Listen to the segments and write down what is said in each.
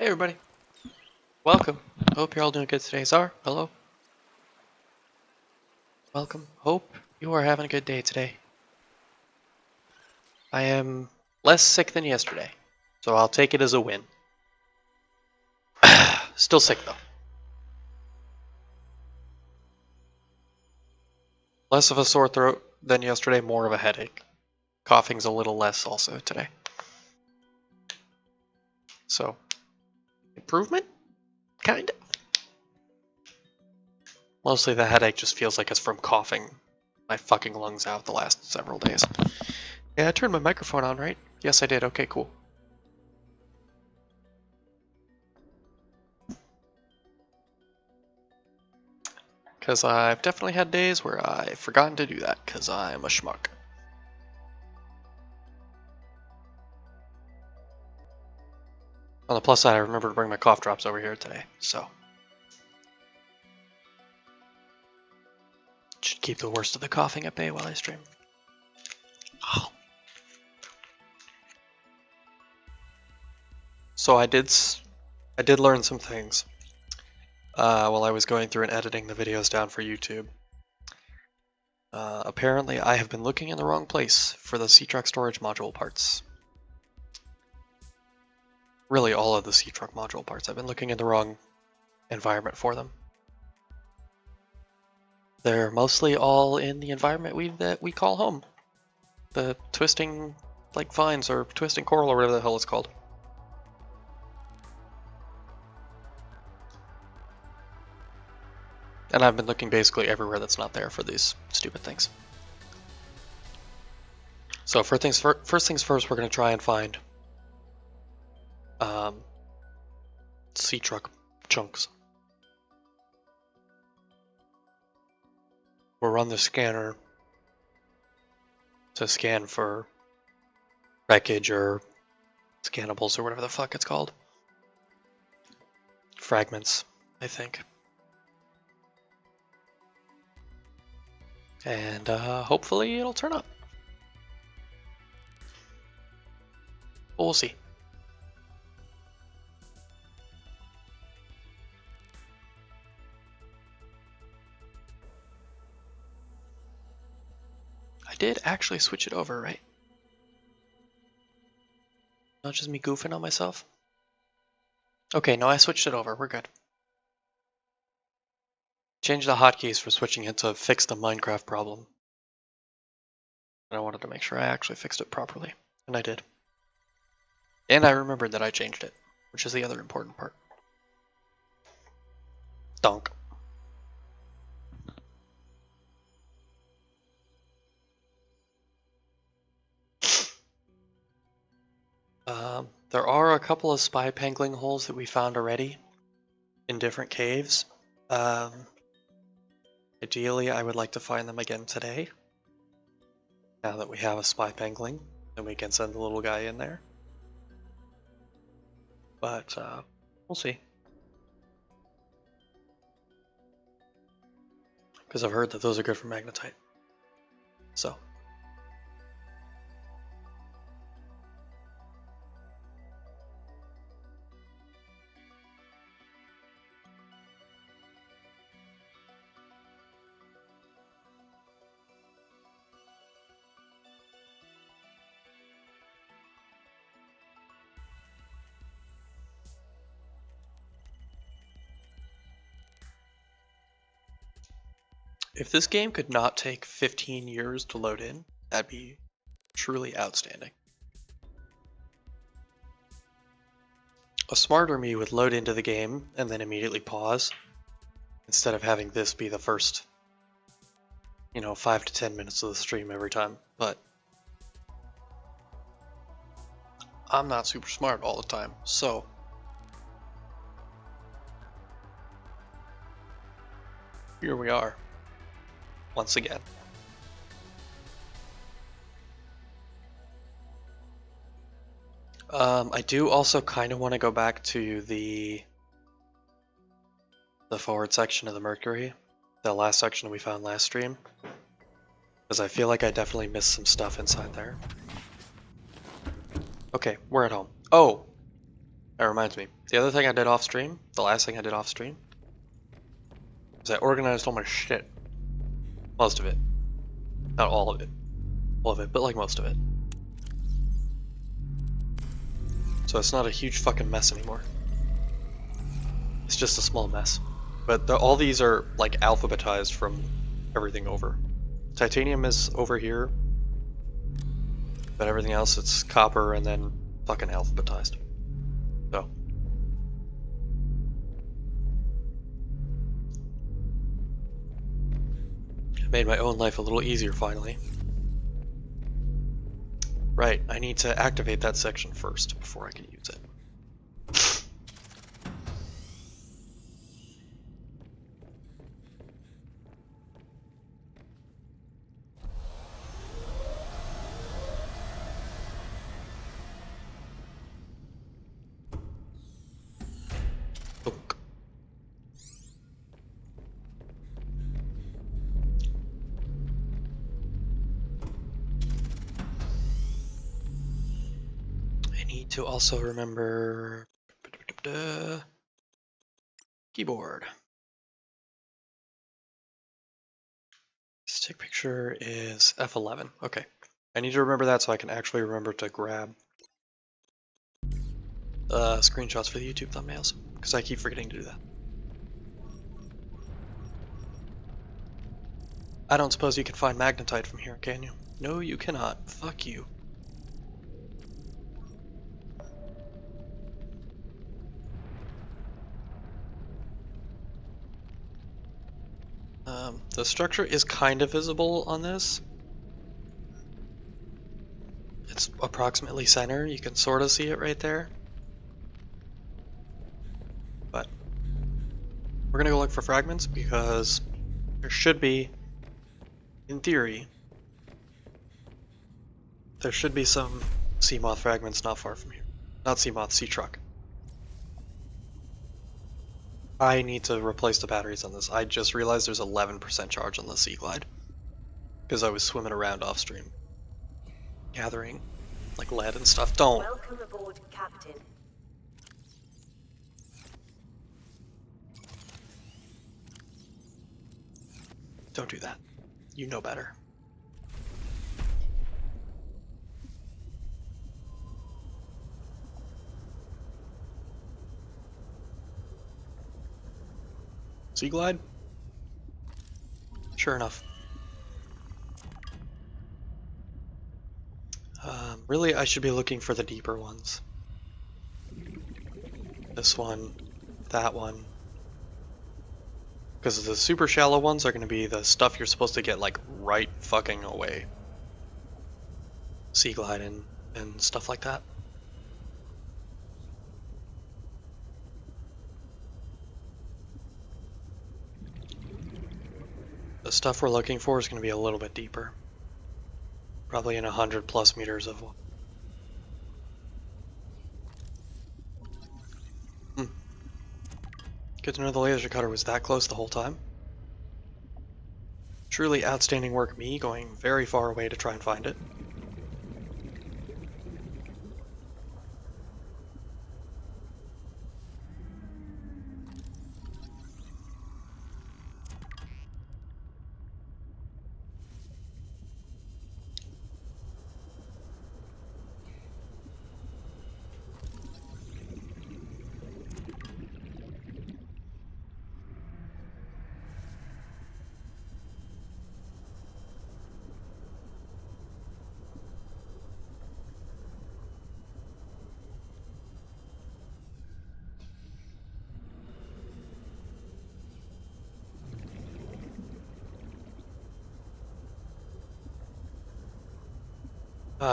Hey everybody, welcome. Hope you're all doing good today. Czar, hello. Welcome. Hope you are having a good day today. I am less sick than yesterday, so I'll take it as a win. Still sick though. Less of a sore throat than yesterday, more of a headache. Coughing's a little less also today. So, improvement? Kinda. Mostly the headache just feels like it's from coughing my fucking lungs out the last several days. Yeah, I turned my microphone on, right? Yes, I did. Okay, cool. Because I've definitely had days where I've forgotten to do that because I'm a schmuck. On the plus side, I remember to bring my cough drops over here today, so should keep the worst of the coughing at bay while I stream. Oh. So I did learn some things while I was going through and editing the videos down for YouTube. Apparently, I have been looking in the wrong place for the C-Truck storage module parts. Really, all of the C-Truck module parts. I've been looking in the wrong environment for them. They're mostly all in the environment that we call home. The twisting, like vines or twisting coral or whatever the hell it's called. And I've been looking basically everywhere that's not there for these stupid things. So first things first, we're going to try and find C-Truck chunks. We'll run the scanner to scan for wreckage or scannables or whatever the fuck it's called. Fragments, I think. And hopefully it'll turn up. But we'll see. I did actually switch it over, right? Not just me goofing on myself. Okay, no, I switched it over. We're good. Change the hotkeys for switching it to fix the Minecraft problem. And I wanted to make sure I actually fixed it properly. And I did. And I remembered that I changed it, which is the other important part. Donk. There are a couple of spy pangling holes that we found already in different caves. Ideally, I would like to find them again today. Now that we have a spy pangling, and we can send the little guy in there. But we'll see. Because I've heard that those are good for magnetite. So. If this game could not take 15 years to load in, that'd be truly outstanding. A smarter me would load into the game and then immediately pause, instead of having this be the first, 5 to 10 minutes of the stream every time. But I'm not super smart all the time, so here we are, once again. I do also kind of want to go back to the forward section of the Mercury, the last section we found last stream, because I feel like I definitely missed some stuff inside there. Okay, we're at home. Oh! That reminds me. The other thing I did off stream, the last thing I did off stream, is I organized all my shit. Most of it. Not all of it. All of it, but like most of it. So it's not a huge fucking mess anymore. It's just a small mess. But all these are like alphabetized from everything over. Titanium is over here. But everything else, it's copper and then fucking alphabetized. So. Made my own life a little easier finally. Right, I need to activate that section first before I can use it. Oak. I need to also remember keyboard. Stick picture is F11. Okay. I need to remember that so I can actually remember to grab screenshots for the YouTube thumbnails, because I keep forgetting to do that. I don't suppose you can find magnetite from here, can you? No, you cannot. Fuck you. The structure is kind of visible on this. It's approximately center. You can sort of see it right there. But we're gonna go look for fragments because there should be, in theory, there should be some sea moth fragments not far from here. Not sea moth, sea truck. I need to replace the batteries on this. I just realized there's 11% charge on the Sea Glide because I was swimming around off stream, gathering like lead and stuff. Don't. Welcome aboard, Captain. Don't do that. You know better. Sea Glide? Sure enough. Really, I should be looking for the deeper ones. This one, that one. Because the super shallow ones are going to be the stuff you're supposed to get like right fucking away. Sea Glide and stuff like that. The stuff we're looking for is going to be a little bit deeper. Probably in 100+ meters of water. Good to know the laser cutter was that close the whole time. Truly outstanding work, me, going very far away to try and find it.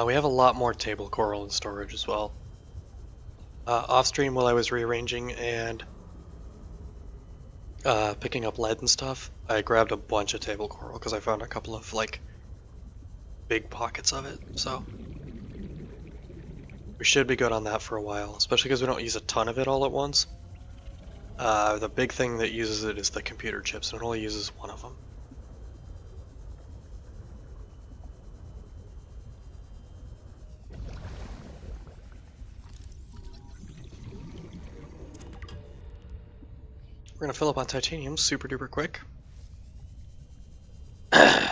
We have a lot more table coral in storage as well. Off stream while I was rearranging and picking up lead and stuff, I grabbed a bunch of table coral because I found a couple of like big pockets of it, so we should be good on that for a while, especially because we don't use a ton of it all at once. The big thing that uses it is the computer chips, and it only uses one of them. we're gonna fill up on titanium super duper quick. The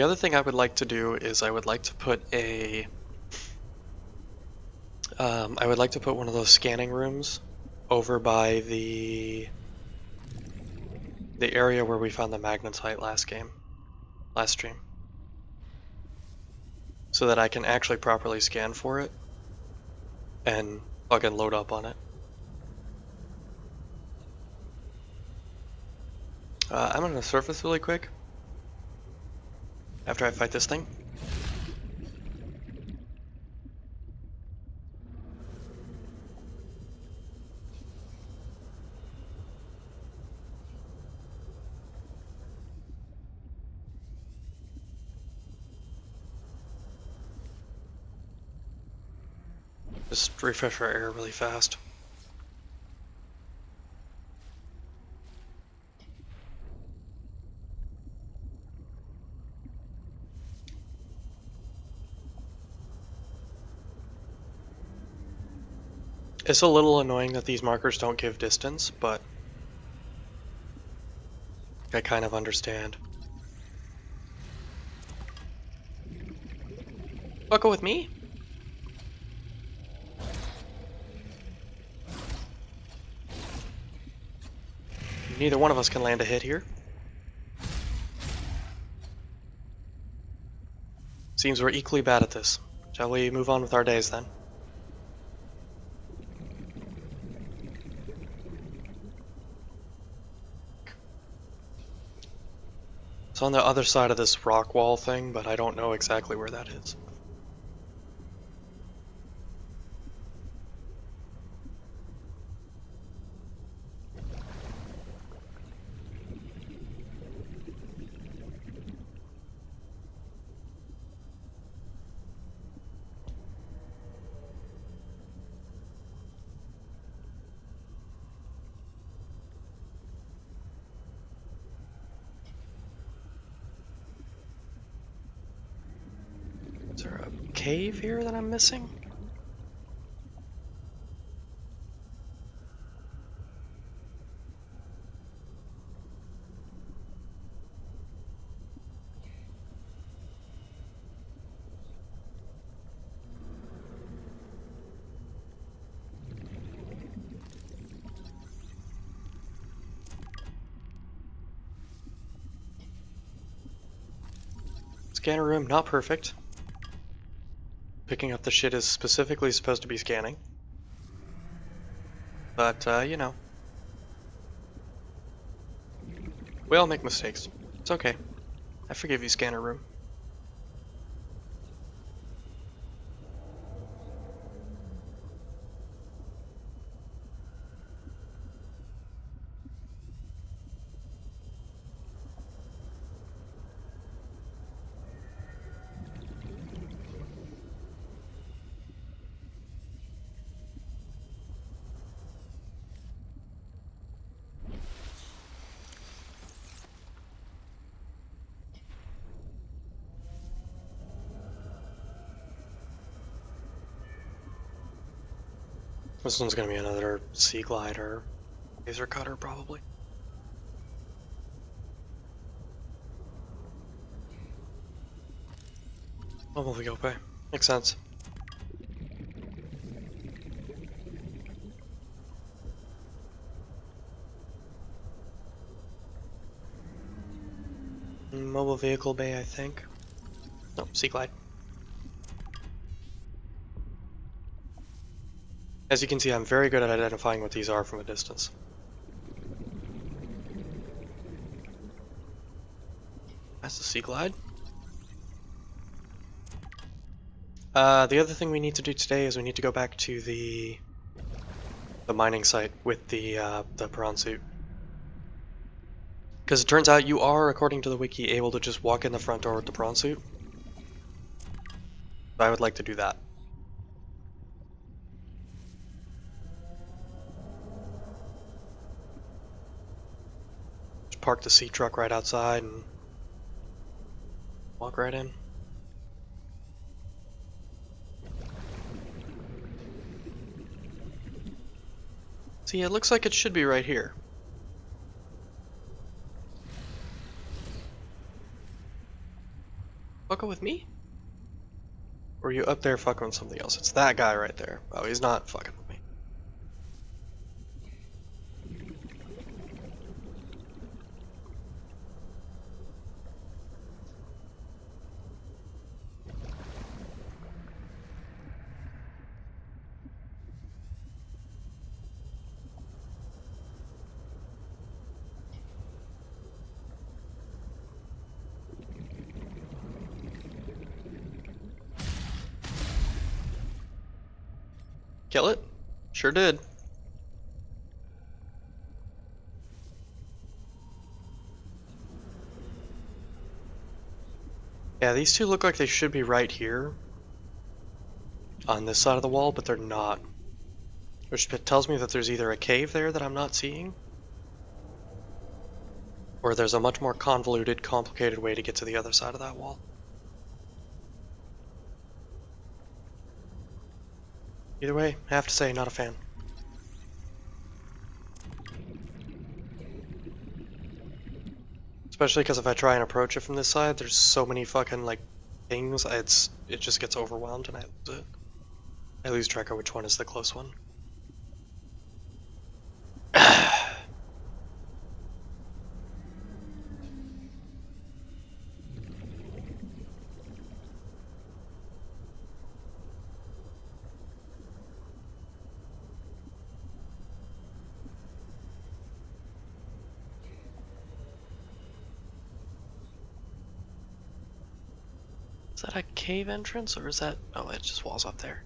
other thing I would like to do is I would like to put a I would like to put one of those scanning rooms over by the area where we found the magnetite last stream, so that I can actually properly scan for it and fucking load up on it. I'm gonna surface really quick after I fight this thing. Just refresh our air really fast. It's a little annoying that these markers don't give distance, but I kind of understand. Fucking with me? Neither one of us can land a hit here. Seems we're equally bad at this. Shall we move on with our days then? It's on the other side of this rock wall thing, but I don't know exactly where that is. Is there a cave here that I'm missing? Scanner room, not perfect. Picking up the shit is specifically supposed to be scanning. But, you know. We all make mistakes. It's okay. I forgive you, scanner room. This one's gonna be another sea glider, laser cutter probably. Oh, will we go pay? Makes sense. Mobile vehicle bay, I think. No, sea glide. As you can see, I'm very good at identifying what these are from a distance. That's the sea glide. The other thing we need to do today is we need to go back to the mining site with the prawn suit. Because it turns out you are, according to the wiki, able to just walk in the front door with the prawn suit. I would like to do that. Just park the sea truck right outside and walk right in. See, it looks like it should be right here. Fucking with me? Or are you up there fucking with something else? It's that guy right there. Oh, he's not fucking with me. Kill it? Sure did. Yeah, these two look like they should be right here on this side of the wall, but they're not. Which tells me that there's either a cave there that I'm not seeing, or there's a much more convoluted, complicated way to get to the other side of that wall. Either way, I have to say, not a fan. Especially because if I try and approach it from this side, there's so many fucking, like, things, it just gets overwhelmed and I lose it. I lose track of which one is the close one. Is that a cave entrance, or is that... Oh, it just walls up there.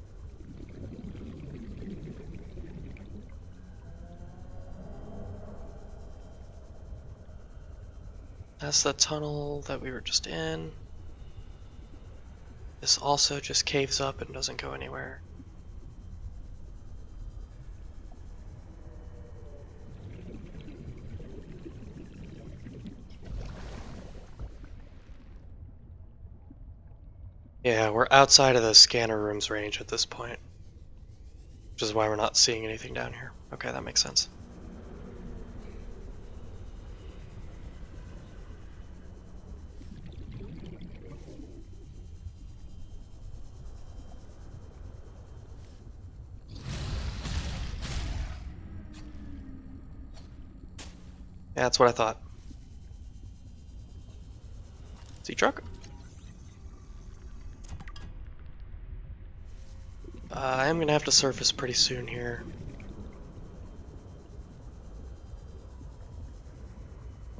That's the tunnel that we were just in. This also just caves up and doesn't go anywhere. Yeah, we're outside of the scanner room's range at this point, which is why we're not seeing anything down here. Okay, that makes sense. Yeah, that's what I thought. Sea truck? I'm gonna have to surface pretty soon here.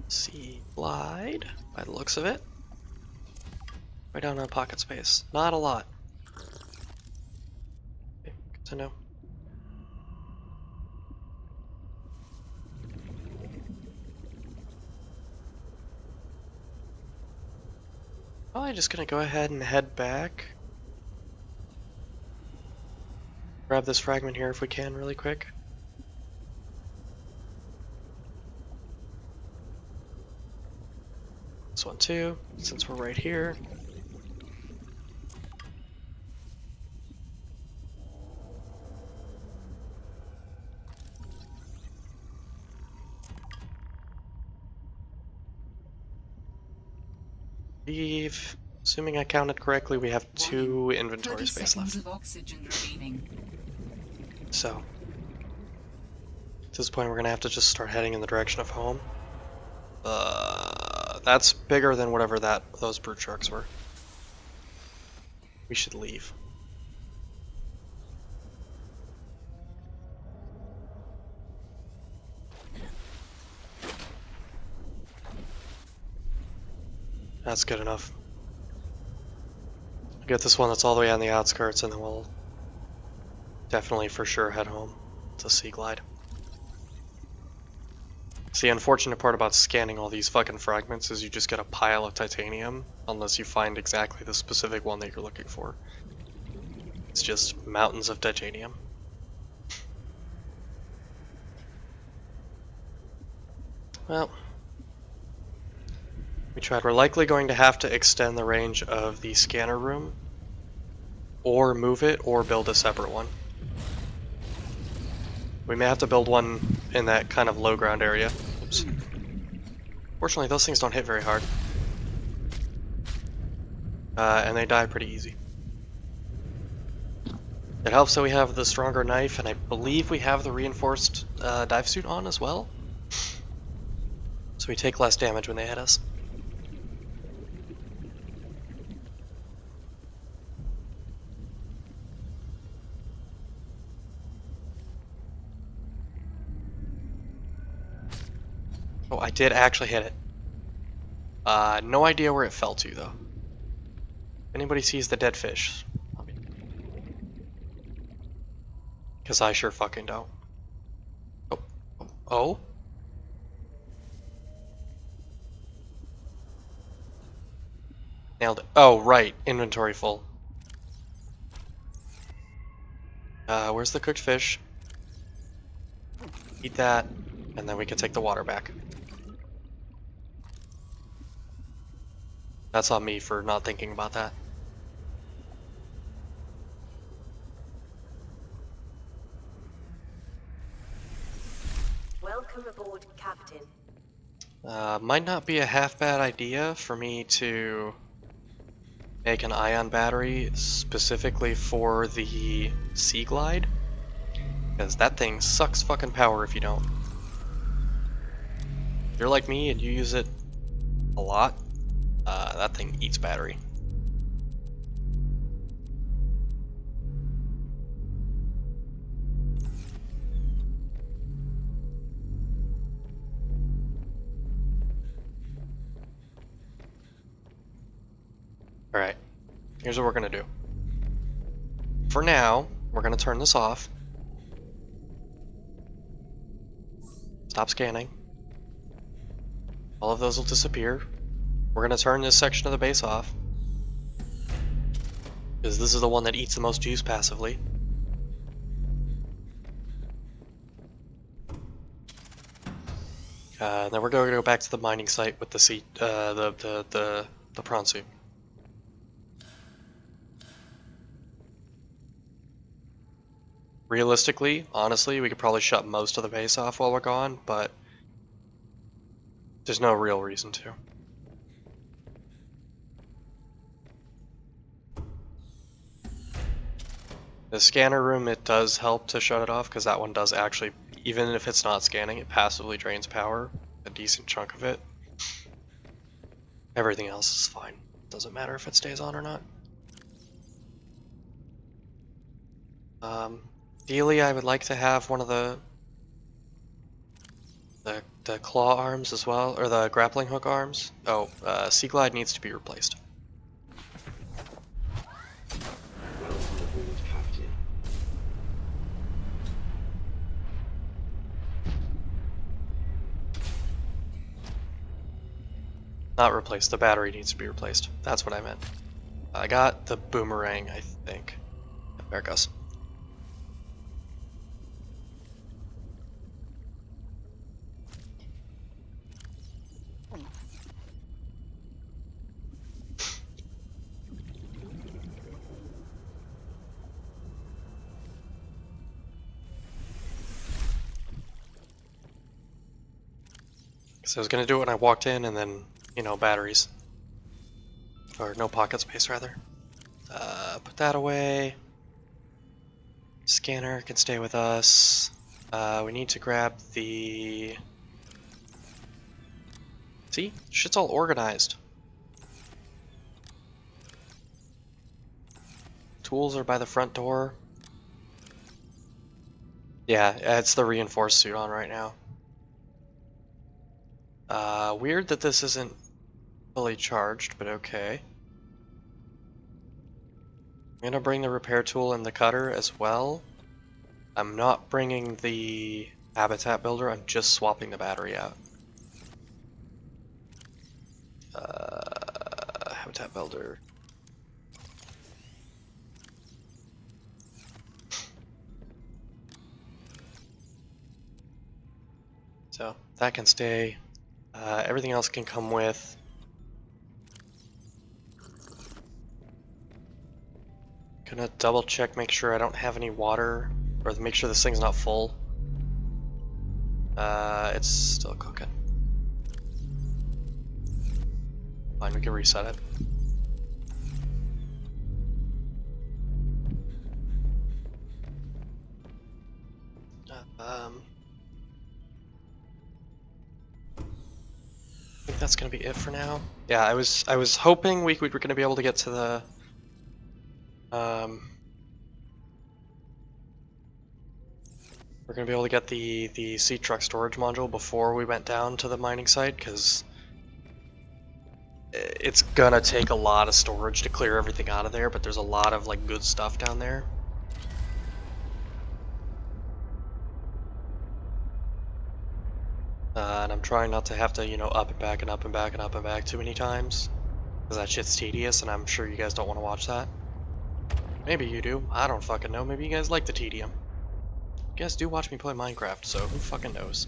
Sea glide, by the looks of it. Right down on pocket space. Not a lot. Okay, good to know. Probably just gonna go ahead and head back. Grab this fragment here if we can really quick. This one too, since we're right here. Assuming I counted correctly, we have 2 inventory space left. Of oxygen remaining. So, at this point we're gonna have to just start heading in the direction of home. That's bigger than whatever those brute sharks were. We should leave. That's good enough. We'll get this one that's all the way on the outskirts, and then we'll definitely for sure head home to Sea Glide. See, the unfortunate part about scanning all these fucking fragments is you just get a pile of titanium unless you find exactly the specific one that you're looking for. It's just mountains of titanium. Well, we tried. We're likely going to have to extend the range of the scanner room, or move it, or build a separate one. We may have to build one in that kind of low ground area. Oops. Fortunately, those things don't hit very hard. And they die pretty easy. It helps that we have the stronger knife, and I believe we have the reinforced dive suit on as well. So we take less damage when they hit us. Oh, I did actually hit it. No idea where it fell to, though. If anybody sees the dead fish, because I sure fucking don't. Oh. Oh? Nailed it. Oh, right. Inventory full. Where's the cooked fish? Eat that, and then we can take the water back. That's on me for not thinking about that. Welcome aboard, Captain. Might not be a half bad idea for me to make an ion battery specifically for the Sea Glide, because that thing sucks fucking power if you don't. If you're like me and you use it a lot, that thing eats battery. Alright, here's what we're gonna do. For now, we're gonna turn this off. Stop scanning. All of those will disappear. We're gonna turn this section of the base off, because this is the one that eats the most juice passively. And then we're going to go back to the mining site with the prawn suit. Realistically, honestly, we could probably shut most of the base off while we're gone, but there's no real reason to. The scanner room, it does help to shut it off, because that one does actually, even if it's not scanning, it passively drains power, a decent chunk of it. Everything else is fine. Doesn't matter if it stays on or not. Ideally, I would like to have one of the claw arms as well, or the grappling hook arms. Oh, Sea Glide needs to be replaced. Not replaced, the battery needs to be replaced. That's what I meant. I got the boomerang, I think. There it goes. So I was gonna do it when I walked in, and then, you know, batteries. Or no pocket space, rather. Put that away. Scanner can stay with us. We need to grab the... See? Shit's all organized. Tools are by the front door. Yeah, it's the reinforced suit on right now. Weird that this isn't fully charged, but okay. I'm gonna bring the repair tool and the cutter as well. I'm not bringing the habitat builder, I'm just swapping the battery out. Habitat builder. So that can stay. Everything else can come with. Gonna double check, make sure I don't have any water, or make sure this thing's not full. It's still cooking. Fine, we can reset it. I think that's gonna be it for now. Yeah, I was hoping we were gonna be able to get to the we're gonna be able to get the sea truck storage module before we went down to the mining site, because it's gonna take a lot of storage to clear everything out of there, but there's a lot of like good stuff down there. And I'm trying not to have to, you know, up and back and up and back and up and back too many times, because that shit's tedious, and I'm sure you guys don't want to watch that. Maybe you do. I don't fucking know. Maybe you guys like the tedium. You guys do watch me play Minecraft, so who fucking knows?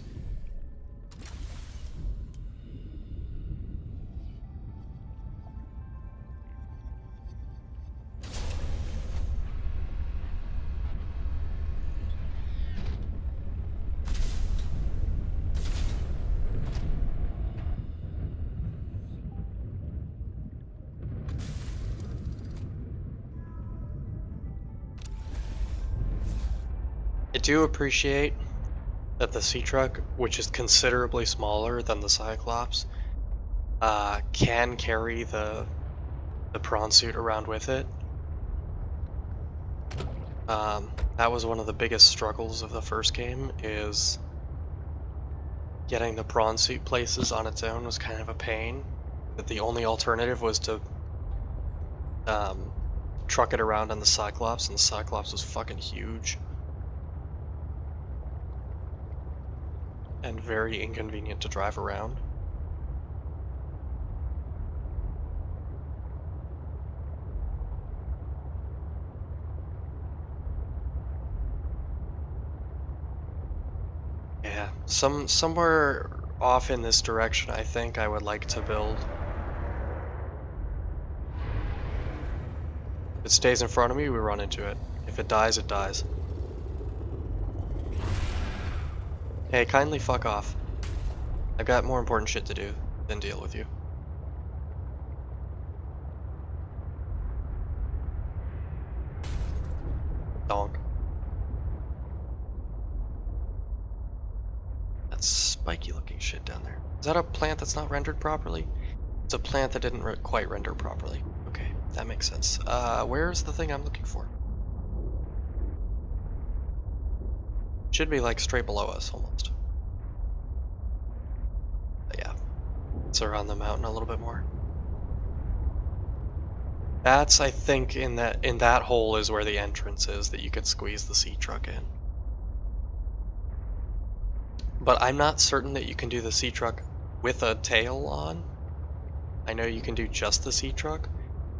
I do appreciate that the sea truck, which is considerably smaller than the Cyclops, can carry the prawn suit around with it. That was one of the biggest struggles of the first game, is getting the prawn suit places on its own was kind of a pain. That the only alternative was to truck it around on the Cyclops, and the Cyclops was fucking huge. And very inconvenient to drive around. Yeah, somewhere off in this direction I think I would like to build. If it stays in front of me, we run into it. If it dies, it dies. Hey, kindly fuck off. I've got more important shit to do than deal with you. Donk. That spiky looking shit down there. Is that a plant that's not rendered properly? It's a plant that didn't quite render properly. Okay, that makes sense. Where's the thing I'm looking for? Should be like straight below us, almost. But yeah, it's around the mountain a little bit more. That's, I think, in that hole is where the entrance is that you could squeeze the sea truck in. But I'm not certain that you can do the sea truck with a tail on. I know you can do just the sea truck,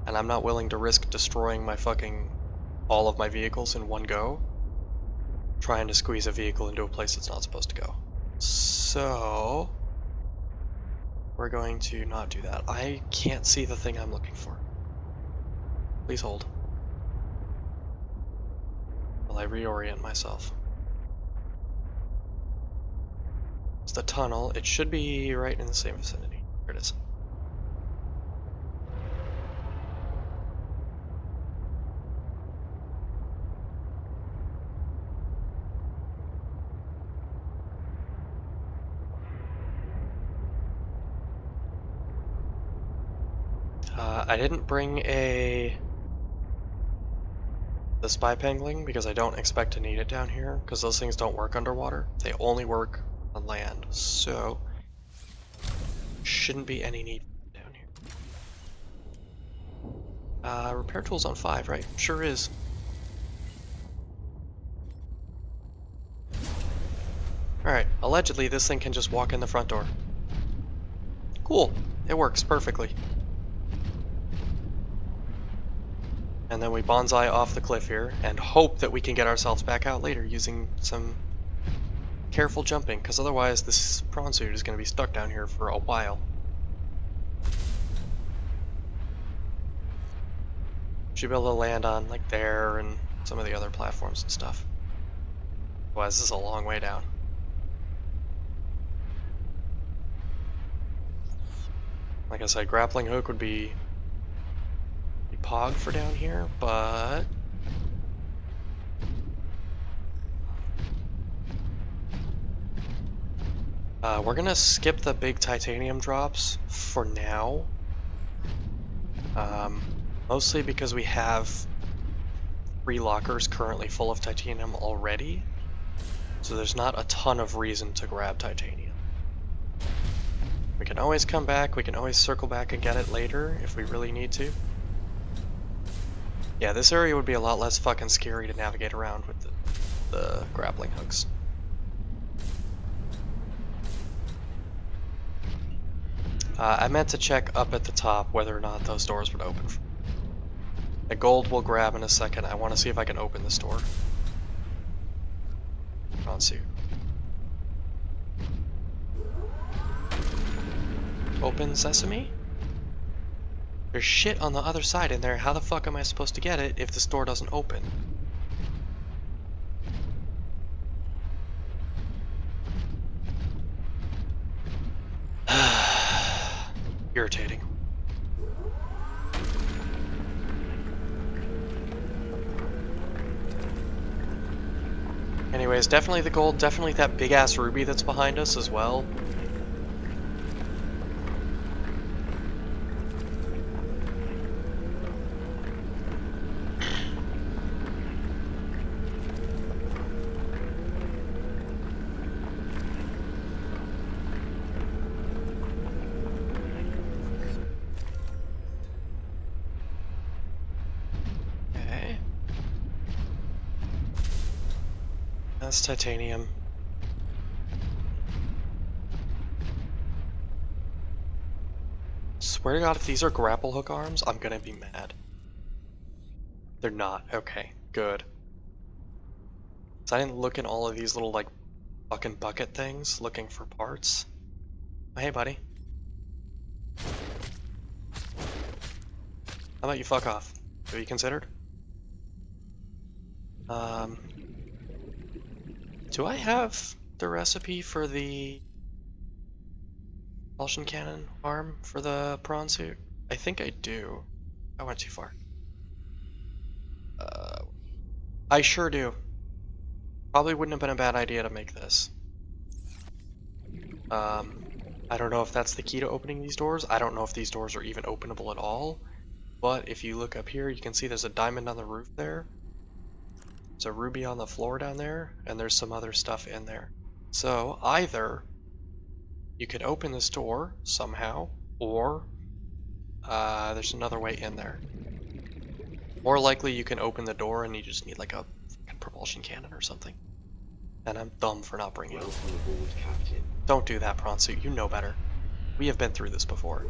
and I'm not willing to risk destroying my all of my vehicles in one go, trying to squeeze a vehicle into a place it's not supposed to go. So we're going to not do that. I can't see the thing I'm looking for. Please hold while I reorient myself. It's the tunnel. It should be right in the same vicinity. Here it is. I didn't bring the spy pangling because I don't expect to need it down here, because those things don't work underwater. They only work on land, so shouldn't be any need down here. Repair tools on 5, right? Sure is. Alright, allegedly this thing can just walk in the front door. Cool, it works perfectly. And then we bonsai off the cliff here, and hope that we can get ourselves back out later using some careful jumping, because otherwise this prawn suit is going to be stuck down here for a while. Should be able to land on like there and some of the other platforms and stuff. Otherwise this is a long way down. Like I said, grappling hook would be pog for down here, but we're gonna skip the big titanium drops for now. Mostly because we have 3 lockers currently full of titanium already, so there's not a ton of reason to grab titanium. We can always come back, we can always circle back and get it later if we really need to. Yeah, this area would be a lot less fucking scary to navigate around with the grappling hooks. I meant to check up at the top whether or not those doors would open. The gold we'll grab in a second. I want to see if I can open this door. On suit. Open sesame? There's shit on the other side in there. How the fuck am I supposed to get it if this door doesn't open? Irritating. Anyways, definitely the gold, definitely that big-ass ruby that's behind us as well. Okay. That's titanium. Swear to God, if these are grapple hook arms, I'm gonna be mad. They're not. Okay, good. So I didn't look in all of these little, like, fucking bucket things looking for parts. Oh, hey, buddy. How about you fuck off? Have you considered? Do I have the recipe for the propulsion cannon arm for the prawn suit? I think I do. I went too far. I sure do. Probably wouldn't have been a bad idea to make this. I don't know if that's the key to opening these doors. I don't know if these doors are even openable at all. But if you look up here, you can see there's a diamond on the roof there. There's a ruby on the floor down there, and there's some other stuff in there. So either you could open this door somehow, or there's another way in there. More likely you can open the door and you just need like a propulsion cannon or something. And I'm dumb for not bringing it. Don't do that, prawn suit. You know better. We have been through this before.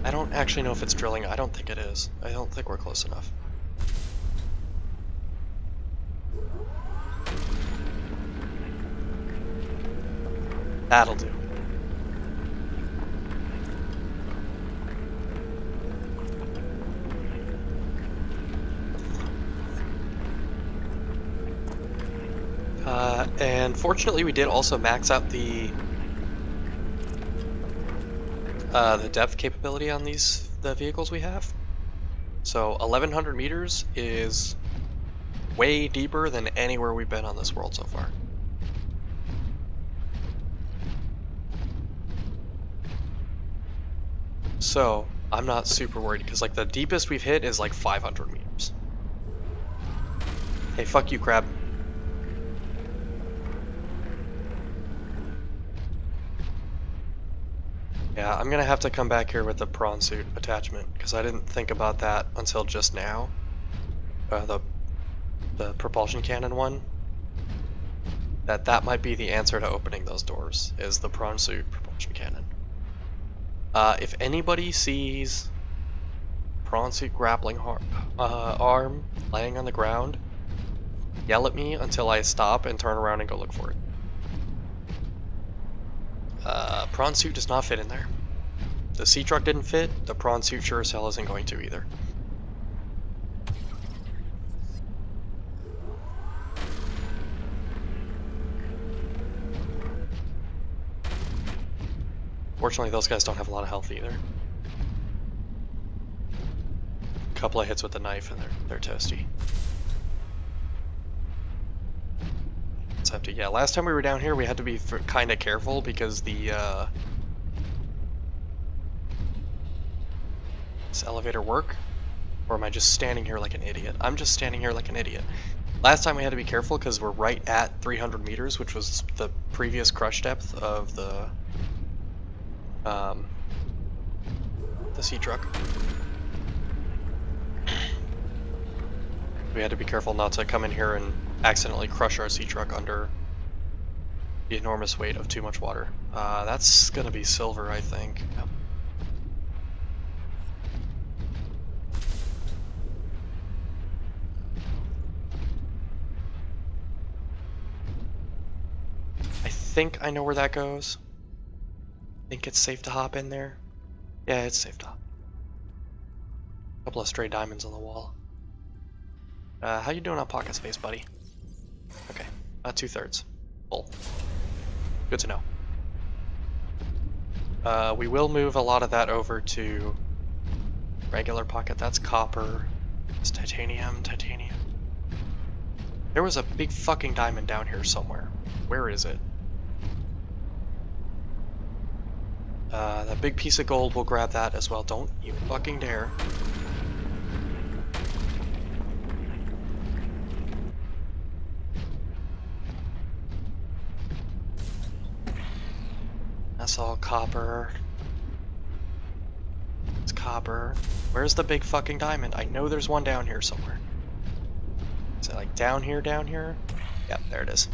I don't actually know if it's drilling. I don't think it is. I don't think we're close enough. That'll do. And fortunately we did also max out the depth capability on the vehicles we have. So 1100 meters is way deeper than anywhere we've been on this world so far. So I'm not super worried because like the deepest we've hit is like 500 meters. Hey, fuck you, crab. Yeah, I'm gonna have to come back here with the prawn suit attachment because I didn't think about that until just now. The propulsion cannon one. That might be the answer to opening those doors, is the prawn suit propulsion cannon. If anybody sees prawn suit grappling arm laying on the ground, yell at me until I stop and turn around and go look for it. Prawn suit does not fit in there. The sea truck didn't fit, the prawn suit sure as hell isn't going to either. Fortunately, those guys don't have a lot of health either. A couple of hits with the knife and they're toasty. It's empty. Yeah, last time we were down here, we had to be kind of careful because the does elevator work? Or am I just standing here like an idiot? I'm just standing here like an idiot. Last time we had to be careful because we're right at 300 meters, which was the previous crush depth of the sea truck. We had to be careful not to come in here and accidentally crush our sea truck under the enormous weight of too much water. That's gonna be silver, I think. Yep. I think I know where that goes. Think it's safe to hop in there? Yeah, it's safe to hop. Couple of stray diamonds on the wall. How you doing on pocket space, buddy? Okay, 2/3. Full. Good to know. We will move a lot of that over to regular pocket. That's copper. It's titanium, titanium. There was a big fucking diamond down here somewhere. Where is it? That big piece of gold, we'll grab that as well. Don't you fucking dare. That's all copper. It's copper. Where's the big fucking diamond? I know there's one down here somewhere. Is it like down here, down here? Yep, there it is.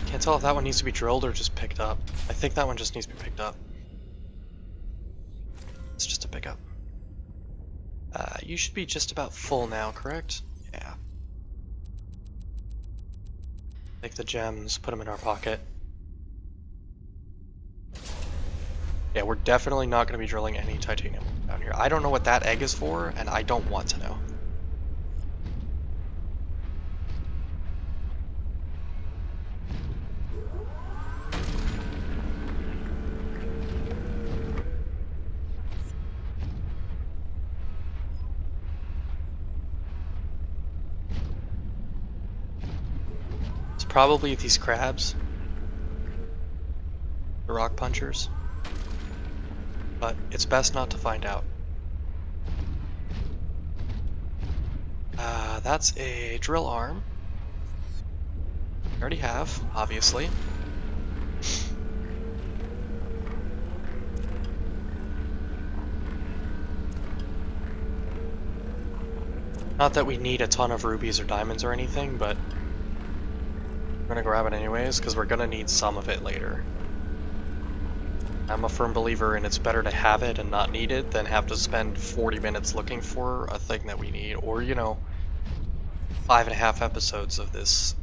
Can't tell if that one needs to be drilled or just picked up. I think that one just needs to be picked up. It's just a pickup. You should be just about full now, correct? Yeah. Take the gems, put them in our pocket. Yeah, we're definitely not going to be drilling any titanium down here. I don't know what that egg is for, and I don't want to know. It's probably these crabs. The rock punchers. But it's best not to find out. That's a drill arm. We already have, obviously. Not that we need a ton of rubies or diamonds or anything, but we're gonna grab it anyways, because we're gonna need some of it later. I'm a firm believer in it's better to have it and not need it than have to spend 40 minutes looking for a thing that we need, or, you know, 5.5 episodes of this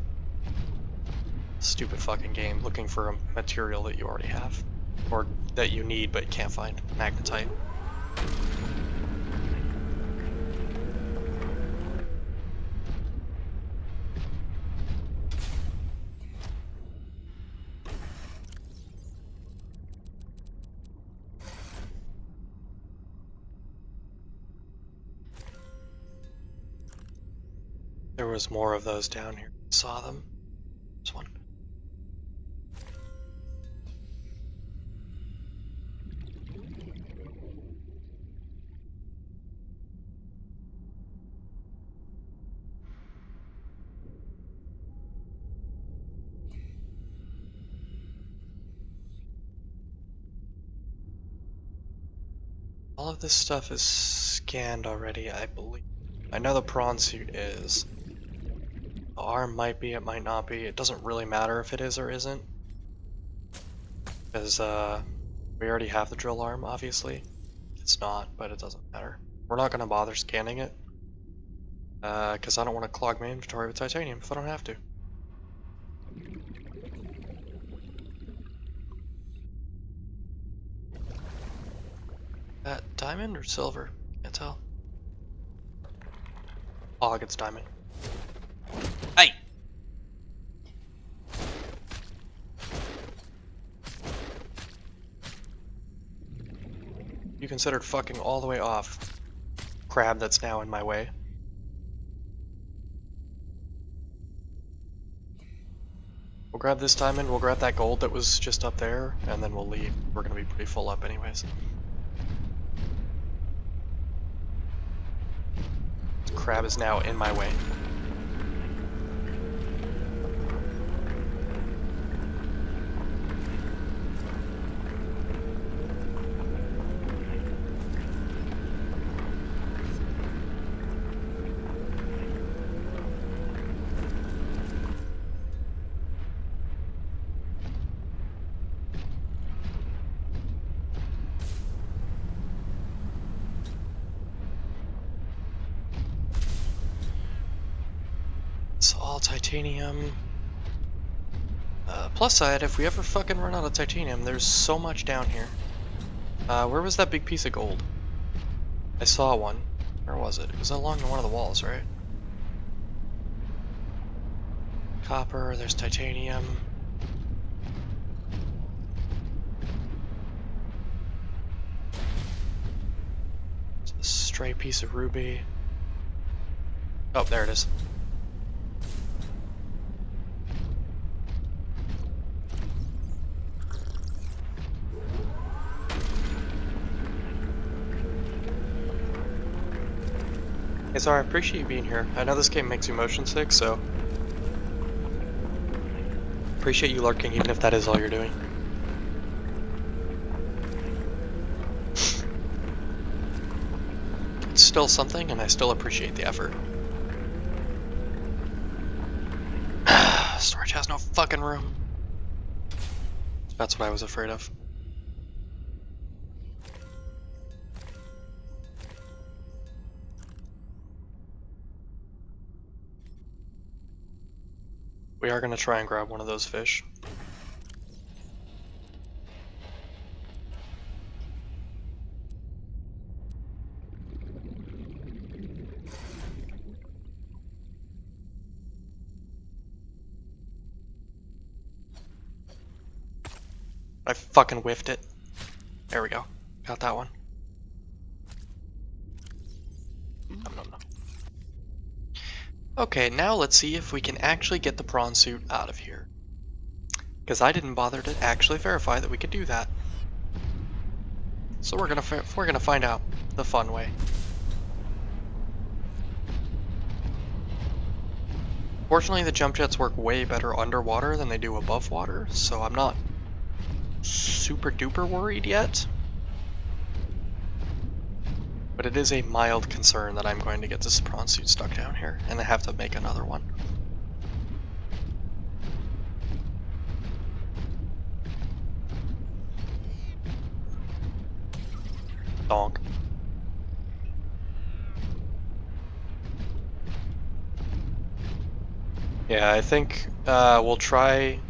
stupid fucking game looking for a material that you already have, or that you need but can't find. Magnetite. There was more of those down here. Saw them. This one. All of this stuff is scanned already, I believe. I know the prawn suit is. The arm might be, it might not be. It doesn't really matter if it is or isn't. Because we already have the drill arm, obviously. It's not, but it doesn't matter. We're not going to bother scanning it. Because I don't want to clog my inventory with titanium if I don't have to. That diamond or silver? Can't tell. Oh, it's diamond. Hey! You considered fucking all the way off. Crab that's now in my way. We'll grab this diamond, we'll grab that gold that was just up there, and then we'll leave. We're gonna be pretty full up anyways. This crab is now in my way. It's all titanium. Plus side, if we ever fucking run out of titanium, there's so much down here. Where was that big piece of gold? I saw one. Where was it? It was along one of the walls, right? Copper, there's titanium. It's a stray piece of ruby. Oh, there it is. Hey, sorry, I appreciate you being here. I know this game makes you motion sick, so appreciate you lurking, even if that is all you're doing. It's still something, and I still appreciate the effort. Storage has no fucking room. That's what I was afraid of. We are going to try and grab one of those fish. I fucking whiffed it. There we go. Got that one. Nom, nom, nom. Okay, now let's see if we can actually get the prawn suit out of here. Because I didn't bother to actually verify that we could do that. So we're gonna find out the fun way. Fortunately, the jump jets work way better underwater than they do above water, so I'm not super duper worried yet. But it is a mild concern that I'm going to get this prawn suit stuck down here, and I have to make another one. Donk. Yeah, I think we'll try,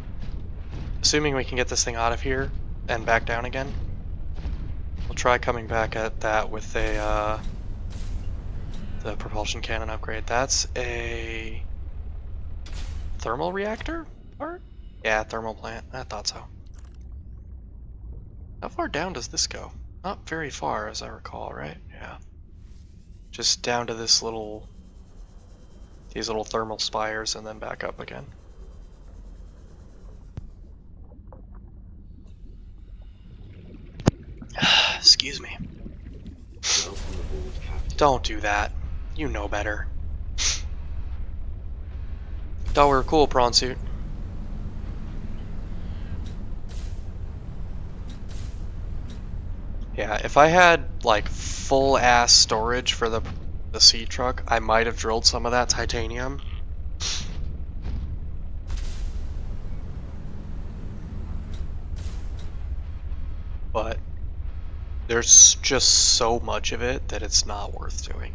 assuming we can get this thing out of here and back down again, we'll try coming back at that with a the propulsion cannon upgrade. That's a thermal reactor part? Yeah, thermal plant. I thought so. How far down does this go? Not very far, as I recall, right? Yeah. Just down to this little, these little thermal spires, and then back up again. Excuse me. Don't do that. You know better. Thought we were cool, prawn suit. Yeah, if I had like full ass storage for the seed truck, I might have drilled some of that titanium. But there's just so much of it that it's not worth doing.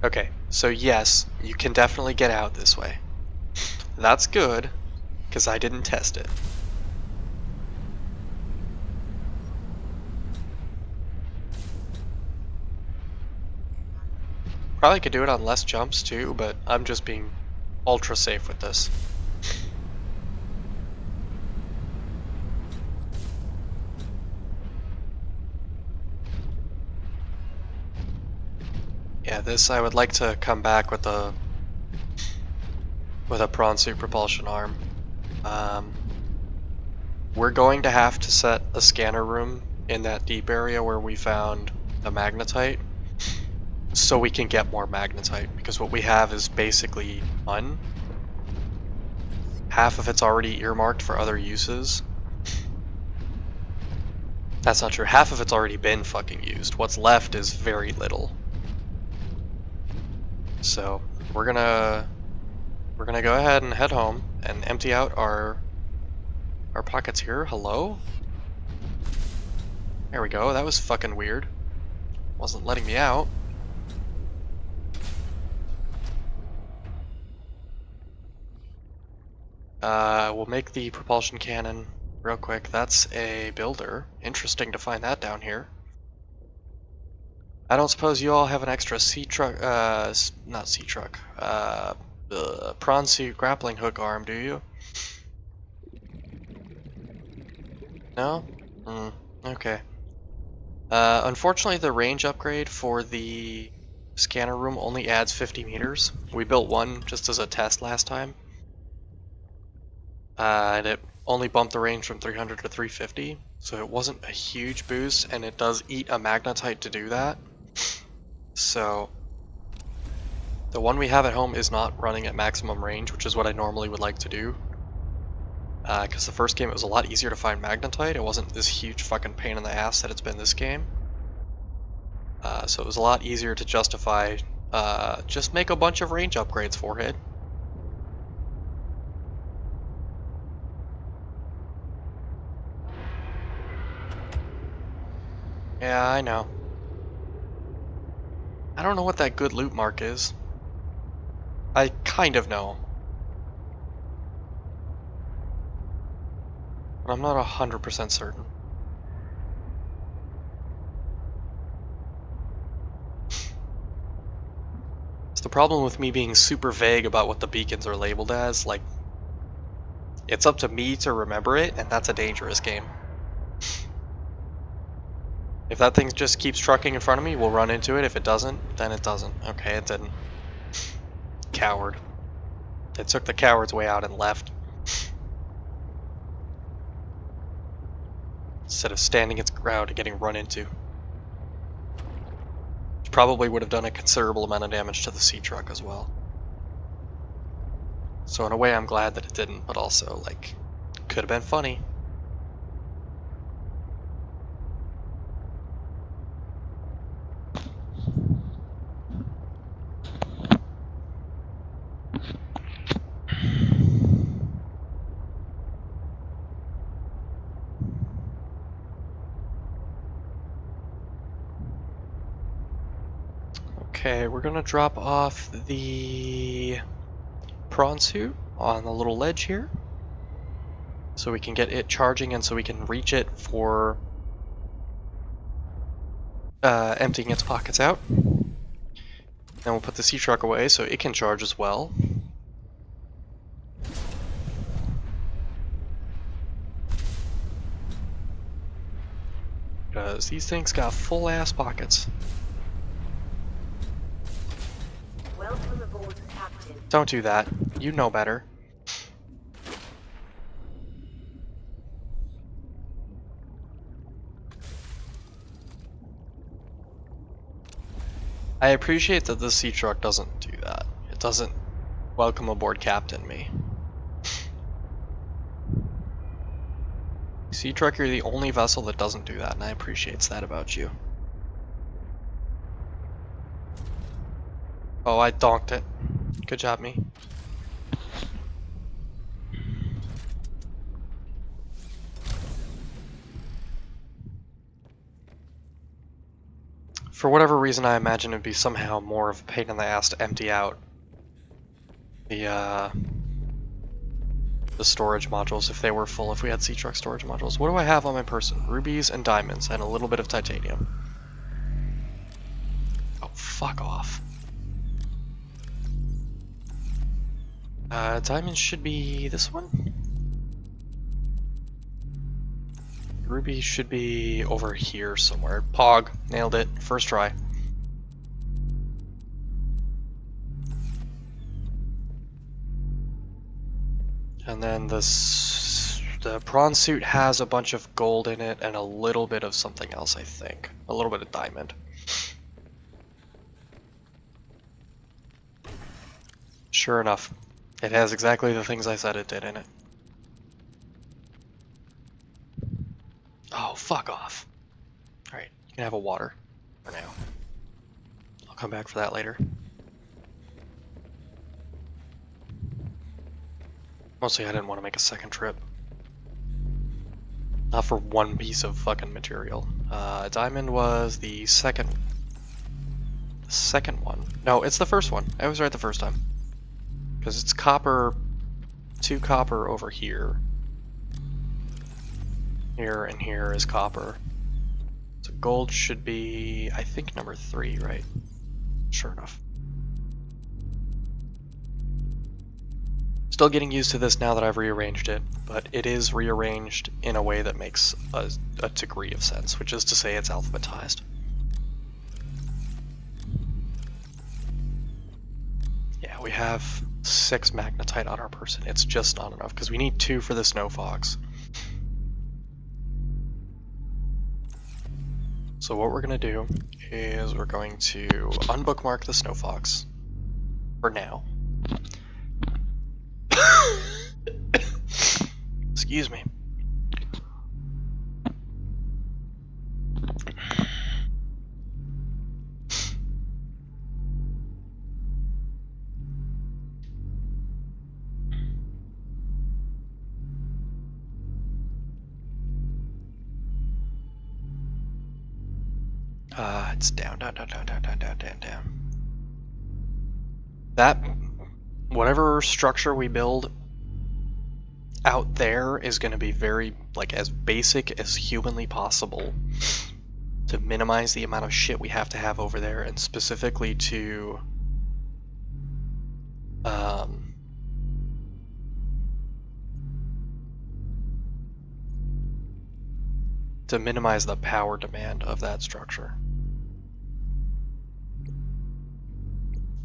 Okay, so yes, you can definitely get out this way. That's good, because I didn't test it. Probably could do it on less jumps too, but I'm just being ultra safe with this. Yeah, this I would like to come back with a prawn suit propulsion arm. We're going to have to set a scanner room in that deep area where we found the magnetite, so we can get more magnetite, because what we have is basically none. Half of it's already earmarked for other uses. That's not true. Half of it's already been fucking used. What's left is very little. So we're gonna go ahead and head home and empty out our pockets here. Hello? There we go. That was fucking weird. Wasn't letting me out. We'll make the propulsion cannon real quick. That's a builder. Interesting to find that down here. I don't suppose you all have an extra sea truck, not sea truck, prawn suit grappling hook arm, do you? No? Okay. Unfortunately, the range upgrade for the scanner room only adds 50 meters. We built one just as a test last time. And it only bumped the range from 300 to 350, so it wasn't a huge boost, and it does eat a magnetite to do that. So the one we have at home is not running at maximum range, which is what I normally would like to do. Because the first game it was a lot easier to find magnetite. It wasn't this huge fucking pain in the ass that it's been this game. So it was a lot easier to justify just make a bunch of range upgrades for it. Yeah, I know. I don't know what that good loot mark is. I kind of know. But I'm not 100% certain. It's the problem with me being super vague about what the beacons are labeled as. Like, it's up to me to remember it, and that's a dangerous game. If that thing just keeps trucking in front of me, we'll run into it. If it doesn't, then it doesn't. Okay, it didn't. Coward. It took the coward's way out and left. Instead of standing its ground and getting run into. Which probably would have done a considerable amount of damage to the sea truck as well. So in a way I'm glad that it didn't, but also, like, could have been funny. Okay, we're gonna drop off the prawn suit on the little ledge here, so we can get it charging and so we can reach it for emptying its pockets out. Then we'll put the sea truck away so it can charge as well. Because these things got full ass pockets. Welcome aboard, Captain. Don't do that. You know better. I appreciate that the sea truck doesn't do that. It doesn't welcome aboard Captain me. Sea truck, you're the only vessel that doesn't do that, and I appreciate that about you. Oh, I donked it. Good job, me. For whatever reason, I imagine it'd be somehow more of a pain in the ass to empty out the storage modules if they were full, if we had sea truck storage modules. What do I have on my person? Rubies and diamonds and a little bit of titanium. Oh, fuck off. Diamonds should be this one? Ruby should be over here somewhere. Pog, nailed it, first try. And then the prawn suit has a bunch of gold in it and a little bit of something else, I think. A little bit of diamond. Sure enough, it has exactly the things I said it did in it. Oh, fuck off. Alright, you can have a water for now. I'll come back for that later. Mostly I didn't want to make a second trip. Not for one piece of fucking material. Diamond was the second one. No, it's the first one. I was right the first time. Because it's copper, 2 copper over here. Here and here is copper. So gold should be, I think, number 3, right? Sure enough. Still getting used to this now that I've rearranged it, but it is rearranged in a way that makes a degree of sense, which is to say it's alphabetized. Yeah, we have 6 magnetite on our person. It's just not enough, because we need 2 for the snow fox. So what we're going to do is we're going to unbookmark the snow fox for now. Excuse me. It's down. That, whatever structure we build out there is going to be very, like, as basic as humanly possible to minimize the amount of shit we have to have over there, and specifically to minimize the power demand of that structure.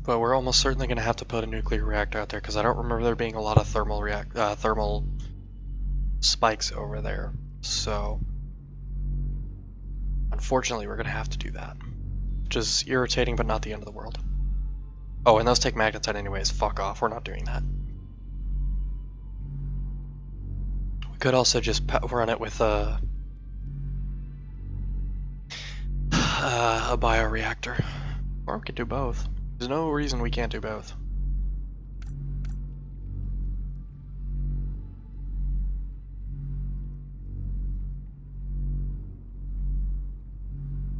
But we're almost certainly going to have to put a nuclear reactor out there, because I don't remember there being a lot of thermal spikes over there. So, unfortunately, we're going to have to do that. Which is irritating, but not the end of the world. Oh, and those take magnetite anyways. Fuck off. We're not doing that. We could also just run it with a bioreactor. Or we could do both. There's no reason we can't do both.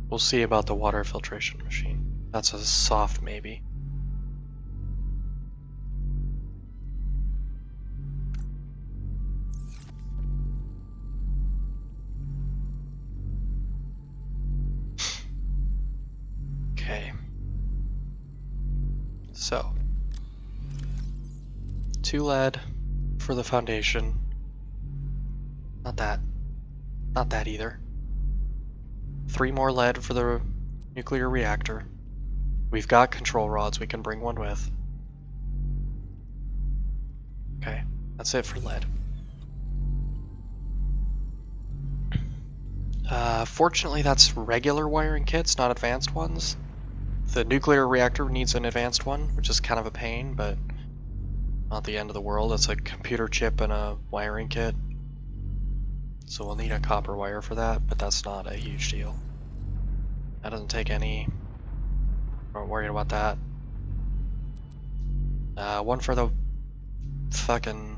We'll see about the water filtration machine. That's a soft maybe. Okay. So, 2 lead for the foundation. Not that either. 3 more lead for the nuclear reactor. We've got control rods we can bring one with. Okay, that's it for lead. Fortunately, that's regular wiring kits, not advanced ones. The nuclear reactor needs an advanced one, which is kind of a pain, but not the end of the world. It's a computer chip and a wiring kit. So we'll need a copper wire for that, but that's not a huge deal. That doesn't take any. I'm not worried about that. One for the fucking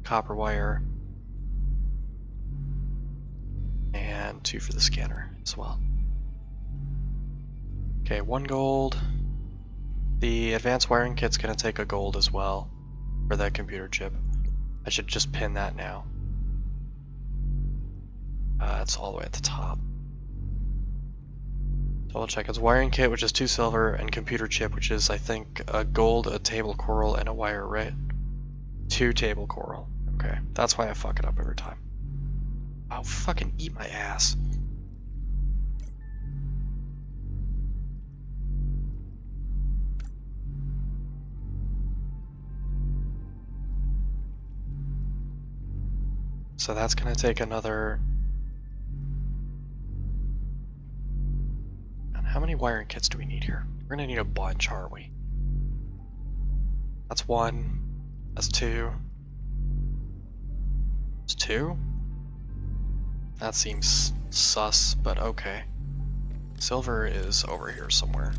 copper wire. And 2 for the scanner as well. Okay, 1 gold. The advanced wiring kit's gonna take a gold as well for that computer chip. I should just pin that now. It's all the way at the top. Double check. It's wiring kit, which is 2 silver, and computer chip, which is, I think, a gold, a table coral, and a wire, right? 2 table coral. Okay, that's why I fuck it up every time. Oh, fucking eat my ass. So that's gonna take another... And how many wiring kits do we need here? We're gonna need a bunch, aren't we? That's 1. That's 2. That's 2? That seems sus, but okay. Silver is over here somewhere.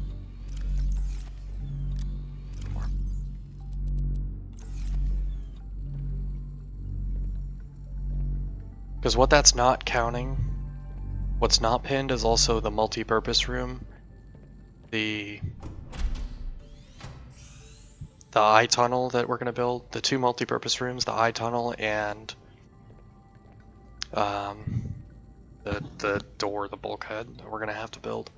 Because what that's not counting, what's not pinned is also the multi-purpose room, the eye tunnel that we're gonna build, the 2 multi-purpose rooms, the eye tunnel and the door, the bulkhead that we're gonna have to build.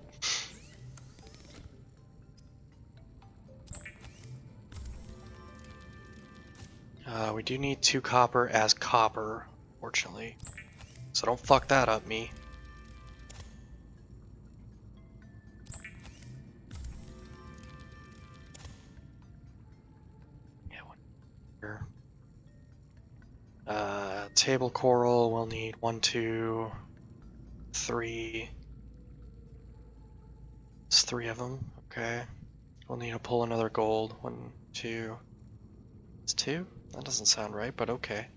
We do need 2 copper as copper, fortunately. So don't fuck that up, me. Yeah, 1 here. Table coral, we'll need 1, 2, 3. It's 3 of them, okay. We'll need to pull another gold. 1, 2. It's 2? That doesn't sound right, but okay.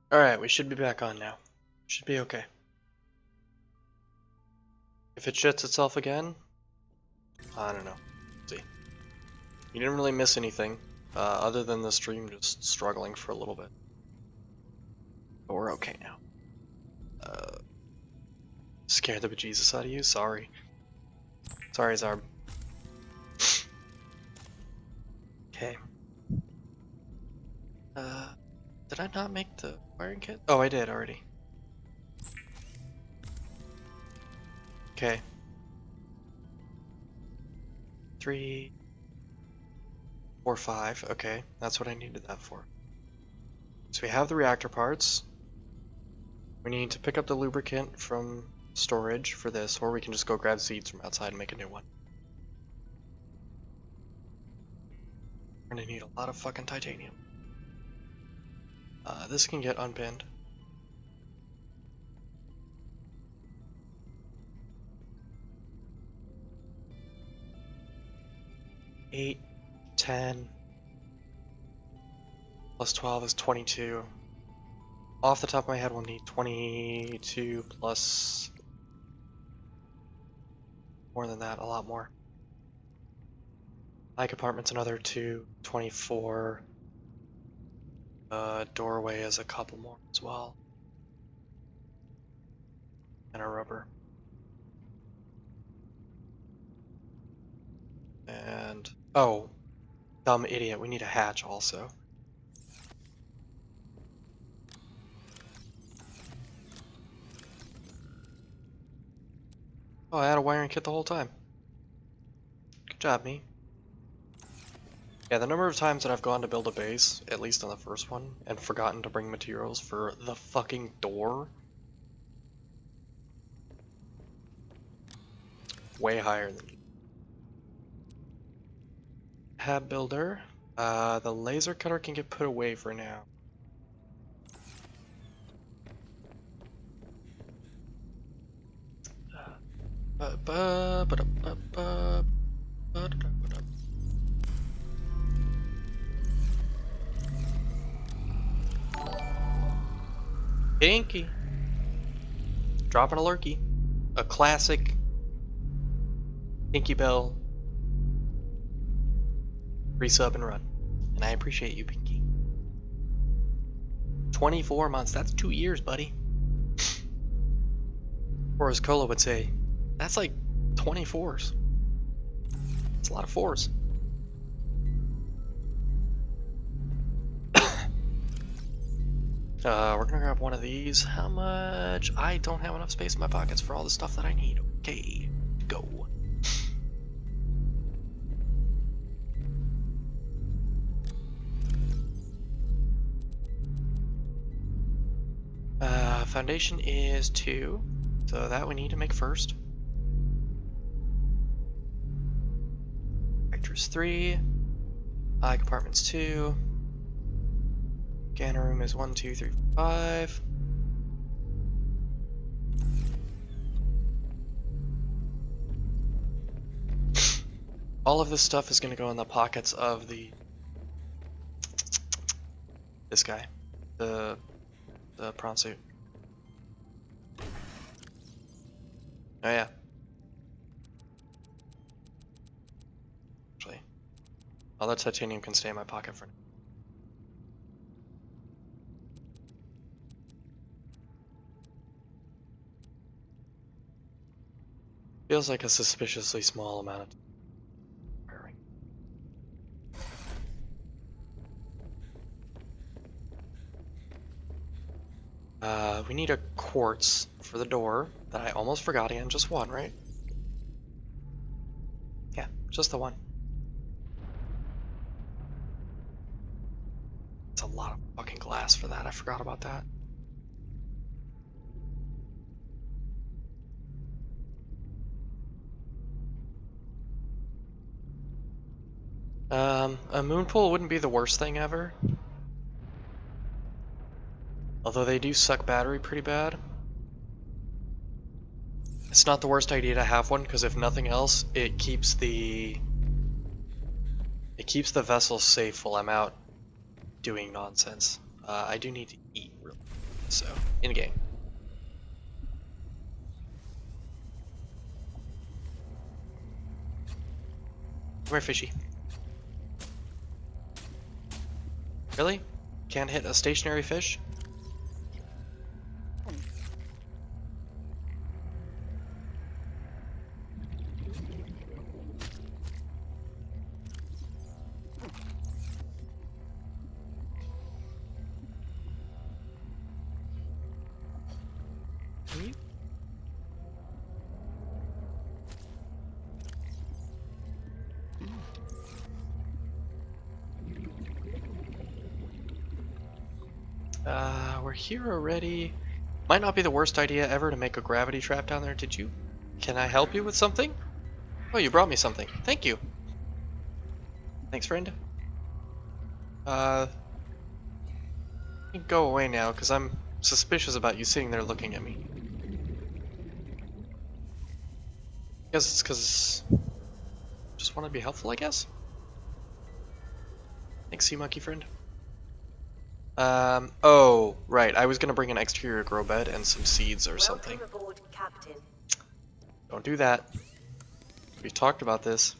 Alright, we should be back on now. Should be okay. If it shits itself again, I don't know. Let's see. You didn't really miss anything, other than the stream just struggling for a little bit. But we're okay now. Scared the bejesus out of you? Sorry. Sorry, Zarb. Okay. Did I not make the wiring kit? Oh, I did already. Okay. 3, 4, 5. Okay, that's what I needed that for. So we have the reactor parts. We need to pick up the lubricant from storage for this, or we can just go grab seeds from outside and make a new one. We're gonna need a lot of fucking titanium. This can get unpinned. Eight, 10, plus 12 is 22. Off the top of my head, we'll need 22 plus more than that, a lot more. My compartment's another 2, 24. Doorway is a couple more as well. And a rubber. And, oh, dumb idiot, we need a hatch also. Oh, I had a wiring kit the whole time. Good job, me. Yeah, the number of times that I've gone to build a base, at least on the first one, and forgotten to bring materials for the fucking door. Way higher than you. Hab builder. The laser cutter can get put away for now. Pinky. Dropping a lurky. A classic Pinky Bell. Resub and run. And I appreciate you, Pinky. 24 months, that's 2 years, buddy. Or as Cola would say, that's like 24s. That's a lot of 4s. We're gonna grab one of these. How much? I don't have enough space in my pockets for all the stuff that I need. Okay, go. Foundation is 2, so that we need to make first. Reactor's 3. Compartment's 2. Scanner room is 1, 2, 3, 5. All of this stuff is going to go in the pockets of this guy, the prawn suit. Oh yeah. Actually, all that titanium can stay in my pocket for now. Feels like a suspiciously small amount of firing. We need a quartz for the door that I almost forgot again. Just one, right? Yeah, just the one. It's a lot of fucking glass for that. I forgot about that. A moon pool wouldn't be the worst thing ever. Although they do suck battery pretty bad. It's not the worst idea to have one, because if nothing else, it keeps the vessel safe while I'm out doing nonsense. I do need to eat, really. So, in game. Come here, fishy. Really? Can't hit a stationary fish? We're here already. Might not be the worst idea ever to make a gravity trap down there. Can I help you with something? Oh, you brought me something. Thank you. Thanks, friend. You can go away now, because I'm suspicious about you sitting there looking at me. Guess it's because just want to be helpful, I guess? Thanks, sea monkey friend. Oh, right. I was gonna bring an exterior grow bed and some seeds or something. Welcome aboard, Captain. Don't do that. We talked about this.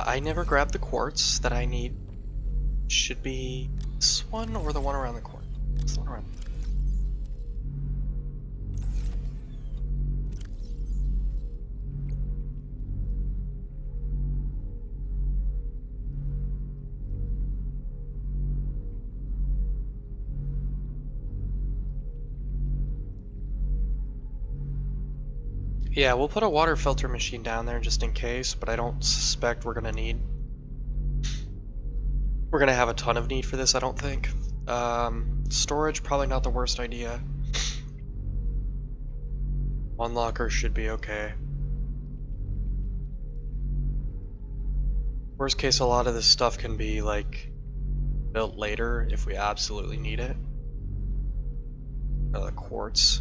I never grabbed the quartz that I need. Should be this one or the one around the corner. This one around. Yeah, we'll put a water filter machine down there just in case, but I don't suspect we're gonna have a ton of need for this, I don't think. Storage, probably not the worst idea. One locker should be okay. Worst case, a lot of this stuff can be like built later if we absolutely need it. The quartz.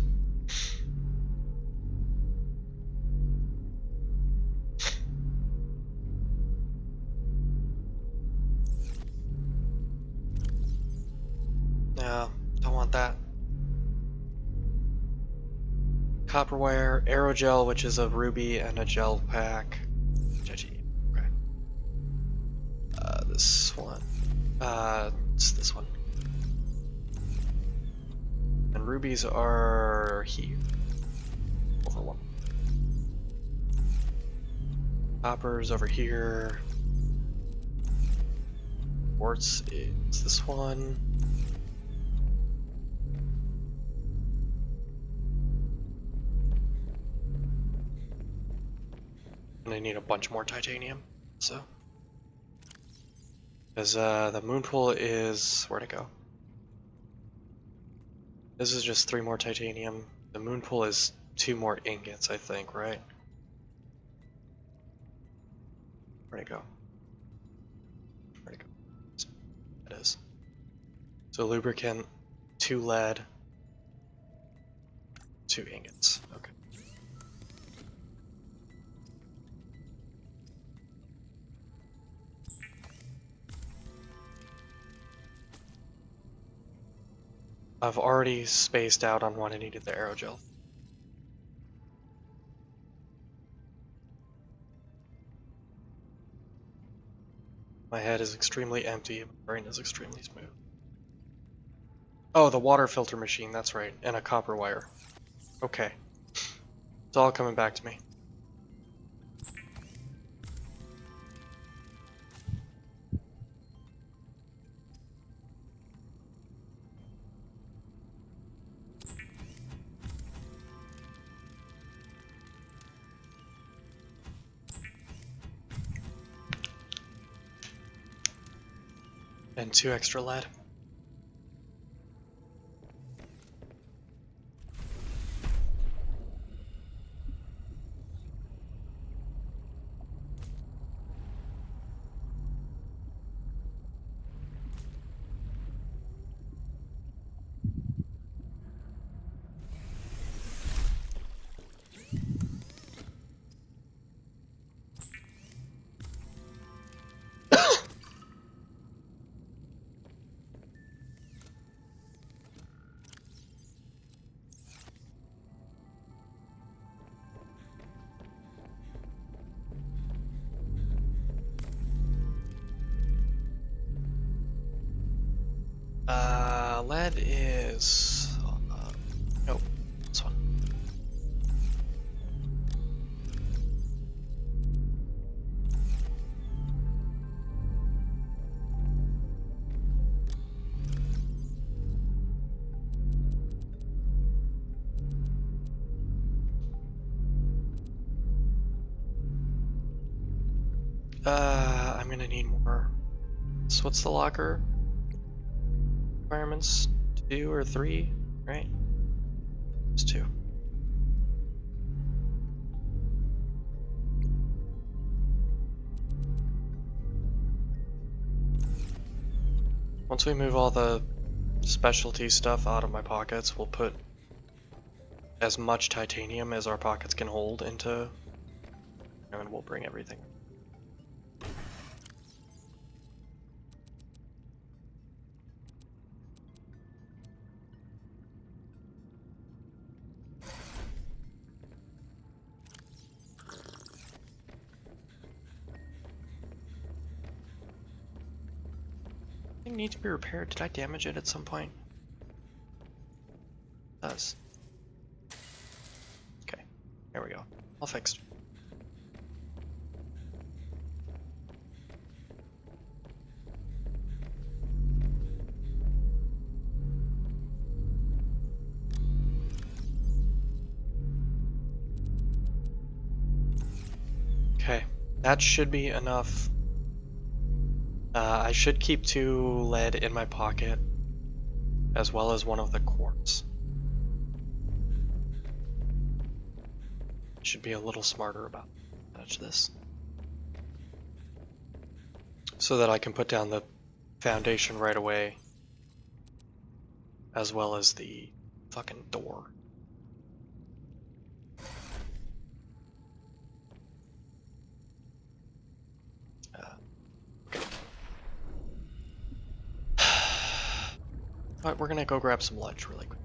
No, don't want that. Copper wire, aerogel, which is a ruby and a gel pack. Okay. This one. It's this one. And rubies are here. Over one. Copper's over here. Quartz is this one. And I need a bunch more titanium, so. Because the moon pool is, where'd it go? This is just 3 more titanium. The moon pool is 2 more ingots, I think, right? Where'd it go? Where'd it go? It is. So lubricant, 2 lead, 2 ingots. Okay. I've already spaced out on when I needed the aerogel. My head is extremely empty, my brain is extremely smooth. Oh, the water filter machine, that's right, and a copper wire. Okay. It's all coming back to me. And 2 extra lead. Lead is... nope, this one. I'm gonna need more. So what's the locker? Requirements? 2 or 3, right? It's 2. Once we move all the specialty stuff out of my pockets, we'll put as much titanium as our pockets can hold into, and we'll bring everything. It needs to be repaired. Did I damage it at some point? It does. Okay, there we go. All fixed. Okay, that should be enough. I should keep 2 lead in my pocket, as well as 1 of the quartz. Should be a little smarter about this. so that I can put down the foundation right away, as well as the fucking door. Alright, we're gonna go grab some lunch really quick.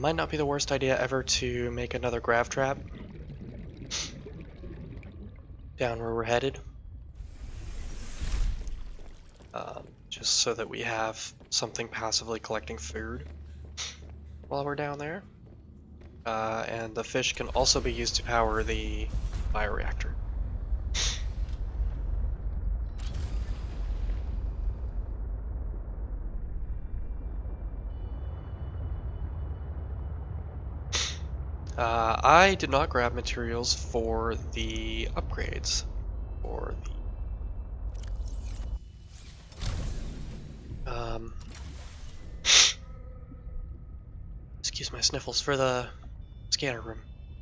Might not be the worst idea ever to make another grav trap down where we're headed. Just so that we have something passively collecting food while we're down there. And the fish can also be used to power the bioreactor. I did not grab materials for the upgrades for the excuse my sniffles, for the scanner room,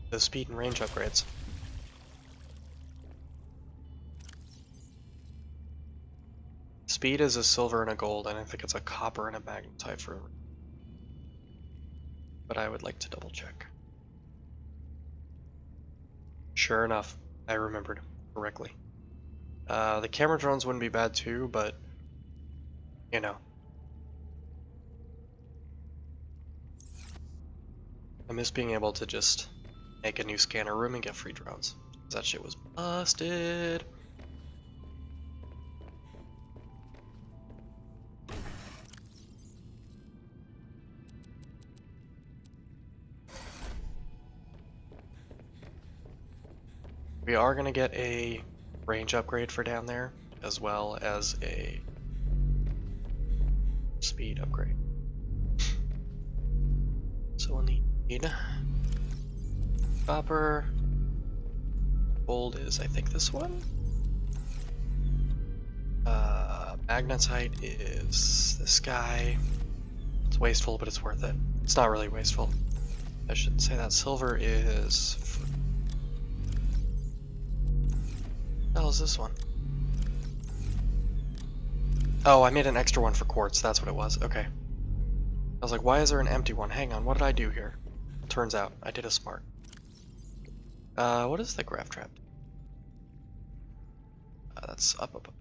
the speed and range upgrades. Speed is a silver and a gold, and I think it's a copper and a magnetite for, but I would like to double check. Sure enough, I remembered correctly. The camera drones wouldn't be bad too, but you know. I miss being able to just make a new scanner room and get free drones. That shit was busted. We are gonna get a range upgrade for down there, as well as a speed upgrade. So we'll need copper. Gold is, I think, this one. Magnetite is this guy. It's wasteful, but it's worth it. It's not really wasteful. I shouldn't say that. Silver is... What the hell is this one? Oh, I made an extra one for quartz. That's what it was. Okay. I was like, why is there an empty one? Hang on, what did I do here? Turns out, I did a smart. What is the grav trap? That's up.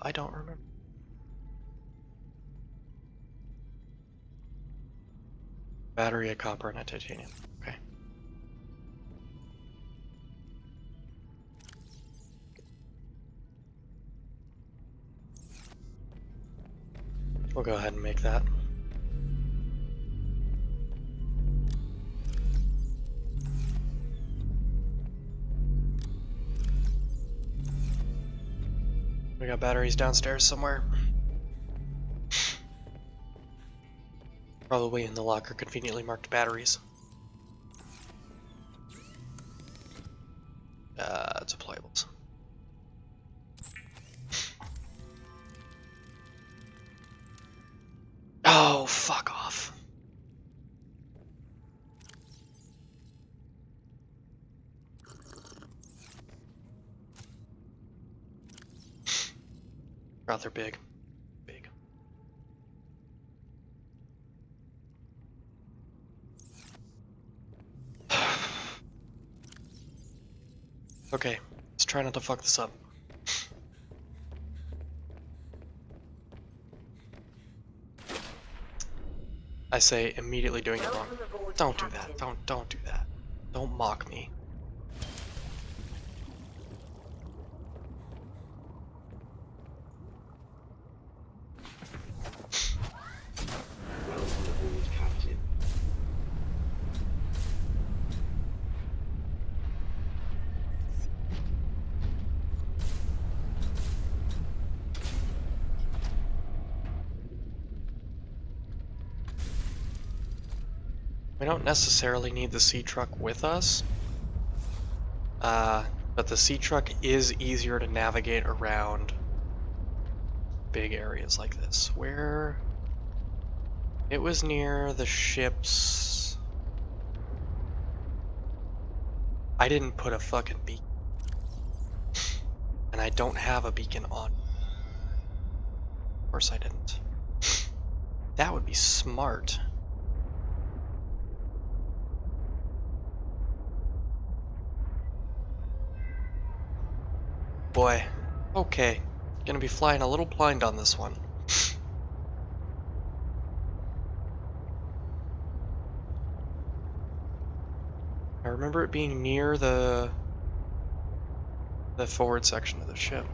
I don't remember. Battery, a copper, and a titanium. Okay. We'll go ahead and make that. We got batteries downstairs somewhere. Probably in the locker, conveniently marked batteries. Deployables. Oh, fuck off. Rather big. Big. Okay, let's try not to fuck this up. I say immediately doing it wrong. Don't do that. Don't do that. Don't mock me. Welcome aboard, Captain. We don't necessarily need the sea truck with us. But the sea truck is easier to navigate around big areas like this, where it was near the ships. I didn't put a fucking beacon. And I don't have a beacon on. Of course I didn't. That would be smart. Boy. Okay. Gonna be flying a little blind on this one. I remember it being near the forward section of the ship.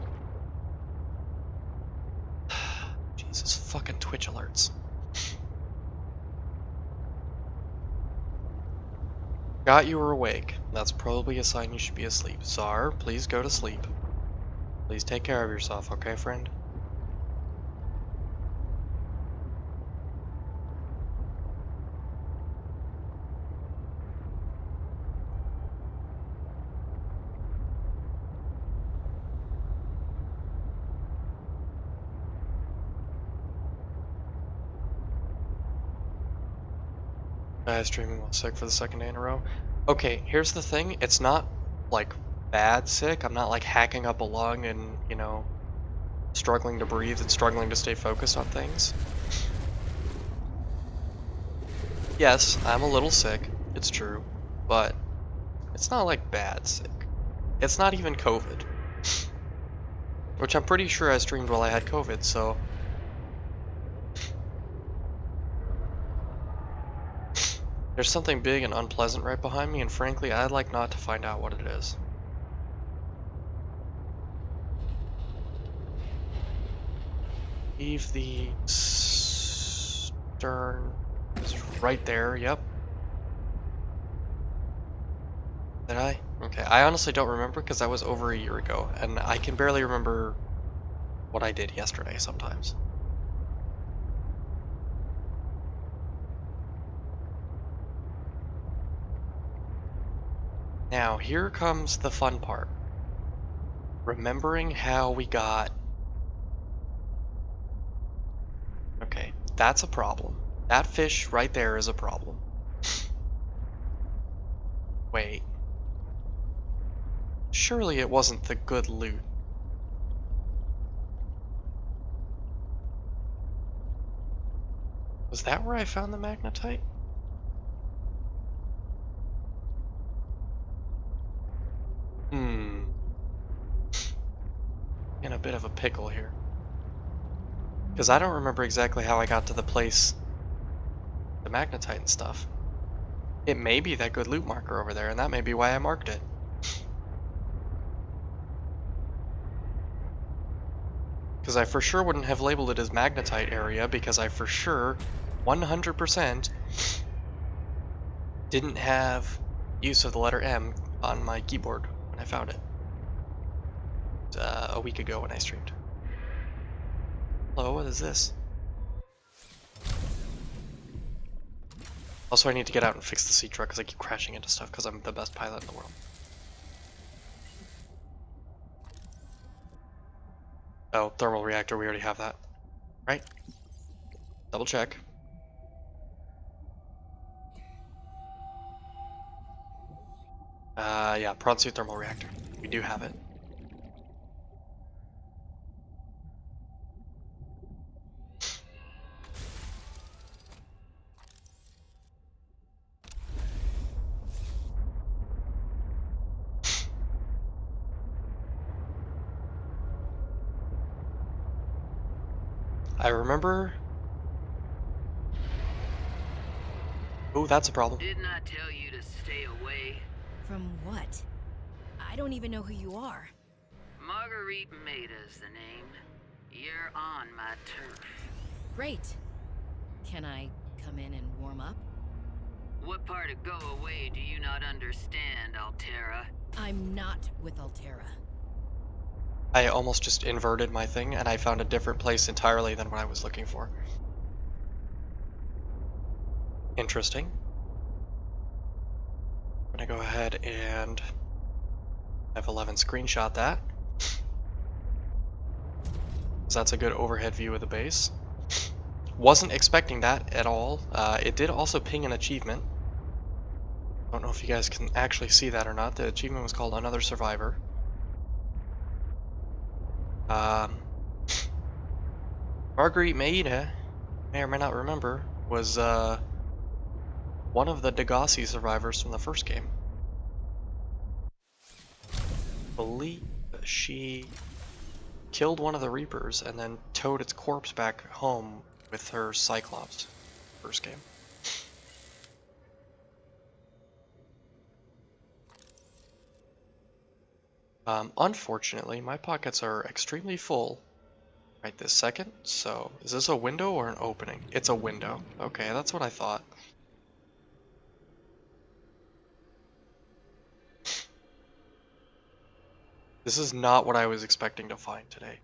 Jesus fucking Twitch alerts. Got you were awake. That's probably a sign you should be asleep. Czar, please go to sleep. Please take care of yourself, okay, friend? Guys streaming while sick for the second day in a row. Okay, here's the thing. It's not, like, bad sick. I'm not, like, hacking up a lung and, you know, struggling to breathe and struggling to stay focused on things. Yes, I'm a little sick. It's true. But it's not, like, bad sick. It's not even COVID. Which I'm pretty sure I streamed while I had COVID, so... There's something big and unpleasant right behind me, and frankly, I'd like not to find out what it is. Leave the stern is right there, yep. Did I? Okay, I honestly don't remember because that was over a year ago, and I can barely remember what I did yesterday sometimes. Now, here comes the fun part. Remembering how we got... Okay, that's a problem. That fish right there is a problem. Wait. Surely it wasn't the good loot. Was that where I found the magnetite? In a bit of a pickle here. Because I don't remember exactly how I got to the place, the magnetite and stuff. It may be that good loot marker over there, and that may be why I marked it. Because I for sure wouldn't have labeled it as magnetite area, because I for sure, 100%, didn't have use of the letter M on my keyboard when I found it. A week ago when I streamed. Hello, what is this? Also, I need to get out and fix the sea truck because I keep crashing into stuff because I'm the best pilot in the world. Oh, thermal reactor, we already have that. Right? Double check. Yeah, prawn suit thermal reactor. We do have it. I remember... Oh, that's a problem. Didn't I tell you to stay away? From what? I don't even know who you are. Marguerite Maida's the name. You're on my turf. Great. Can I come in and warm up? What part of go away do you not understand, Altera? I'm not with Altera. I almost just inverted my thing and I found a different place entirely than what I was looking for. Interesting. I'm gonna go ahead and I've 11 screenshot that. That's a good overhead view of the base. Wasn't expecting that at all. It did also ping an achievement. I don't know if you guys can actually see that or not. The achievement was called Another Survivor. Marguerite Maida, may or may not remember, was one of the Degassi survivors from the first game. I believe she killed one of the Reapers and then towed its corpse back home with her Cyclops. First game. Unfortunately, my pockets are extremely full right this second, so is this a window or an opening? It's a window. Okay, that's what I thought. This is not what I was expecting to find today.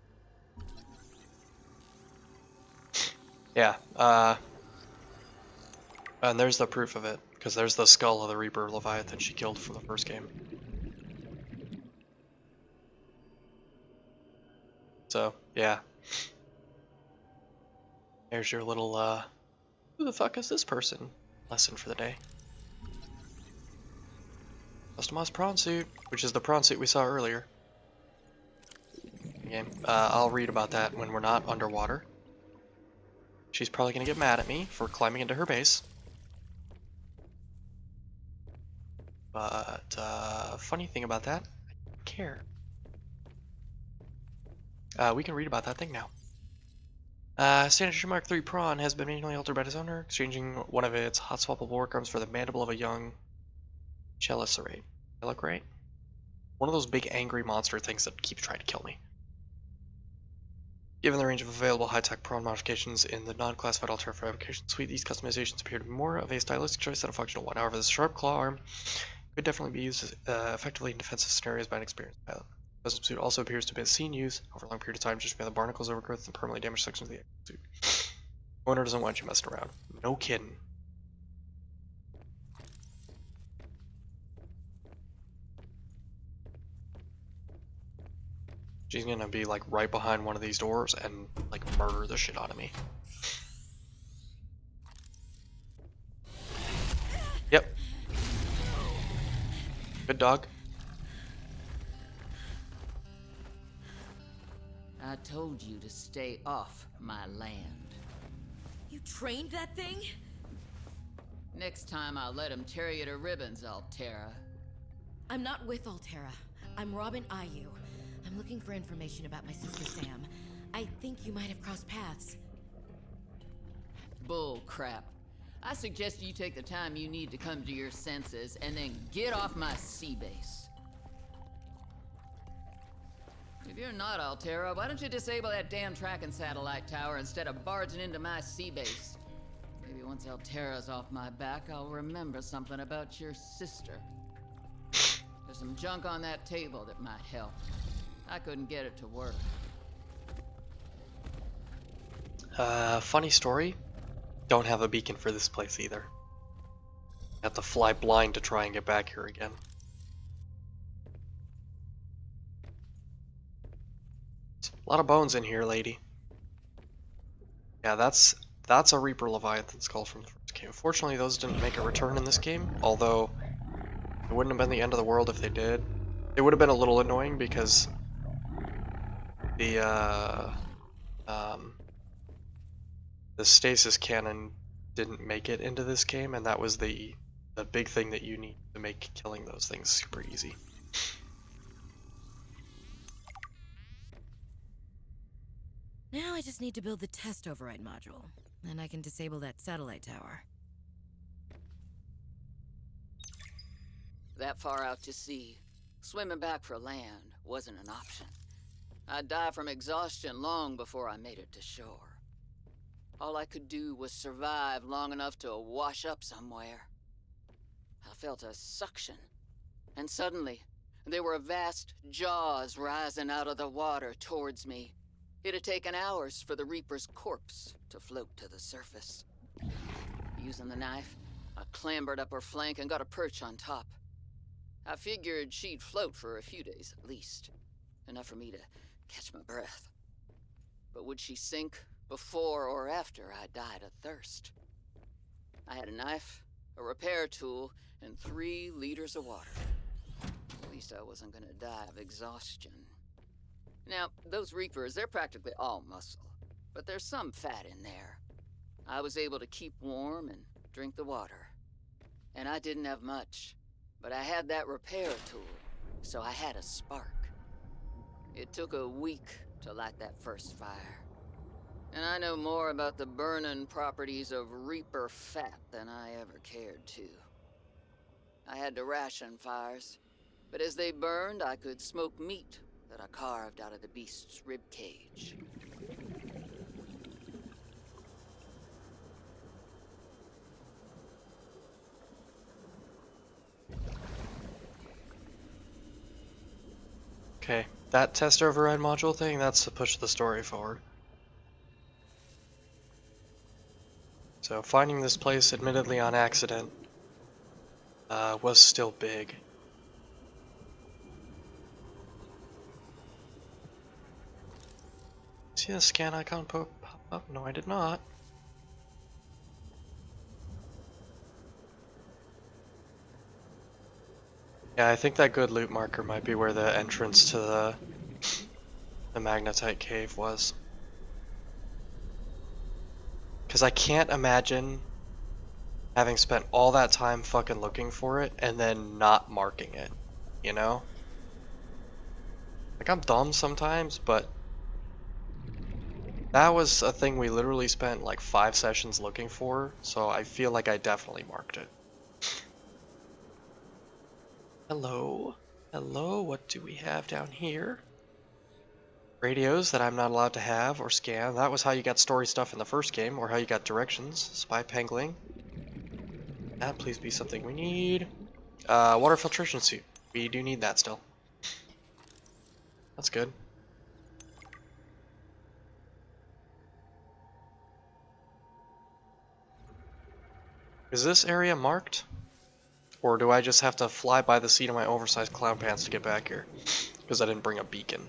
Yeah, and there's the proof of it, because there's the skull of the Reaper Leviathan she killed from the first game. So, yeah. There's your little, who the fuck is this person? Lesson for the day. Customized prawn suit, which is the prawn suit we saw earlier. Okay, I'll read about that when we're not underwater. She's probably gonna get mad at me for climbing into her base. But, funny thing about that, I don't care. We can read about that thing now. Standard Mark III prawn has been manually altered by its owner, exchanging one of its hot swappable work arms for the mandible of a young Chelicerae. Chelicerae? One of those big angry monster things that keeps trying to kill me. Given the range of available high-tech prawn modifications in the non-classified Altera fabrication suite, these customizations appear to be more of a stylistic choice than a functional one. However, this sharp claw arm could definitely be used effectively in defensive scenarios by an experienced pilot. The custom suit also appears to have been seen use over a long period of time just by the barnacles, overgrowth, and permanently damaged sections of the suit. Owner doesn't want you messing around. No kidding. She's gonna be like right behind one of these doors and like murder the shit out of me. Yep. Good dog. I told you to stay off my land. You trained that thing? Next time I'll let him tear you to ribbons, Altera. I'm not with Altera. I'm Robin Ayu. I'm looking for information about my sister Sam. I think you might have crossed paths. Bull crap. I suggest you take the time you need to come to your senses and then get off my sea base. If you're not Altera, why don't you disable that damn tracking satellite tower instead of barging into my sea base? Maybe once Altera's off my back, I'll remember something about your sister. There's some junk on that table that might help. I couldn't get it to work. Funny story. Don't have a beacon for this place either. Have to fly blind to try and get back here again. A lot of bones in here, lady. Yeah, that's a Reaper Leviathan skull from the first game. Unfortunately, those didn't make a return in this game, although it wouldn't have been the end of the world if they did. It would have been a little annoying because the stasis cannon didn't make it into this game, and that was the big thing that you need to make killing those things super easy. Now I just need to build the test override module. Then I can disable that satellite tower. That far out to sea, swimming back for land wasn't an option. I'd die from exhaustion long before I made it to shore. All I could do was survive long enough to wash up somewhere. I felt a suction, and suddenly, there were vast jaws rising out of the water towards me. It had taken hours for the Reaper's corpse to float to the surface. Using the knife, I clambered up her flank and got a perch on top. I figured she'd float for a few days at least. Enough for me to catch my breath. But would she sink before or after I died of thirst? I had a knife, a repair tool, and 3 liters of water. At least I wasn't gonna die of exhaustion. Now, those Reapers, they're practically all muscle, but there's some fat in there. I was able to keep warm and drink the water. And I didn't have much, but I had that repair tool, so I had a spark. It took a week to light that first fire. And I know more about the burning properties of Reaper fat than I ever cared to. I had to ration fires, but as they burned, I could smoke meat that I carved out of the beast's rib cage. Okay, that test override module thing, that's to push the story forward. So finding this place, admittedly on accident, was still big. See the scan icon pop up? No, I did not. Yeah, I think that good loot marker might be where the entrance to the magnetite cave was. Because I can't imagine having spent all that time fucking looking for it and then not marking it, you know? Like, I'm dumb sometimes, but that was a thing we literally spent like 5 sessions looking for, so I feel like I definitely marked it. Hello? Hello, what do we have down here? Radios that I'm not allowed to have or scan. That was how you got story stuff in the first game, or how you got directions. Spy pangling. That please be something we need. Water filtration suit. We do need that still. That's good. Is this area marked? Or do I just have to fly by the seat of my oversized clown pants to get back here? Because I didn't bring a beacon.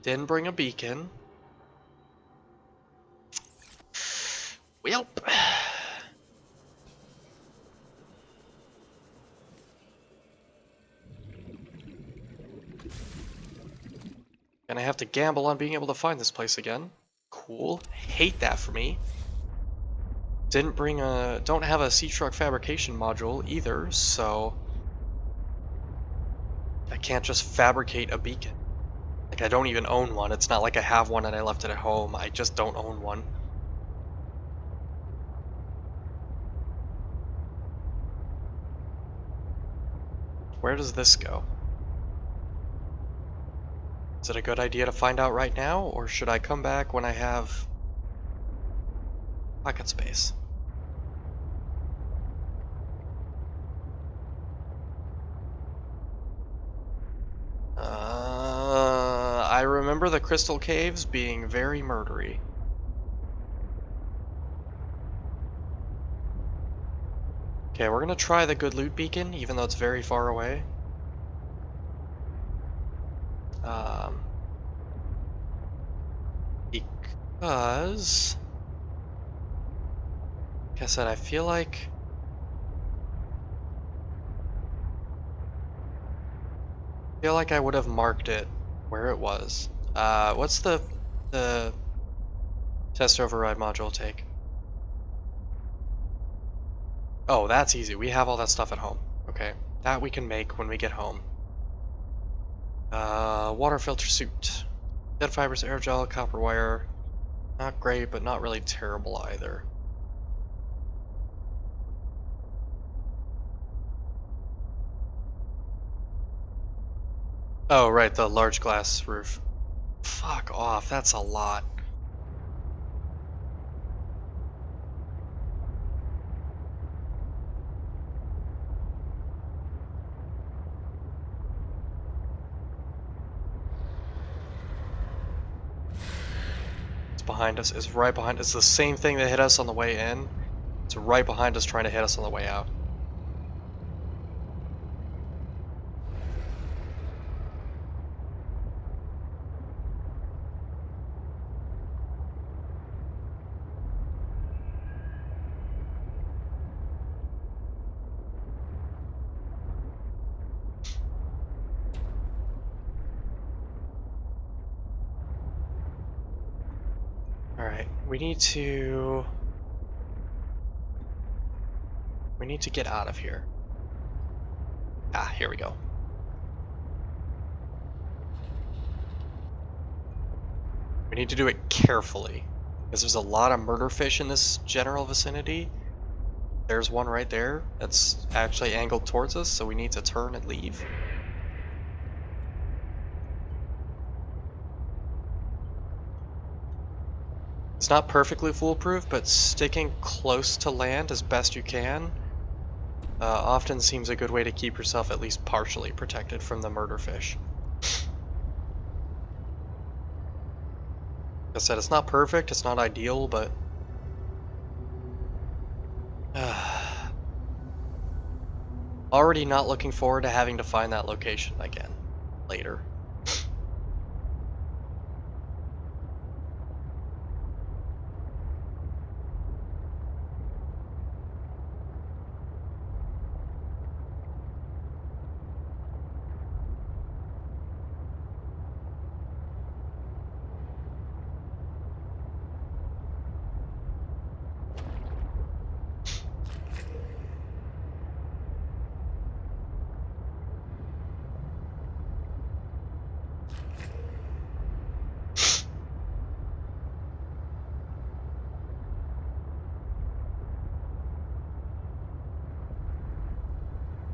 Didn't bring a beacon. Welp. And I have to gamble on being able to find this place again. Cool. Hate that for me. Didn't bring a... Don't have a sea truck fabrication module either, so... I can't just fabricate a beacon. Like, I don't even own one. It's not like I have one and I left it at home. I just don't own one. Where does this go? Is it a good idea to find out right now, or should I come back when I have pocket space? I remember the crystal caves being very murdery. Okay, we're gonna try the good loot beacon, even though it's very far away. Because... Like I said, I feel like... I would have marked it where it was. What's the test override module take? Oh, that's easy. We have all that stuff at home. Okay, that we can make when we get home. Water filter suit. Dead fibers, aerogel, copper wire. Not great, but not really terrible either. Oh, right, the large glass roof. Fuck off, that's a lot. It's behind us, it's right behind us. It's the same thing that hit us on the way in. It's right behind us trying to hit us on the way out. Alright, we need to get out of here. Ah, here we go. We need to do it carefully, because there's a lot of murder fish in this general vicinity. There's one right there that's actually angled towards us, so we need to turn and leave. It's not perfectly foolproof, but sticking close to land as best you can often seems a good way to keep yourself at least partially protected from the murder fish. Like I said, it's not perfect, it's not ideal, but already not looking forward to having to find that location again later.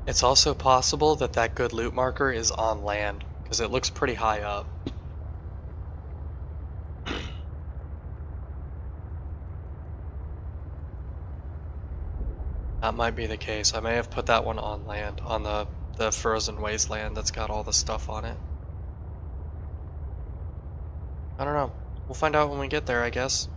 It's also possible that that good loot marker is on land, because it looks pretty high up. That might be the case. I may have put that one on land, on the frozen wasteland that's got all the stuff on it. I don't know. We'll find out when we get there, I guess.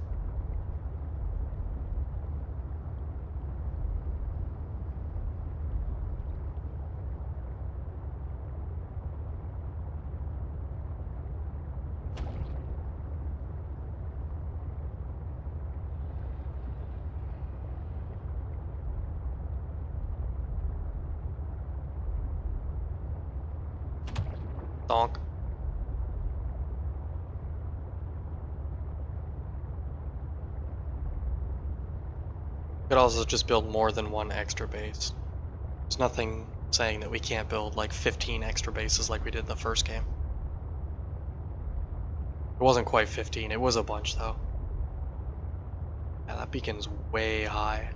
Donk. Could also just build more than one extra base. There's nothing saying that we can't build like 15 extra bases like we did in the first game. It wasn't quite 15, it was a bunch though. Yeah, that beacon's way high.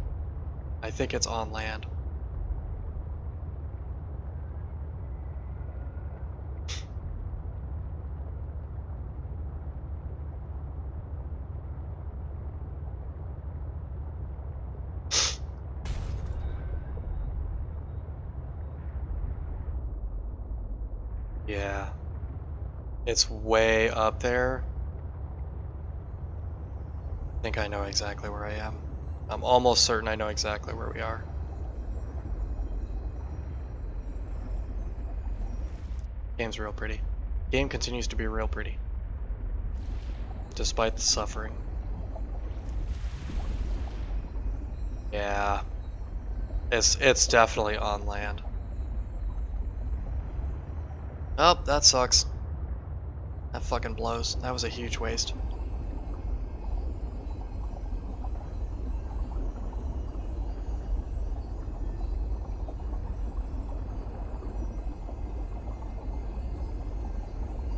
I think it's on land. Yeah. It's way up there. I think I know exactly where I am. I'm almost certain I know exactly where we are. Game's real pretty. Game continues to be real pretty. Despite the suffering. Yeah. It's definitely on land. Oh, that sucks. That fucking blows. That was a huge waste.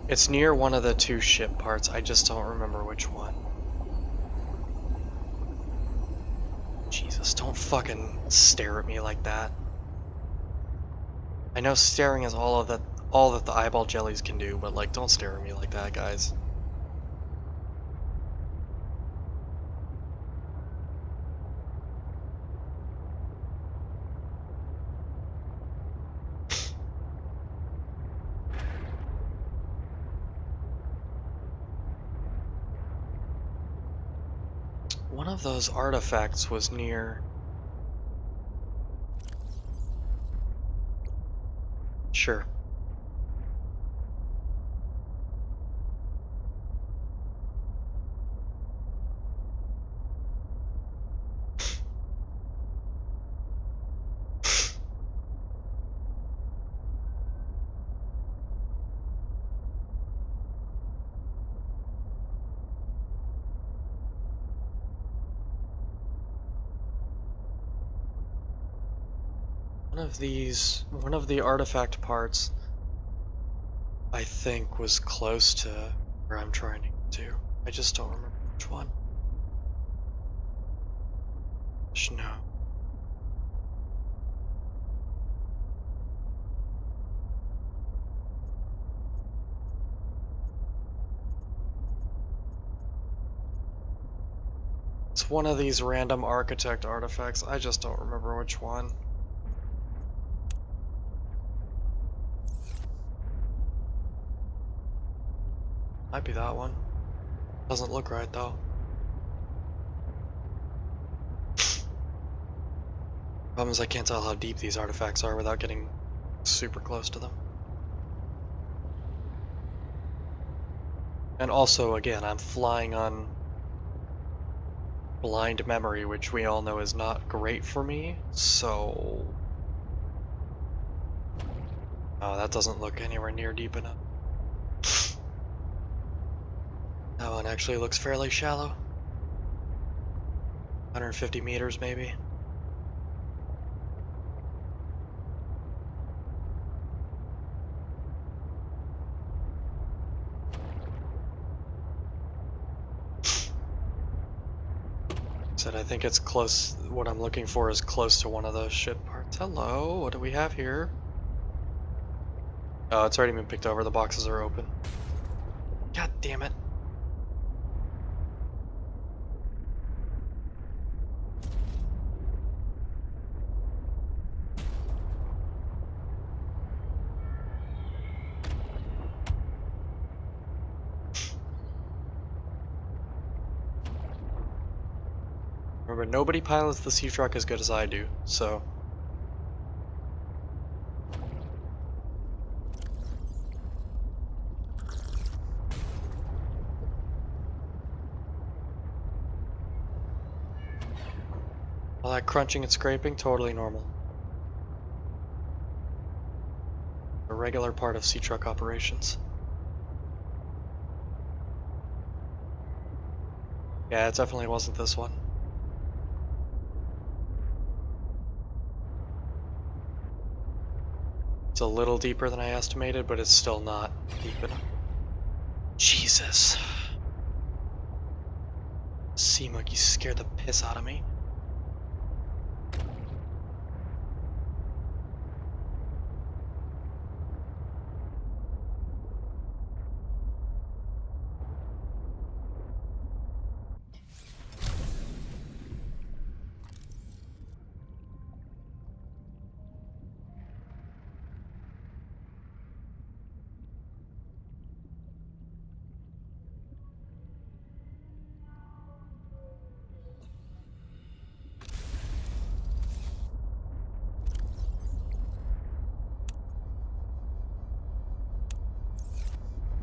It's near one of the two ship parts, I just don't remember which one. Jesus, don't fucking stare at me like that. I know staring is all that the eyeball jellies can do, but like, don't stare at me like that, guys. One of those artifacts was near. Sure. One of the artifact parts, I think, was close to where I'm trying to get to. I just don't remember which one. No. It's one of these random architect artifacts. I just don't remember which one. Might be that one. Doesn't look right though. Problem is I can't tell how deep these artifacts are without getting super close to them. And also, again, I'm flying on blind memory, which we all know is not great for me, so... Oh, that doesn't look anywhere near deep enough. That one actually looks fairly shallow. 150 meters, maybe. Said I think it's close. What I'm looking for is close to one of those ship parts. Hello, what do we have here? Oh, it's already been picked over. The boxes are open. God damn it. Remember, nobody pilots the sea truck as good as I do, so... All that crunching and scraping, totally normal. A regular part of sea truck operations. Yeah, it definitely wasn't this one. It's a little deeper than I estimated, but it's still not deep enough. Jesus. Sea monkey scared the piss out of me.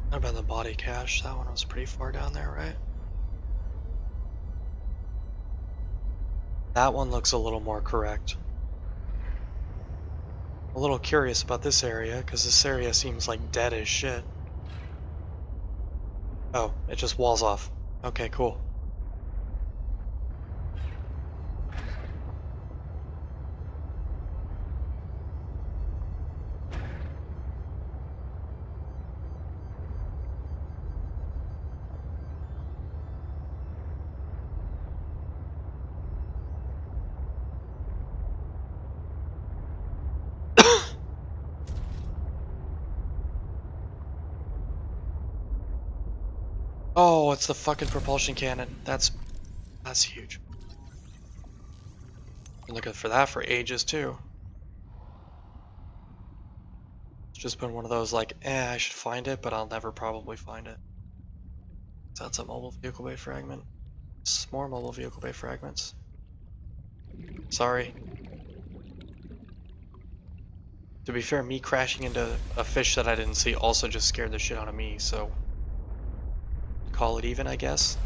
What about the body cache? That one was pretty far down there, right? That one looks a little more correct. A little curious about this area, because this area seems like dead as shit. Oh, it just walls off. Okay, cool. Oh, it's the fucking propulsion cannon. That's huge. Been looking for that for ages too. It's just been one of those like, I should find it, but I'll never probably find it. So that's a mobile vehicle bay fragment. More mobile vehicle bay fragments. Sorry. To be fair, me crashing into a fish that I didn't see also just scared the shit out of me, so call it even, I guess.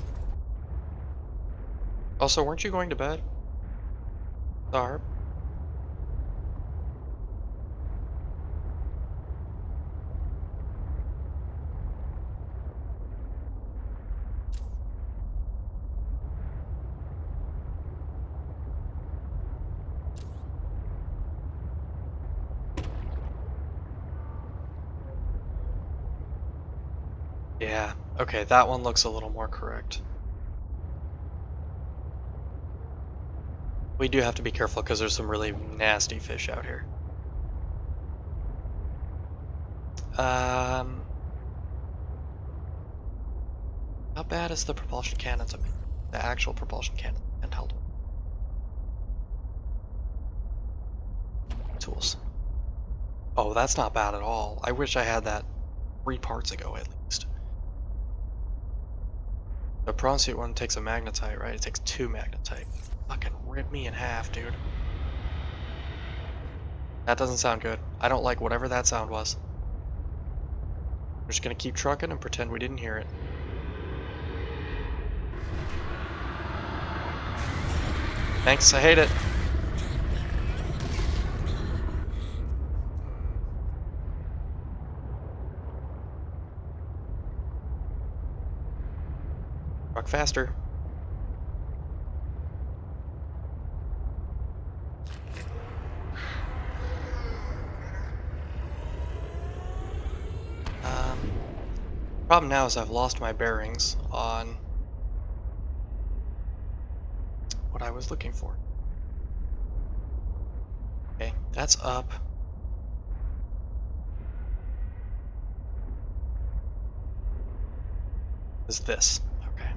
Also, weren't you going to bed? Tharp? Yeah, okay, that one looks a little more correct. We do have to be careful because there's some really nasty fish out here. How bad is the propulsion cannons? The actual propulsion cannon handheld. Tools. Oh, that's not bad at all. I wish I had that 3 parts ago at least. The prawn suit one takes a magnetite, right? It takes 2 magnetite. Fucking rip me in half, dude. That doesn't sound good. I don't like whatever that sound was. We're just gonna keep trucking and pretend we didn't hear it. Thanks, I hate it. Truck faster. Problem now is I've lost my bearings on what I was looking for. Okay, that's up. Is this. Okay.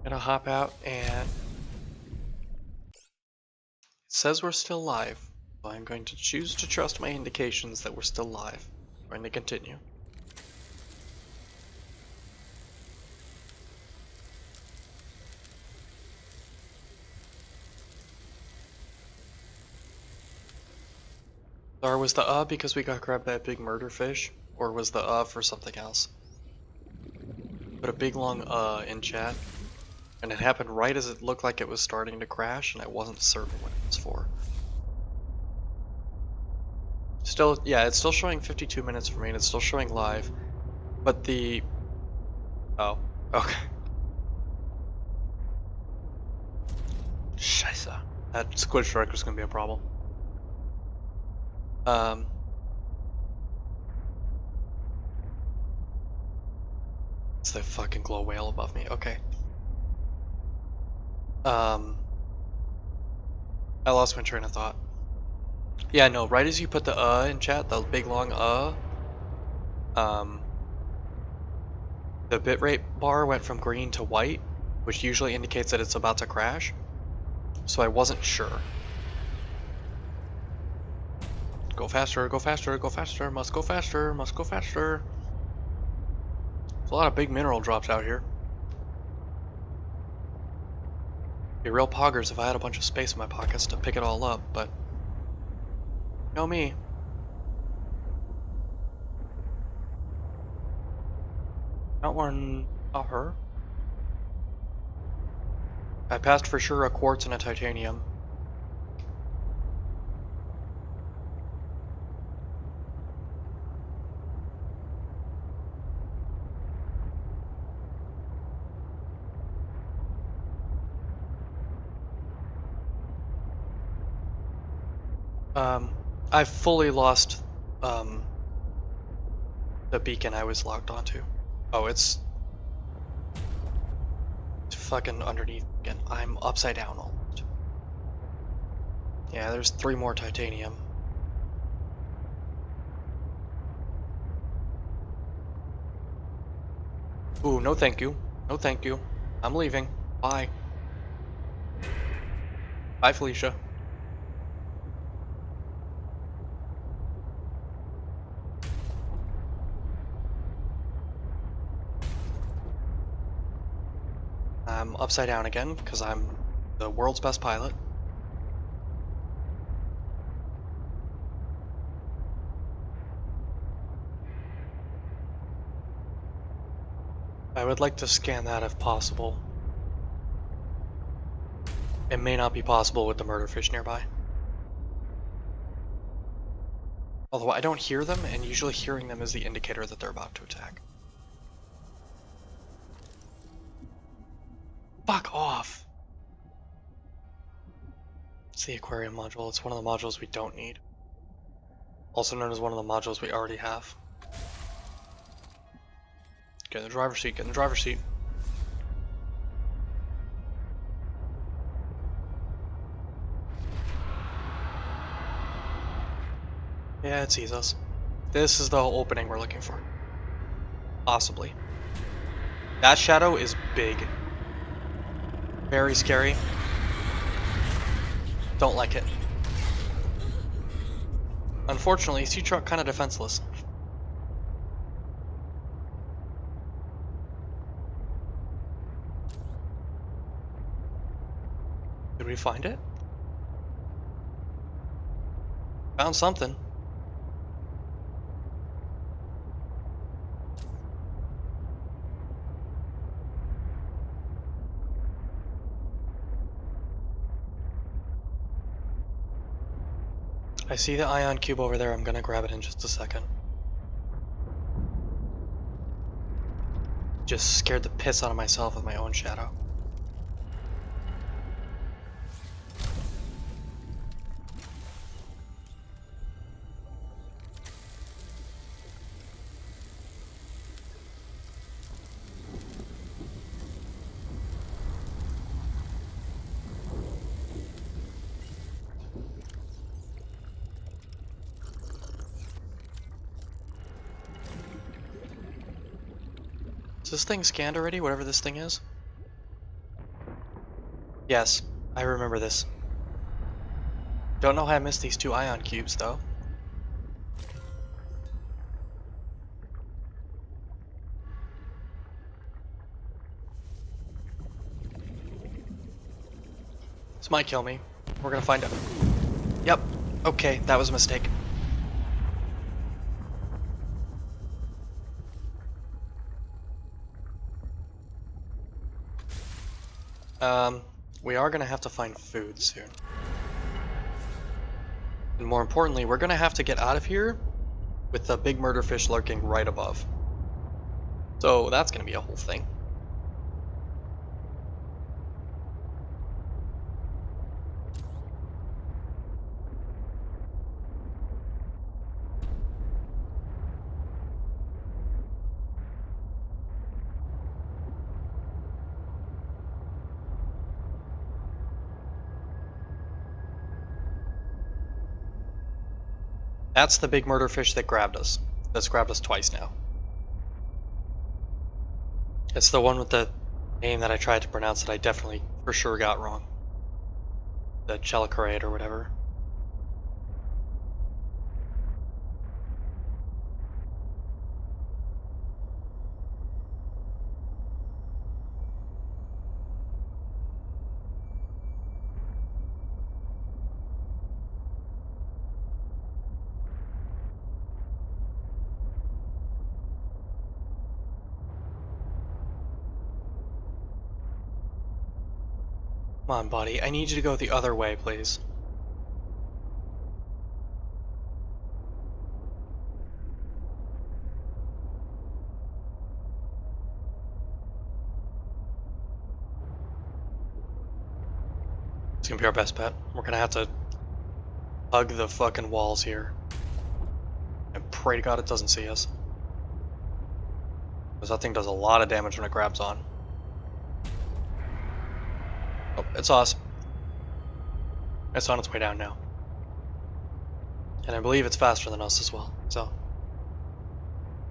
Gonna hop out and it says we're still live, so I'm going to choose to trust my indications that we're still live. I'm going to continue. Or was the because we got grabbed by a big murder fish? Or was the for something else? Put a big long in chat. And it happened right as it looked like it was starting to crash, and I wasn't certain what it was for. Still, yeah, it's still showing 52 minutes for me, and it's still showing live. But the... Oh, okay. Scheiße. That squid strike was gonna be a problem. It's the fucking glow whale above me. Okay. I lost my train of thought. Yeah, no, right as you put the in chat, the big long the bitrate bar went from green to white, which usually indicates that it's about to crash. So I wasn't sure. Go faster, go faster, go faster, must go faster, must go faster. There's a lot of big mineral drops out here. Be real poggers if I had a bunch of space in my pockets to pick it all up, but you know me. Not one, not her. I passed for sure a quartz and a titanium. I fully lost the beacon I was logged onto. Oh, it's fucking underneath again. I'm upside down almost. Yeah, there's 3 more titanium. Ooh, no thank you. No thank you. I'm leaving. Bye. Bye, Felicia. I'm upside down again, because I'm the world's best pilot. I would like to scan that if possible. It may not be possible with the murderfish nearby. Although I don't hear them, and usually hearing them is the indicator that they're about to attack. Fuck off! It's the aquarium module. It's one of the modules we don't need. Also known as one of the modules we already have. Get in the driver's seat, get in the driver's seat. Yeah, it sees us. This is the opening we're looking for. Possibly. That shadow is big. Very scary. Don't like it. Unfortunately, sea truck kind of defenseless. Did we find it? Found something. I see the ion cube over there. I'm gonna grab it in just a second. Just scared the piss out of myself with my own shadow. Is this thing scanned already, whatever this thing is? Yes, I remember this. Don't know how I missed these two ion cubes, though. This might kill me. We're gonna find out. Yep. Okay, that was a mistake. We are gonna have to find food soon. And more importantly, we're gonna have to get out of here with the big murder fish lurking right above. So that's gonna be a whole thing. That's the big murder fish that grabbed us. That's grabbed us twice now. It's the one with the name that I tried to pronounce that I definitely for sure got wrong. The Chelicorate or whatever. Come on, buddy. I need you to go the other way, please. It's gonna be our best bet. We're gonna have to hug the fucking walls here. And pray to God it doesn't see us. Because that thing does a lot of damage when it grabs on. Oh, it's us. It's on its way down now. And I believe it's faster than us as well, so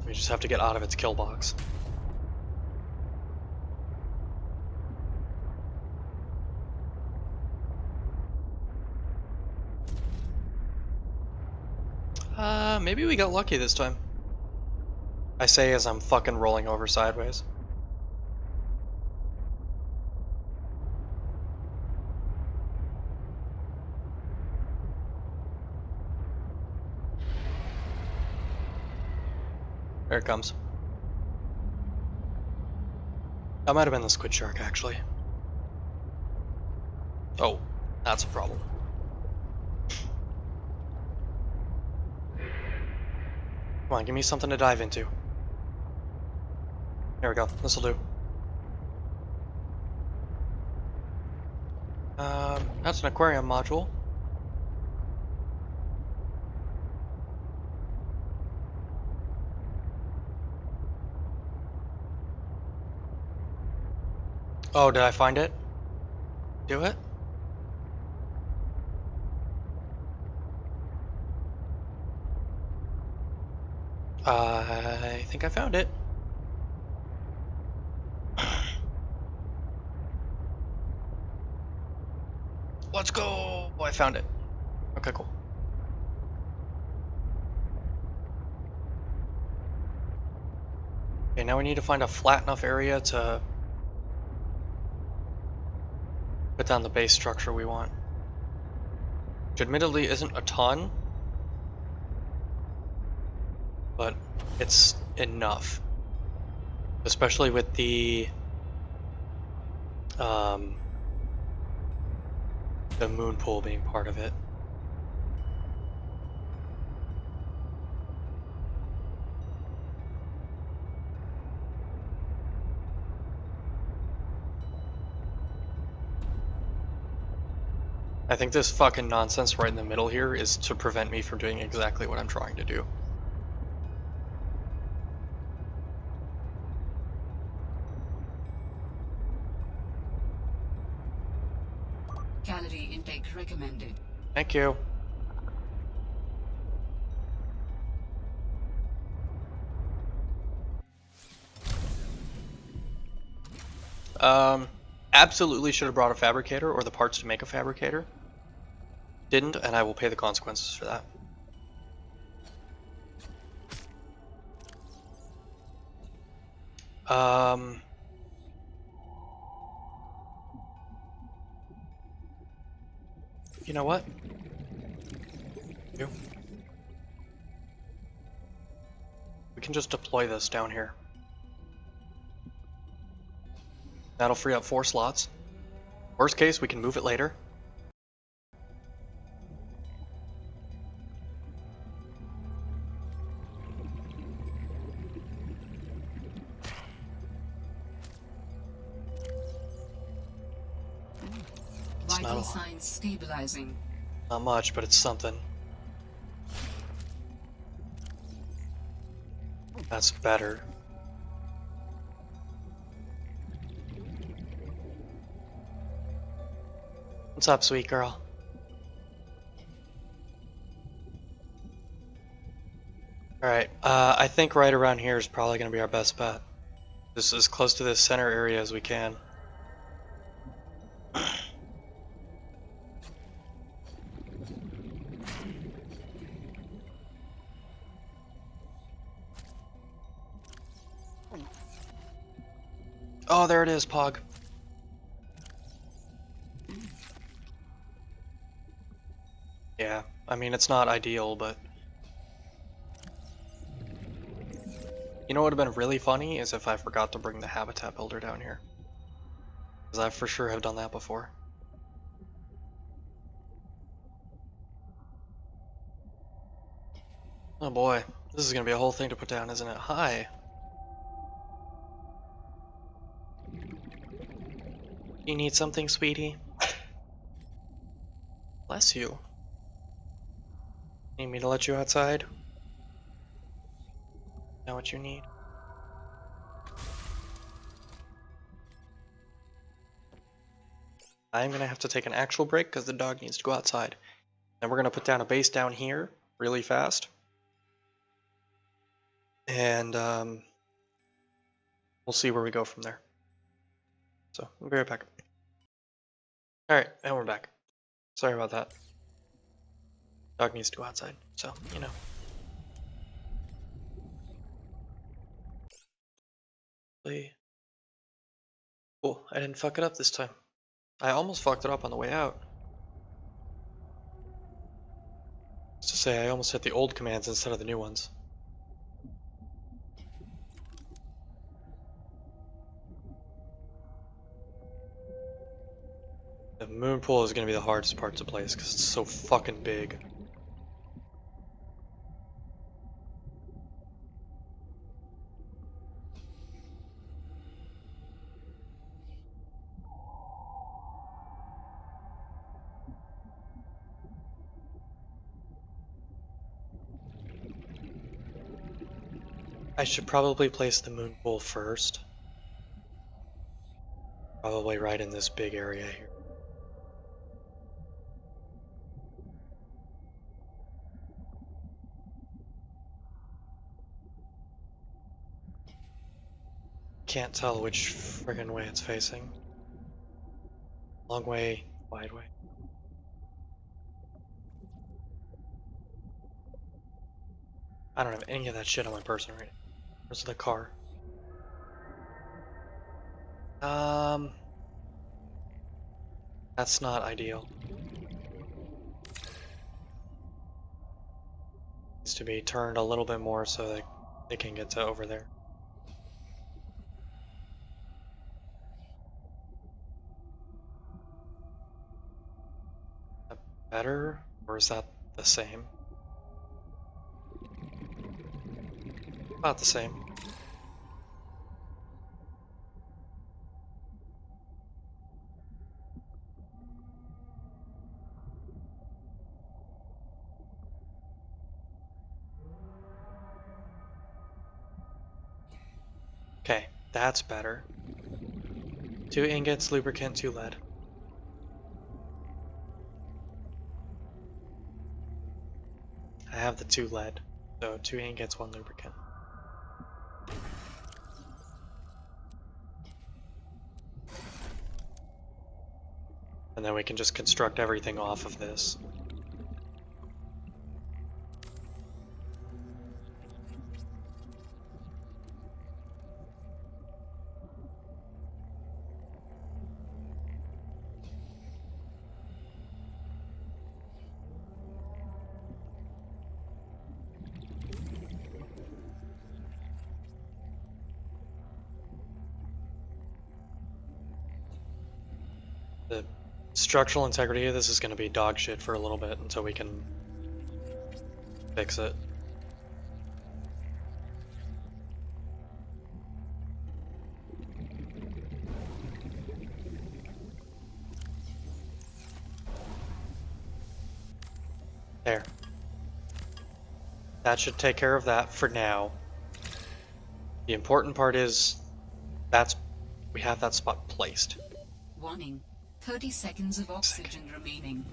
we just have to get out of its kill box. Maybe we got lucky this time. I say as I'm fucking rolling over sideways. There it comes. That might have been the squid shark, actually. Oh, that's a problem. Come on, give me something to dive into. There we go. This'll do. That's an aquarium module. Oh, did I find it? Do it? I think I found it. Let's go! Oh, I found it. Okay, cool. Okay, now we need to find a flat enough area to put down the base structure we want. Which admittedly isn't a ton, but it's enough. Especially with the moon pool being part of it. I think this fucking nonsense right in the middle here is to prevent me from doing exactly what I'm trying to do. Calorie intake recommended. Thank you. Absolutely should have brought a fabricator or the parts to make a fabricator. Didn't, and I will pay the consequences for that. You know what? We can just deploy this down here. That'll free up 4 slots. Worst case, we can move it later. Vital signs stabilizing. Not much, but it's something. That's better. What's up, sweet girl? Alright, I think right around here is probably going to be our best bet. This is as close to this center area as we can. Oh, there it is, Pog. Yeah, I mean, it's not ideal, but... You know what would have been really funny is if I forgot to bring the habitat builder down here. Because I for sure have done that before. Oh boy, this is going to be a whole thing to put down, isn't it? Hi. You need something, sweetie? Bless you. Need me to let you outside? Know what you need? I'm gonna have to take an actual break because the dog needs to go outside. And we're gonna put down a base down here really fast. And we'll see where we go from there. So, we'll be right back. Alright, and we're back. Sorry about that. Dog needs to go outside, so, you know. Cool, I didn't fuck it up this time. I almost fucked it up on the way out. Just to say, I almost hit the old commands instead of the new ones. The moon pool is going to be the hardest part to place because it's so fucking big. I should probably place the moon pool first. Probably right in this big area here. Can't tell which friggin' way it's facing. Long way, wide way. I don't have any of that shit on my person right now. Where's the car? That's not ideal. Needs to be turned a little bit more so that they can get to over there. That better, or is that the same? About the same. Okay, that's better. 2 ingots, lubricant, 2 lead. I have the 2 lead, so 2 ingots, 1 lubricant. And then we can just construct everything off of this. The structural integrity of this is going to be dog shit for a little bit until we can fix it. There. That should take care of that for now. The important part is we have that spot placed. Warning. 30 seconds of oxygen remaining.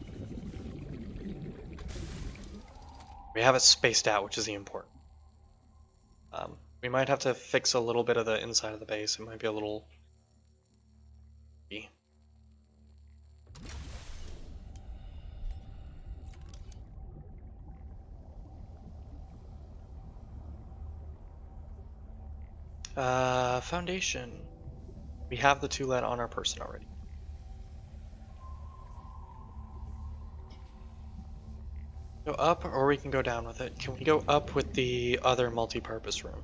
We have it spaced out, which is the important. We might have to fix a little bit of the inside of the base. It might be a little... Foundation. We have the 2 lead on our person already. Go up, or we can go down with it. Can we go up with the other multi-purpose room?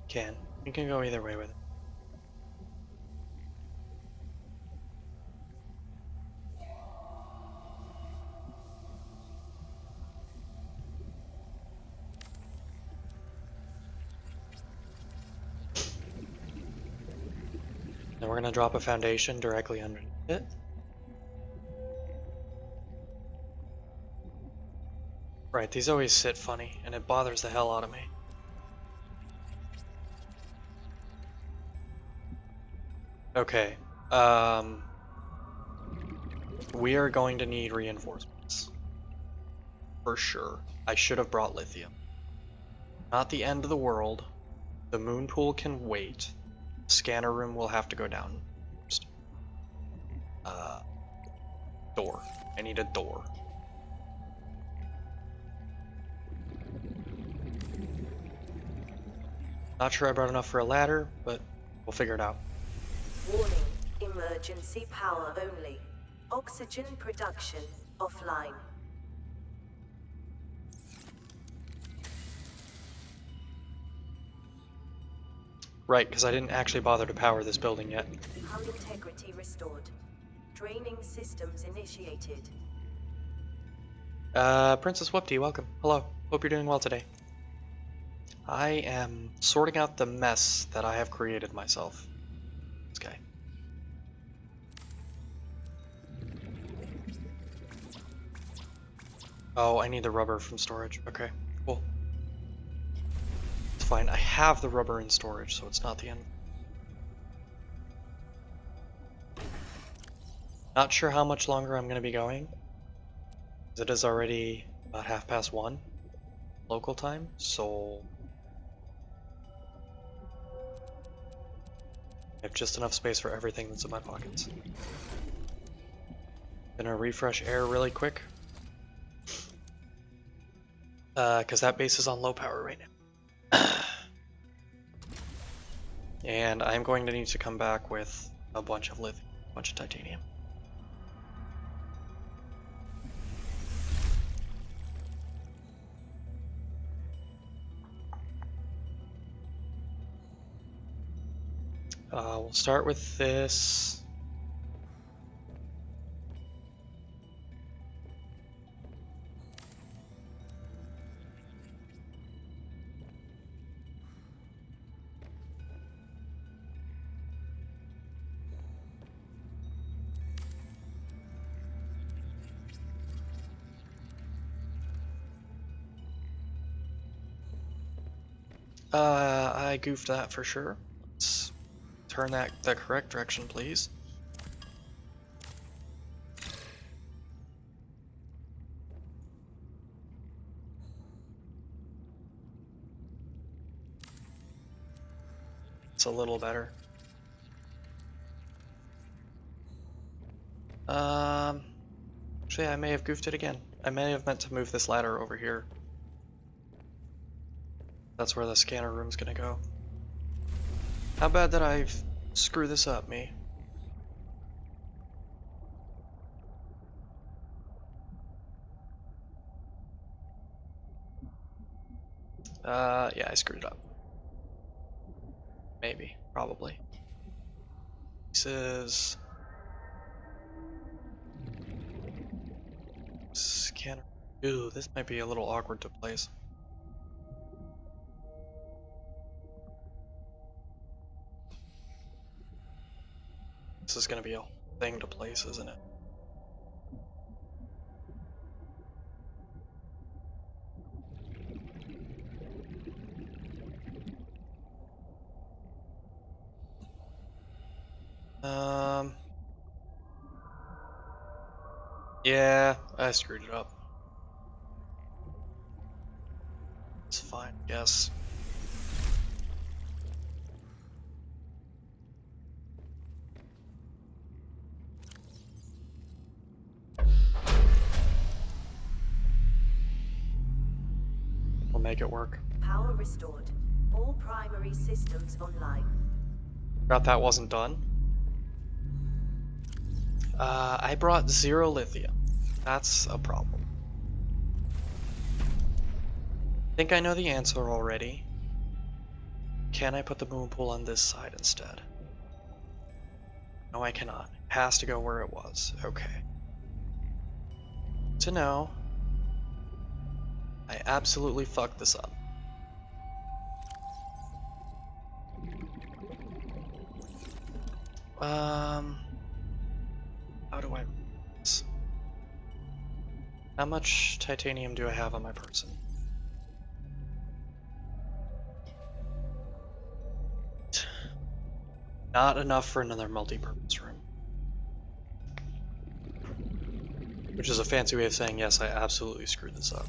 Can. We can go either way with it. Then we're going to drop a foundation directly underneath it. Right, these always sit funny, and it bothers the hell out of me. Okay, we are going to need reinforcements. For sure. I should have brought lithium. Not the end of the world. The moon pool can wait. Scanner room will have to go down first. Door. I need a door. Not sure I brought enough for a ladder, but we'll figure it out. Warning, emergency power only. Oxygen production offline. Right, because I didn't actually bother to power this building yet. Hull integrity restored. Draining systems initiated. Princess Whoopty, welcome. Hello. Hope you're doing well today. I am sorting out the mess that I have created myself. This guy. Oh, I need the rubber from storage. Okay, cool. It's fine. I have the rubber in storage, so it's not the end. Not sure how much longer I'm going to be going. It is already about 1:30 local time, so I have just enough space for everything that's in my pockets. Gonna refresh air really quick. Because that base is on low power right now. And I'm going to need to come back with a bunch of lithium, a bunch of titanium. We'll start with this. I goofed that for sure. Let's turn that the correct direction, please. It's a little better. Actually, I may have goofed it again. I may have meant to move this ladder over here. That's where the scanner room's gonna go. How bad that I've screwed this up, me? Yeah, I screwed it up. Maybe, probably. This is scanner. Ooh, this might be a little awkward to place. This is gonna be a whole thing to place, isn't it? Yeah, I screwed it up. It's fine, I guess. We'll make it work. Power restored. All primary systems online. Forgot that wasn't done. I brought 0 lithium. That's a problem. I think I know the answer already. Can I put the moon pool on this side instead? No, I cannot. It has to go where it was. Okay. To know. I absolutely fucked this up. How do I... How much titanium do I have on my person? Not enough for another multi-purpose room. Which is a fancy way of saying, yes, I absolutely screwed this up.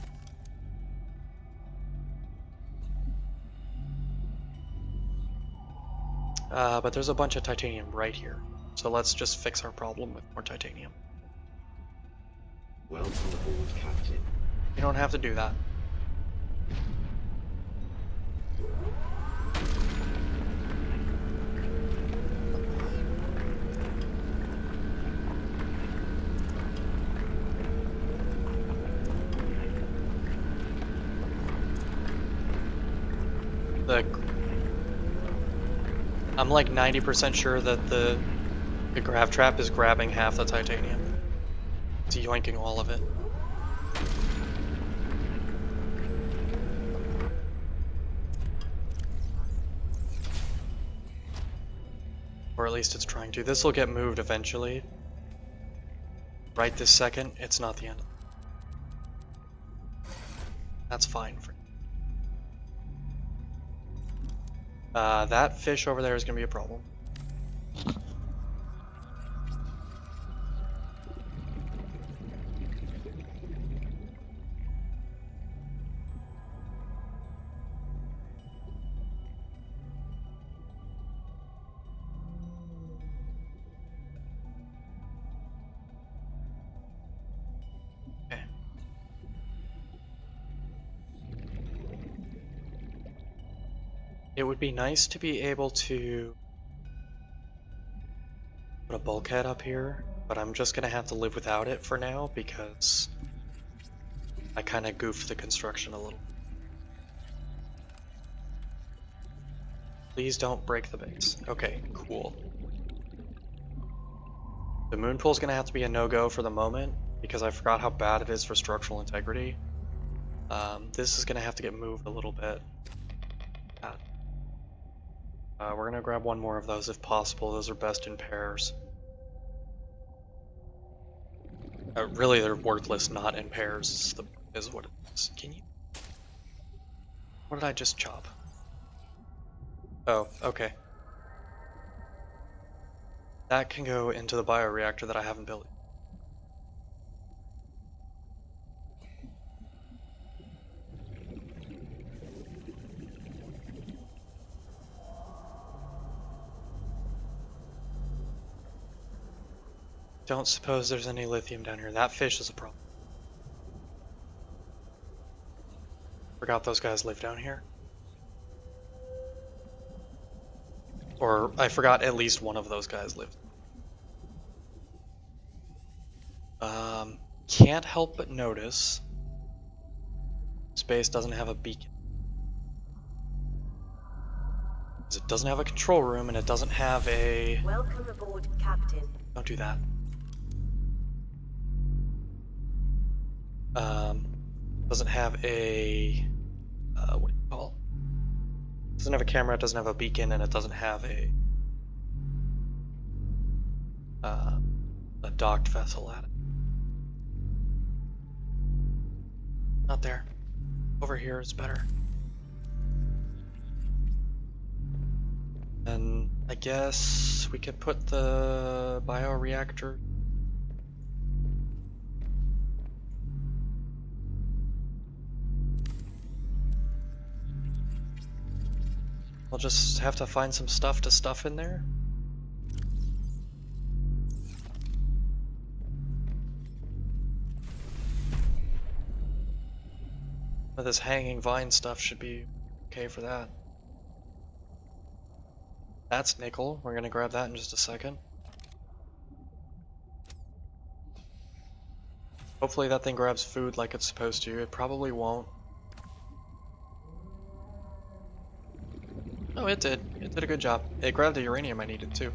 But there's a bunch of titanium right here. So let's just fix our problem with more titanium. Welcome aboard, Captain. You don't have to do that. I'm like 90% sure that the The grav trap is grabbing half the titanium. It's yoinking all of it. Or at least it's trying to. This will get moved eventually. Right this second, it's not the end. That's fine for that fish over there is going to be a problem. Okay. It would be nice to be able to put a bulkhead up here, but I'm just going to have to live without it for now because I kind of goofed the construction a little. Please don't break the base. Okay, cool. The moon pool's gonna have to be a no-go for the moment because I forgot how bad it is for structural integrity. This is gonna have to get moved a little bit. We're gonna grab one more of those if possible. Those are best in pairs. Really, they're worthless not in pairs is what it is. Can you? What did I just chop? Oh, okay. That can go into the bioreactor that I haven't built. Don't suppose there's any lithium down here. That fish is a problem. Forgot those guys live down here. Or I forgot at least one of those guys lived. Can't help but notice space doesn't have a beacon. It doesn't have a control room and it doesn't have a... Welcome aboard, Captain. Don't do that. Doesn't have a... what do you call it? Doesn't have a camera, it doesn't have a beacon, and it doesn't have a docked vessel at it. Not there. Over here is better. And I guess we could put the bioreactor. We'll just have to find some stuff to stuff in there. But this hanging vine stuff should be okay for that. That's nickel. We're gonna grab that in just a second. Hopefully that thing grabs food like it's supposed to. It probably won't. Oh, it did. It did a good job. It grabbed the uranium I needed too.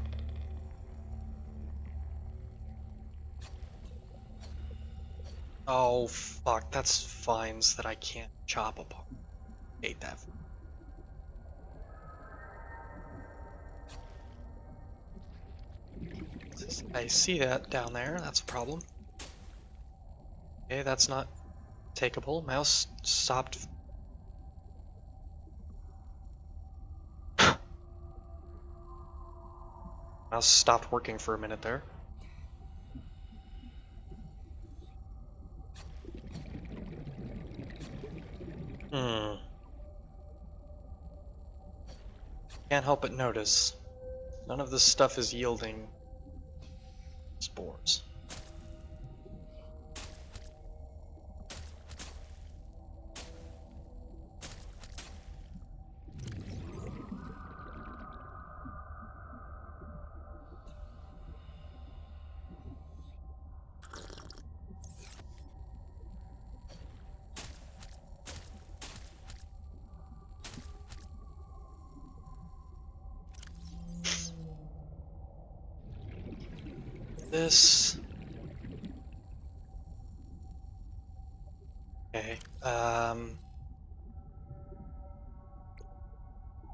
Oh, fuck. That's vines that I can't chop apart. Hate that. I see that down there. That's a problem. Okay, that's not takeable. Mouse stopped. Mouse stopped working for a minute there. Can't help but notice none of this stuff is yielding spores. this. Okay.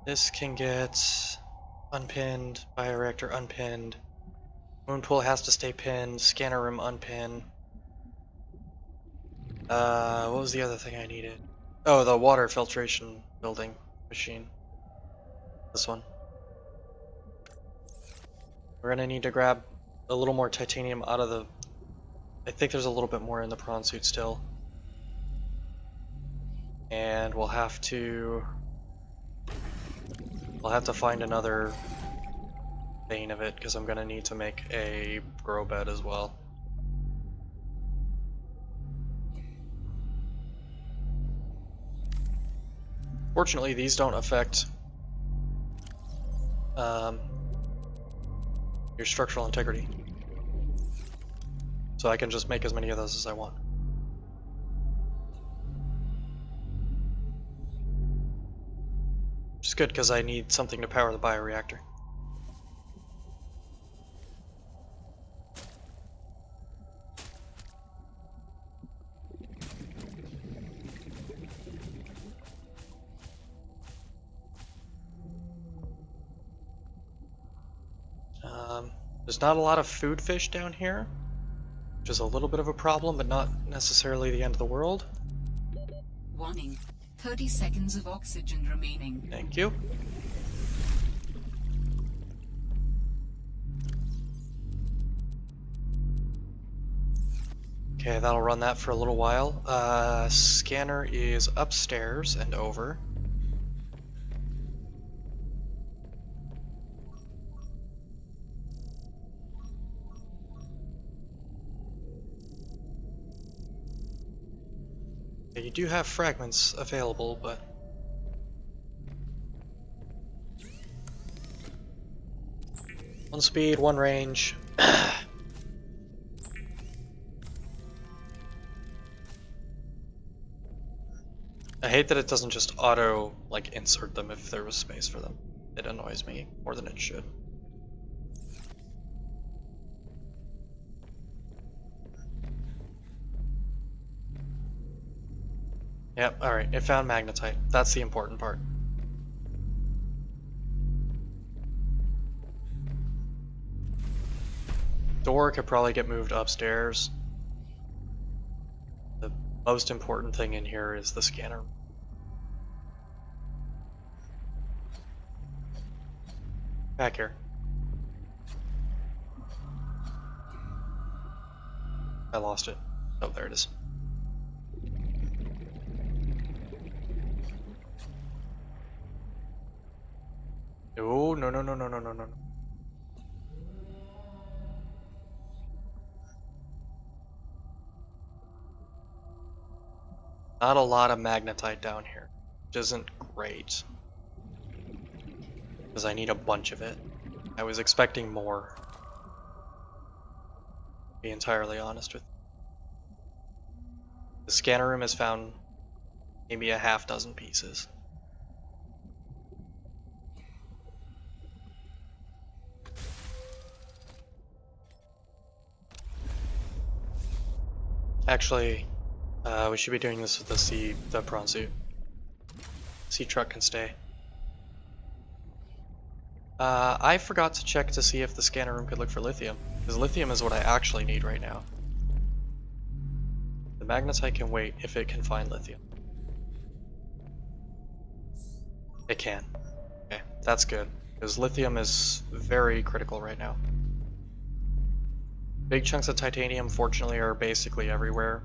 This can get unpinned, bioreactor unpinned. Moon pool has to stay pinned, scanner room unpin. What was the other thing I needed? Oh, the water filtration building machine. This one. We're gonna need to grab a little more titanium out of the... I think there's a little bit more in the prawn suit still. And we'll have to find another vein of it, because I'm gonna need to make a grow bed as well. Fortunately, these don't affect your structural integrity. So I can just make as many of those as I want. Which is good, because I need something to power the bioreactor. There's not a lot of food fish down here, which is a little bit of a problem, but not necessarily the end of the world. Warning. 30 seconds of oxygen remaining. Thank you. Okay, that'll run that for a little while. Scanner is upstairs and over. You do have fragments available, but... one speed, one range. I hate that it doesn't just auto, like, insert them if there was space for them. It annoys me more than it should. Yep, alright, it found magnetite. That's the important part. Door could probably get moved upstairs. The most important thing in here is the scanner. Back here. I lost it. Oh, there it is. Oh, no, no, no, no, no, no, no. Not a lot of magnetite down here, which isn't great. Because I need a bunch of it. I was expecting more. To be entirely honest with you. The scanner room has found maybe a half dozen pieces. Actually, we should be doing this with the prawn suit. Sea truck can stay. I forgot to check to see if the scanner room could look for lithium, because lithium is what I actually need right now. The magnetite can wait if it can find lithium. It can. Okay, that's good, because lithium is very critical right now. Big chunks of titanium, fortunately, are basically everywhere.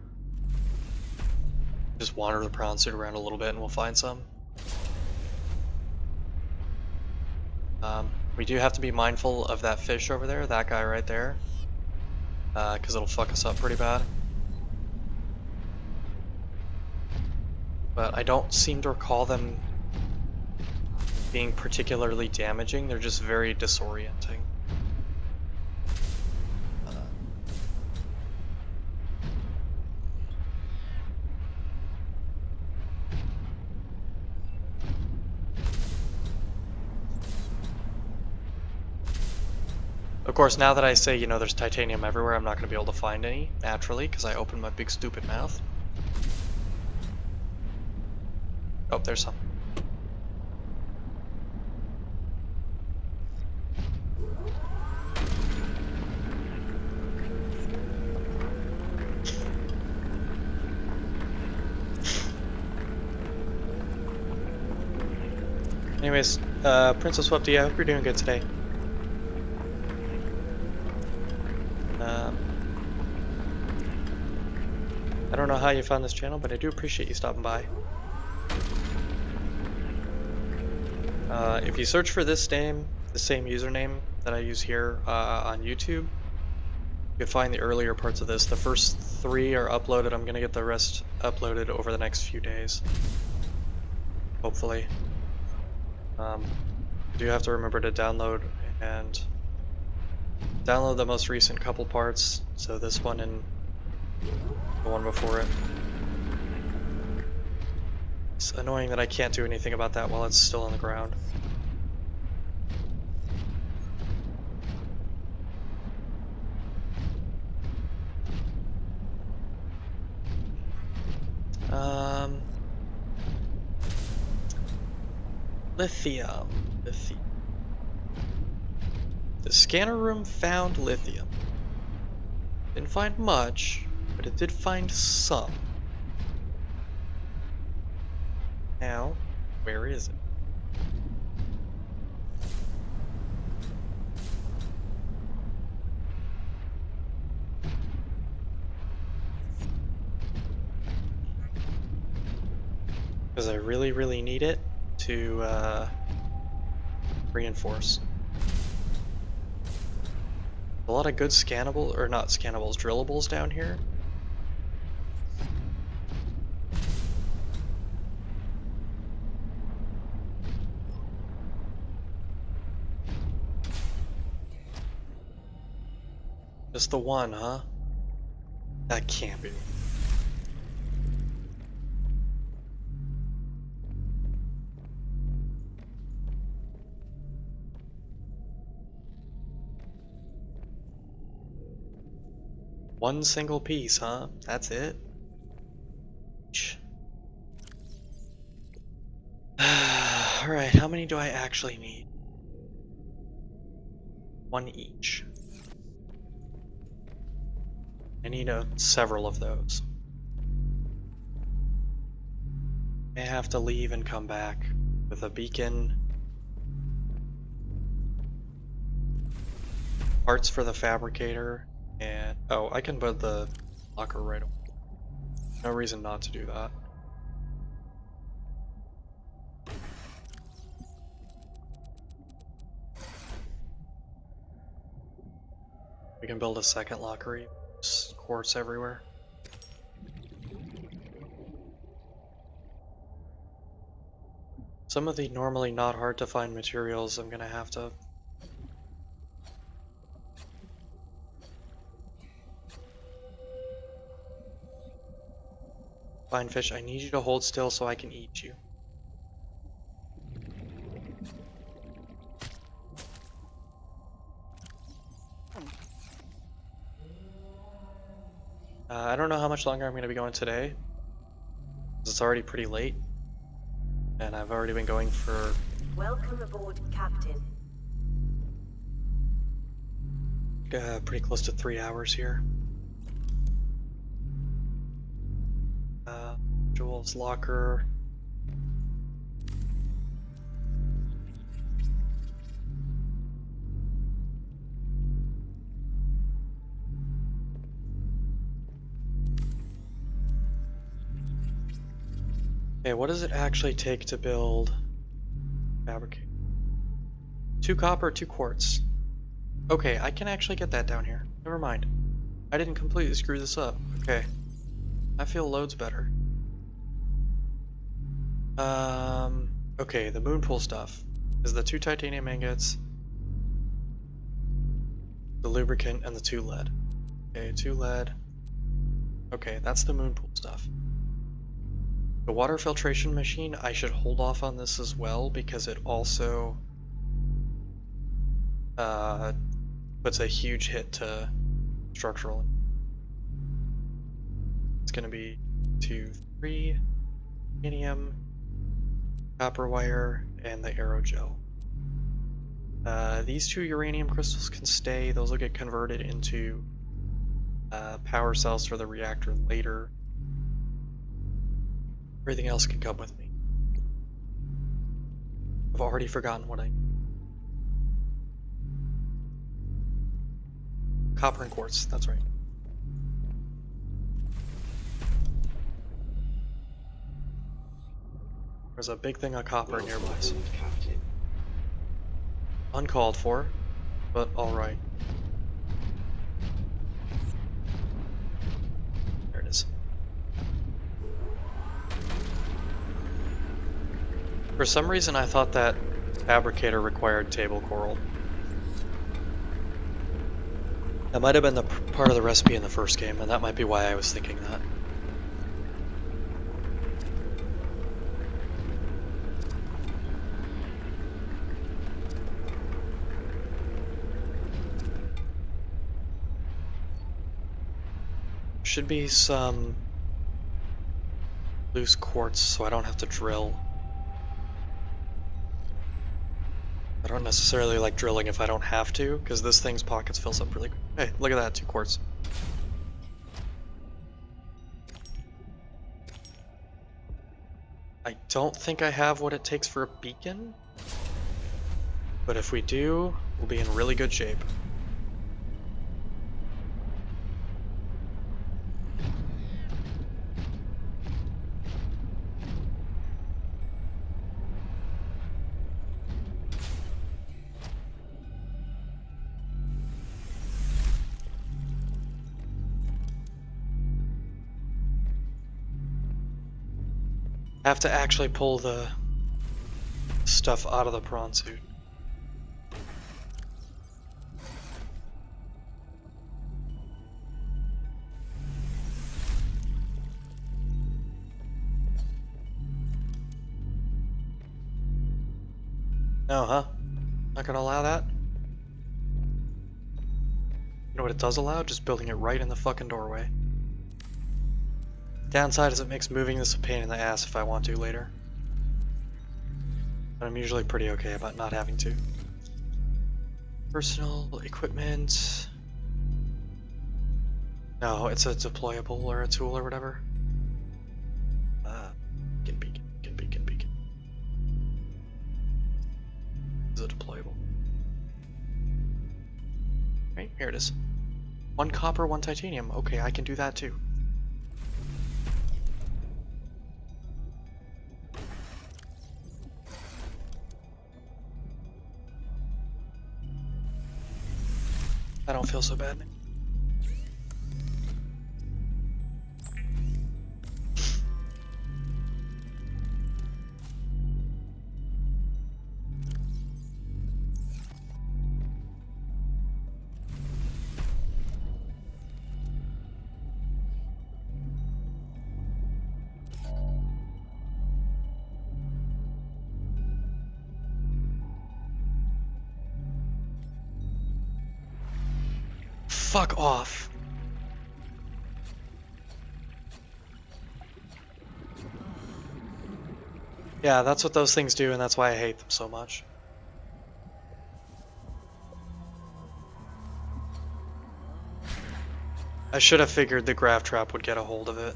Just wander the prawn suit around a little bit and we'll find some. We do have to be mindful of that fish over there, that guy right there, because it'll fuck us up pretty bad. But I don't seem to recall them being particularly damaging, they're just very disorienting. Of course, now that I say, you know, there's titanium everywhere, I'm not going to be able to find any, naturally, because I opened my big stupid mouth. Oh, there's some. Anyways, Princess Swifty, I hope you're doing good today. I don't know how you found this channel, but I do appreciate you stopping by. If you search for this name, the same username that I use here on YouTube, you can find the earlier parts of this. The first 3 are uploaded. I'm going to get the rest uploaded over the next few days. Hopefully. You do have to remember to download the most recent couple parts. So this one and the one before it. It's annoying that I can't do anything about that while it's still on the ground. Lithium. The scanner room found lithium. Didn't find much, but it did find some. Now, where is it? Because I really, really need it to reinforce. A lot of good scannable, or not scannables, drillables down here. Just the one, huh? That can't be. One single piece, huh? That's it? Alright, how many do I actually need? 1 each. I need several of those. I have to leave and come back with a beacon. Parts for the fabricator. And oh, I can build the locker right away. No reason not to do that. We can build a second locker. Quartz everywhere. Some of the normally not hard to find materials I'm gonna have to find fish. I need you to hold still so I can eat you. I don't know how much longer I'm going to be going today. It's already pretty late. And I've already been going for... Welcome aboard, Captain. Pretty close to 3 hours here. Joel's locker. Okay, what does it actually take to build fabricate? 2 copper, 2 quartz. Okay, I can actually get that down here. Never mind. I didn't completely screw this up. Okay. I feel loads better. Okay, the moon pool stuff is the 2 titanium ingots, the lubricant, and the 2 lead. Okay, 2 lead. Okay, that's the moon pool stuff. The water filtration machine, I should hold off on this as well because it also puts a huge hit to structural. It's going to be 2, 3, titanium, copper wire, and the aerogel. These 2 uranium crystals can stay. Those will get converted into power cells for the reactor later. Everything else can come with me. I've already forgotten what I... Copper and quartz, that's right. There's a big thing of copper nearby. Uncalled for, but alright. There it is. For some reason I thought that fabricator required table coral. That might have been the part of the recipe in the first game, and that might be why I was thinking that. Should be some loose quartz so I don't have to drill. I don't necessarily like drilling if I don't have to, because this thing's pockets fills up really quick. Hey, look at that, 2 quartz. I don't think I have what it takes for a beacon, but if we do, we'll be in really good shape. I have to actually pull the stuff out of the prawn suit. No, huh? Not gonna allow that? You know what it does allow? Just building it right in the fucking doorway. Downside is it makes moving this a pain in the ass if I want to later. But I'm usually pretty okay about not having to. Personal equipment. No, it's a deployable or a tool or whatever. Beacon. Is it deployable? Right, here it is. 1 copper, 1 titanium. Okay, I can do that too. I don't feel so bad. Fuck off. Yeah, that's what those things do, and that's why I hate them so much. I should have figured the grav trap would get a hold of it.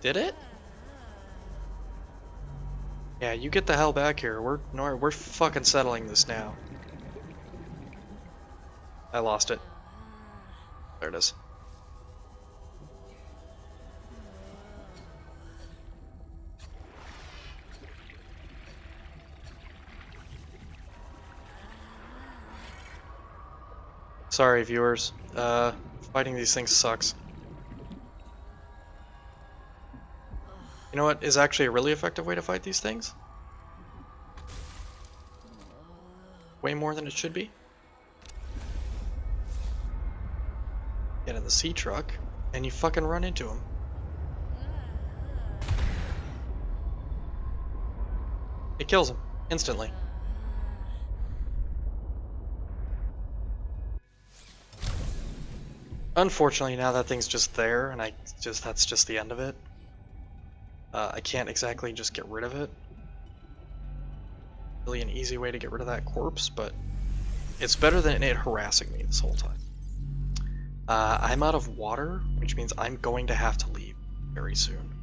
Did it? Yeah, you get the hell back here. We're fucking settling this now. I lost it. There it is. Sorry, viewers. Fighting these things sucks. You know what is actually a really effective way to fight these things? Way more than it should be. Get in the sea truck, and you fucking run into them. It kills them instantly. Unfortunately, now that thing's just there, and that's just the end of it. I can't exactly just get rid of it. Really an easy way to get rid of that corpse, but it's better than it harassing me this whole time. I'm out of water, which means I'm going to have to leave very soon.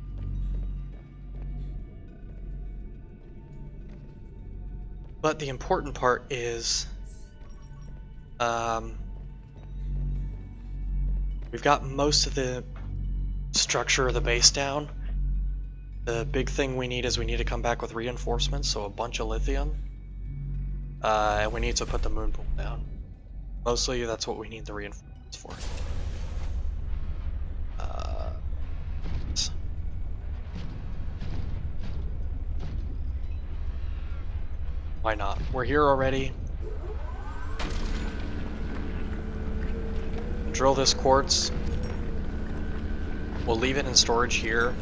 But the important part is we've got most of the structure of the base down. The big thing we need is we need to come back with reinforcements, so a bunch of lithium. And we need to put the moon pool down. Mostly that's what we need the reinforcements for. Why not? We're here already. Drill this quartz. We'll leave it in storage here.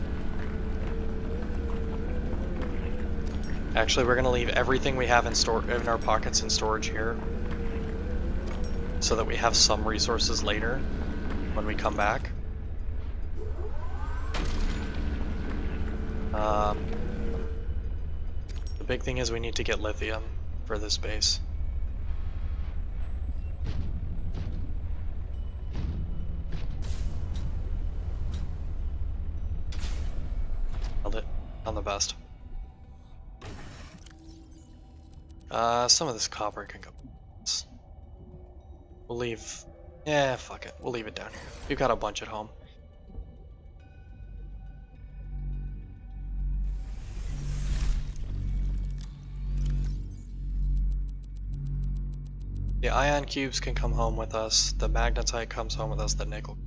Actually, we're gonna leave everything we have in our pockets in storage here, so that we have some resources later when we come back. The big thing is we need to get lithium for this base. Held it on the best. Some of this copper can go. We'll leave. Yeah, fuck it. We'll leave it down here. We've got a bunch at home. The ion cubes can come home with us. The magnetite comes home with us. The nickel.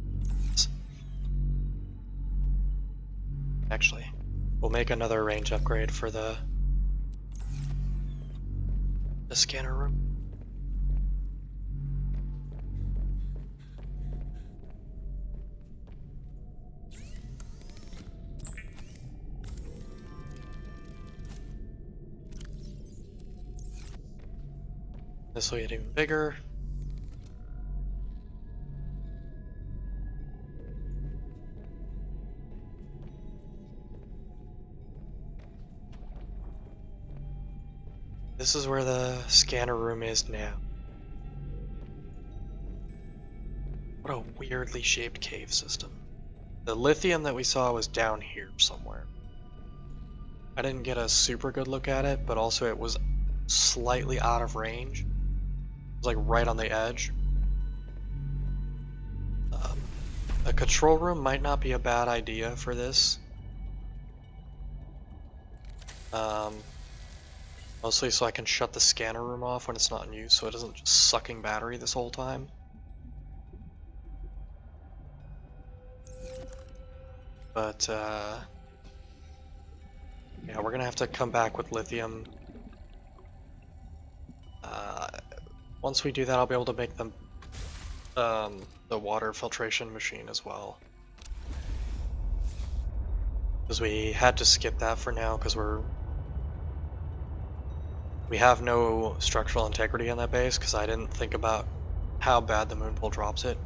Actually, we'll make another range upgrade for the scanner room. This will get even bigger. This is where the scanner room is now. What a weirdly shaped cave system. The lithium that we saw was down here somewhere. I didn't get a super good look at it, but also it was slightly out of range. It was like right on the edge. A control room might not be a bad idea for this. Mostly so I can shut the scanner room off when it's not in use, so it isn't just sucking battery this whole time. But, yeah, we're gonna have to come back with lithium. Once we do that, I'll be able to make the water filtration machine as well. Because we had to skip that for now, because we have no structural integrity on that base, because I didn't think about how bad the moon pool drops it.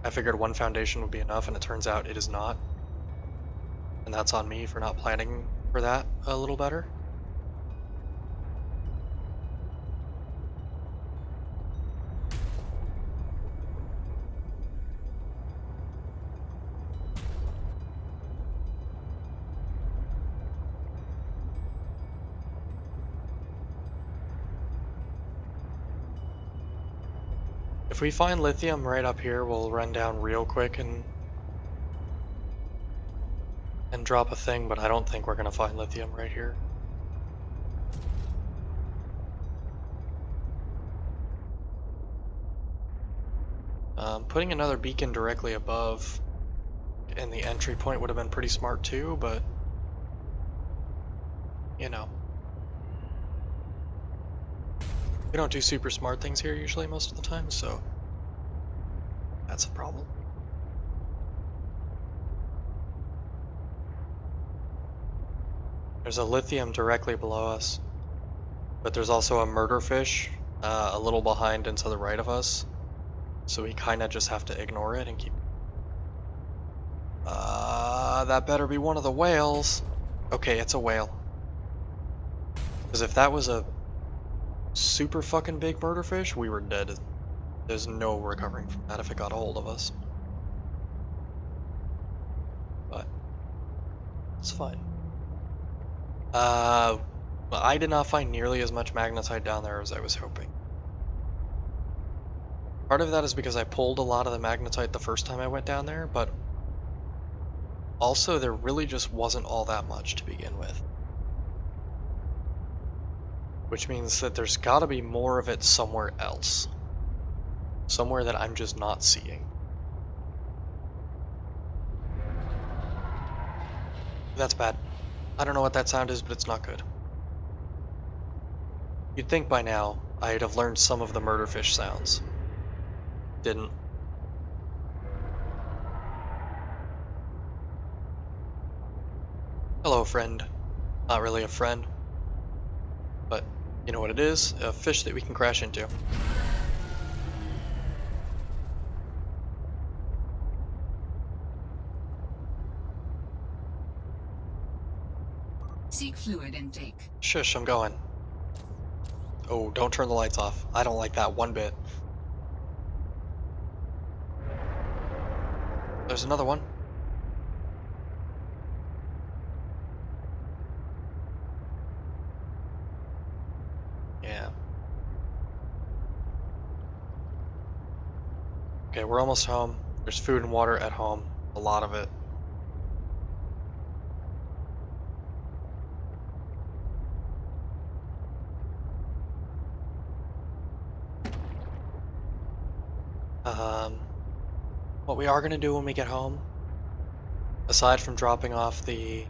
I figured one foundation would be enough, and it turns out it is not. And that's on me for not planning for that a little better. If we find lithium right up here, we'll run down real quick and drop a thing, but I don't think we're gonna find lithium right here. Putting another beacon directly above in the entry point would have been pretty smart too, but you know. We don't do super smart things here usually most of the time, so that's a problem. There's a lithium directly below us, but there's also a murder fish a little behind and to the right of us. so we kind of just have to ignore it and keep. That better be one of the whales. Okay, it's a whale. Because if that was a super fucking big murderfish, we were dead. There's no recovering from that if it got a hold of us. But it's fine. I did not find nearly as much magnetite down there as I was hoping. Part of that is because I pulled a lot of the magnetite the first time I went down there, but also there really just wasn't all that much to begin with. Which means that there's gotta be more of it somewhere else. Somewhere that I'm just not seeing. That's bad. I don't know what that sound is, but it's not good. You'd think by now I'd have learned some of the murderfish sounds. Didn't. Hello, friend. Not really a friend. But you know what it is? A fish that we can crash into. Seek fluid intake. Shush, I'm going. Oh, don't turn the lights off. I don't like that one bit. There's another one. Yeah. Okay, we're almost home. There's food and water at home. A lot of it. What we are going to do when we get home, aside from dropping off the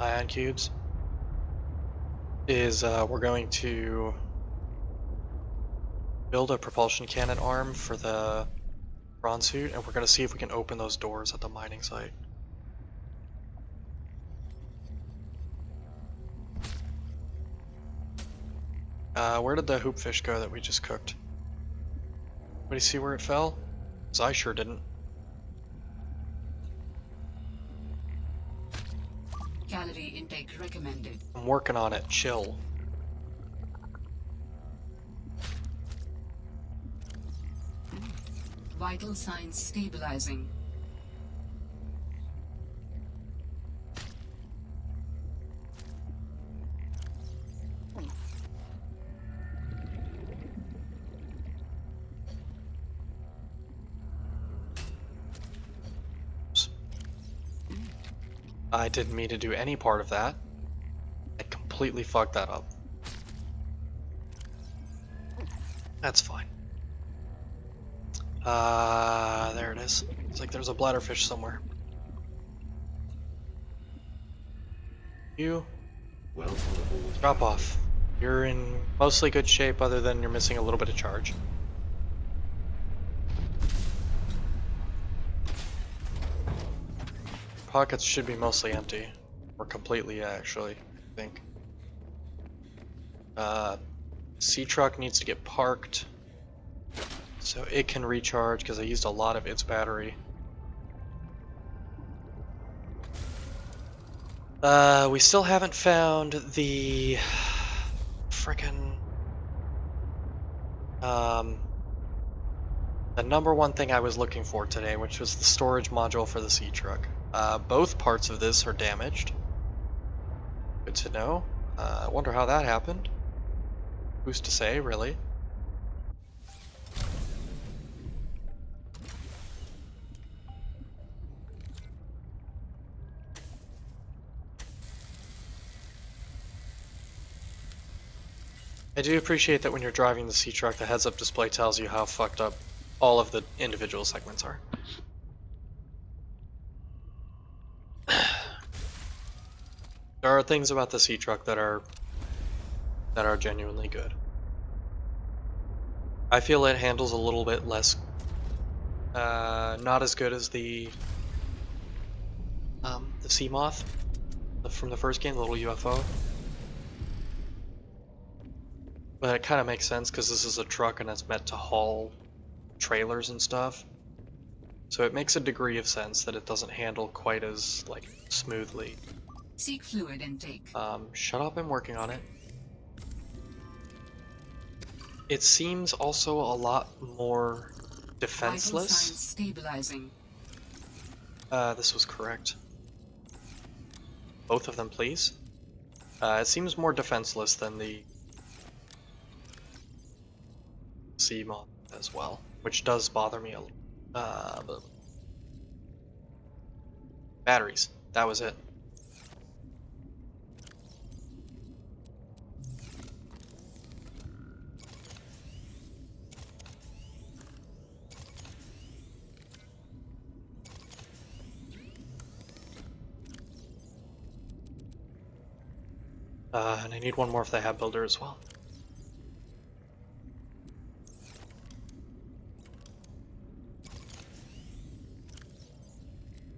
ion cubes, is we're going to build a propulsion cannon arm for the bronze suit, and we're going to see if we can open those doors at the mining site. Where did the hoopfish go that we just cooked? Anybody see where it fell? Because I sure didn't. Calorie intake recommended. I'm working on it. Chill. Vital signs stabilizing. I didn't mean to do any part of that. I completely fucked that up. That's fine. There it is. It's like there's a bladderfish somewhere. You drop off. You're in mostly good shape other than you're missing a little bit of charge. Pockets should be mostly empty. Or completely, actually, I think. Sea truck needs to get parked so it can recharge because I used a lot of its battery. We still haven't found the frickin' the number one thing I was looking for today, which was the storage module for the sea truck. Both parts of this are damaged. Good to know. I wonder how that happened. Who's to say, really? I do appreciate that when you're driving the sea truck, the heads-up display tells you how fucked up all of the individual segments are. There are things about the sea truck that are genuinely good. I feel it handles a little bit less, not as good as the sea moth from the first game, the little UFO. But it kind of makes sense because this is a truck and it's meant to haul trailers and stuff. So it makes a degree of sense that it doesn't handle quite as, like, smoothly. Seek fluid intake. Shut up, I'm working on it. It seems also a lot more Vital defenseless. signs stabilizing. This was correct. Both of them, please. It seems more defenseless than the sea moth as well, which does bother me a little. But batteries. That was it. And I need one more for the hab builder as well.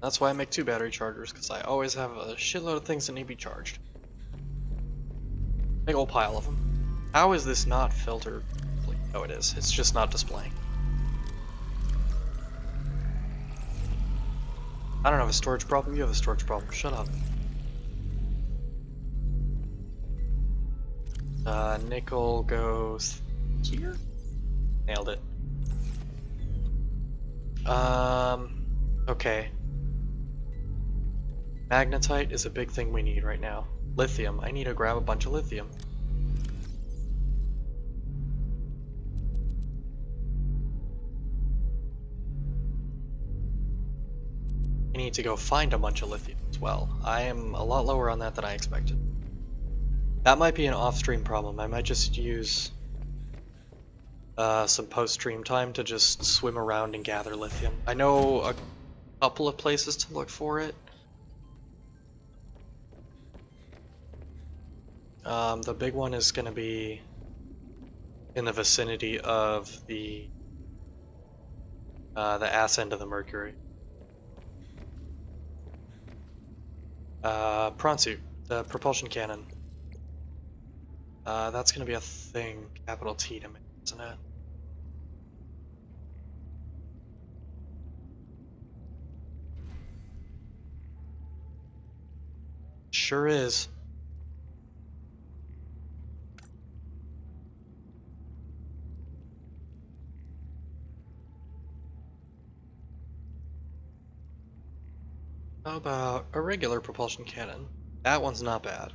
That's why I make 2 battery chargers, because I always have a shitload of things that need to be charged. Big old pile of them. How is this not filtered? Oh, it is. It's just not displaying. I don't have a storage problem. You have a storage problem. Shut up. Nickel goes here? Nailed it. Okay. Magnetite is a big thing we need right now. Lithium. I need to grab a bunch of lithium. I need to go find a bunch of lithium as well. I am a lot lower on that than I expected. That might be an off-stream problem. I might just use some post-stream time to just swim around and gather lithium. I know a couple of places to look for it. The big one is going to be in the vicinity of the ass end of the Mercury. Prawn suit, the propulsion cannon. That's going to be a thing, capital T to make, isn't it? Sure is. How about a regular propulsion cannon? That one's not bad.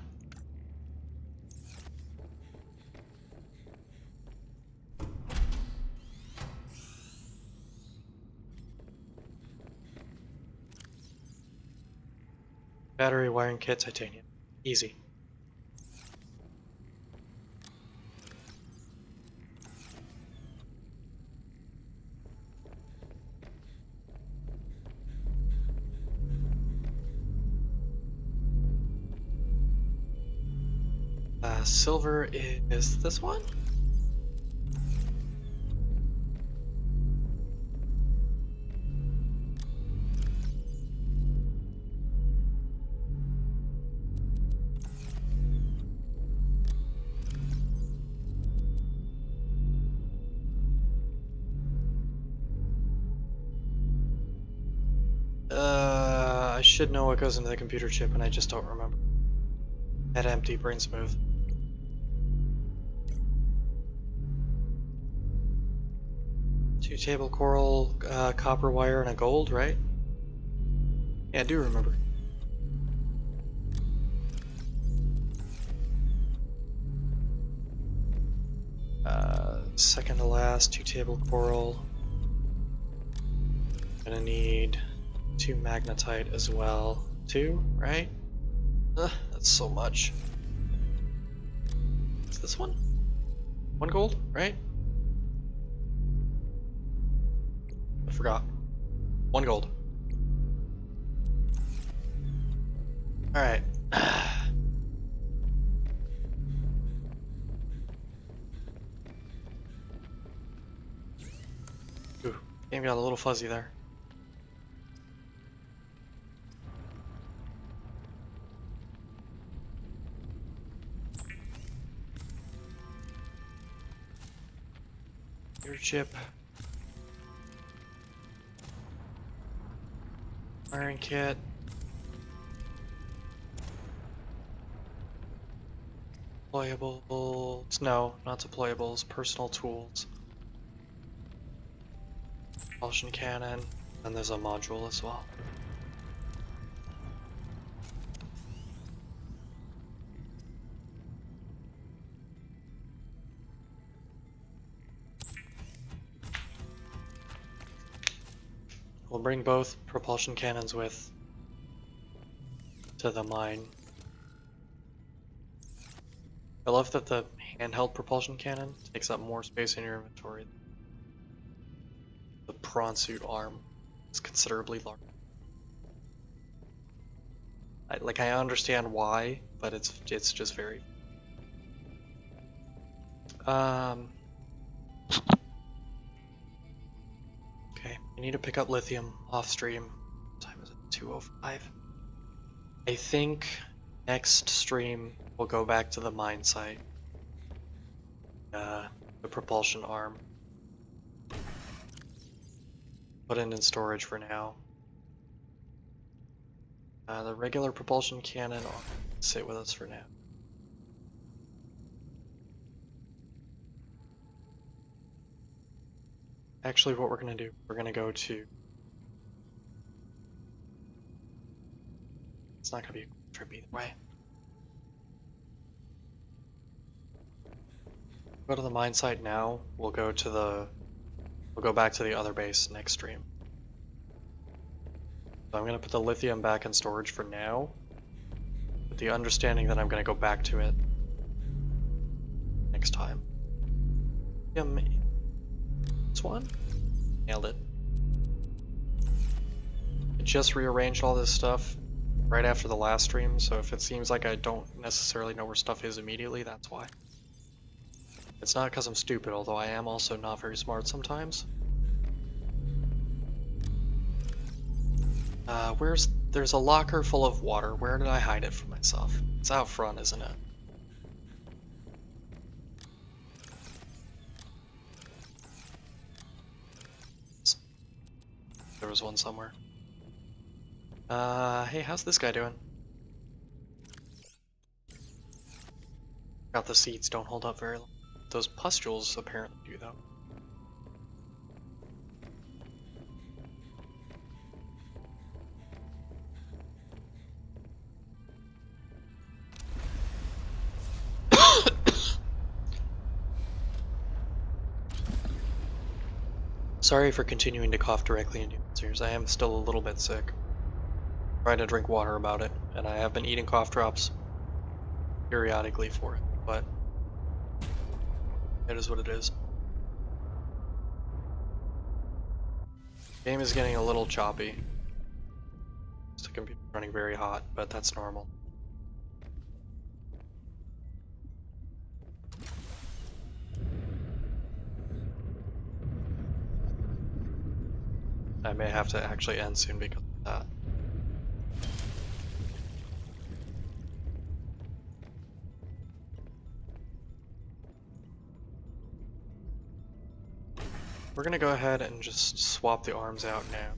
Battery wiring kit, titanium. Easy. Silver is this one? I should know what goes into the computer chip and I just don't remember. Head empty, brain smooth. Two table coral, copper wire, and a gold, right? Yeah, I do remember. Second to last, 2 table coral. Gonna need 2 magnetite as well. 2, right? That's so much. Is this one? 1 gold, right? I forgot. 1 gold. Alright. Ooh, game got a little fuzzy there. chip. Iron kit. Deployables. No, not deployables. Personal tools. Propulsion cannon. And there's a module as well. We'll bring both propulsion cannons with to the mine. I love that the handheld propulsion cannon takes up more space in your inventory. The prawn suit arm is considerably larger. I understand why, but it's just very. Okay, I need to pick up lithium off stream. What time is it? 2:05. I think next stream we'll go back to the mine site. The propulsion arm. Put it in storage for now. The regular propulsion cannon will sit with us for now. Actually, what we're gonna do, we're gonna go to. It's not gonna be a trip either way. Go to the mine site now. We'll go back to the other base next stream. So I'm gonna put the lithium back in storage for now, with the understanding that I'm gonna go back to it next time. This one? Nailed it. I just rearranged all this stuff right after the last stream, so if it seems like I don't necessarily know where stuff is immediately, that's why. It's not because I'm stupid, although I am also not very smart sometimes. There's a locker full of water. Where did I hide it from myself? It's out front, isn't it? There was one somewhere. Hey, how's this guy doing? Got the seats don't hold up very long. Those pustules apparently do, though. Sorry for continuing to cough directly into your ears. I am still a little bit sick. Trying to drink water about it, and I have been eating cough drops periodically for it, but it is what it is. Game is getting a little choppy. The computer's running very hot, but that's normal. I may have to actually end soon because of that. We're gonna go ahead and just swap the arms out now,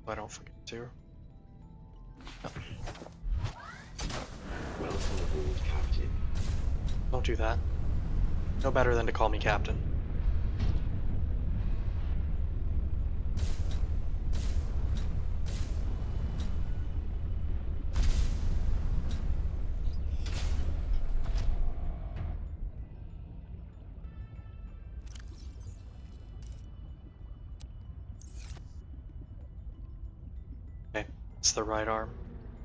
so I don't forget to. Welcome aboard, Captain. Don't do that. No better than to call me Captain. Okay, it's the right arm.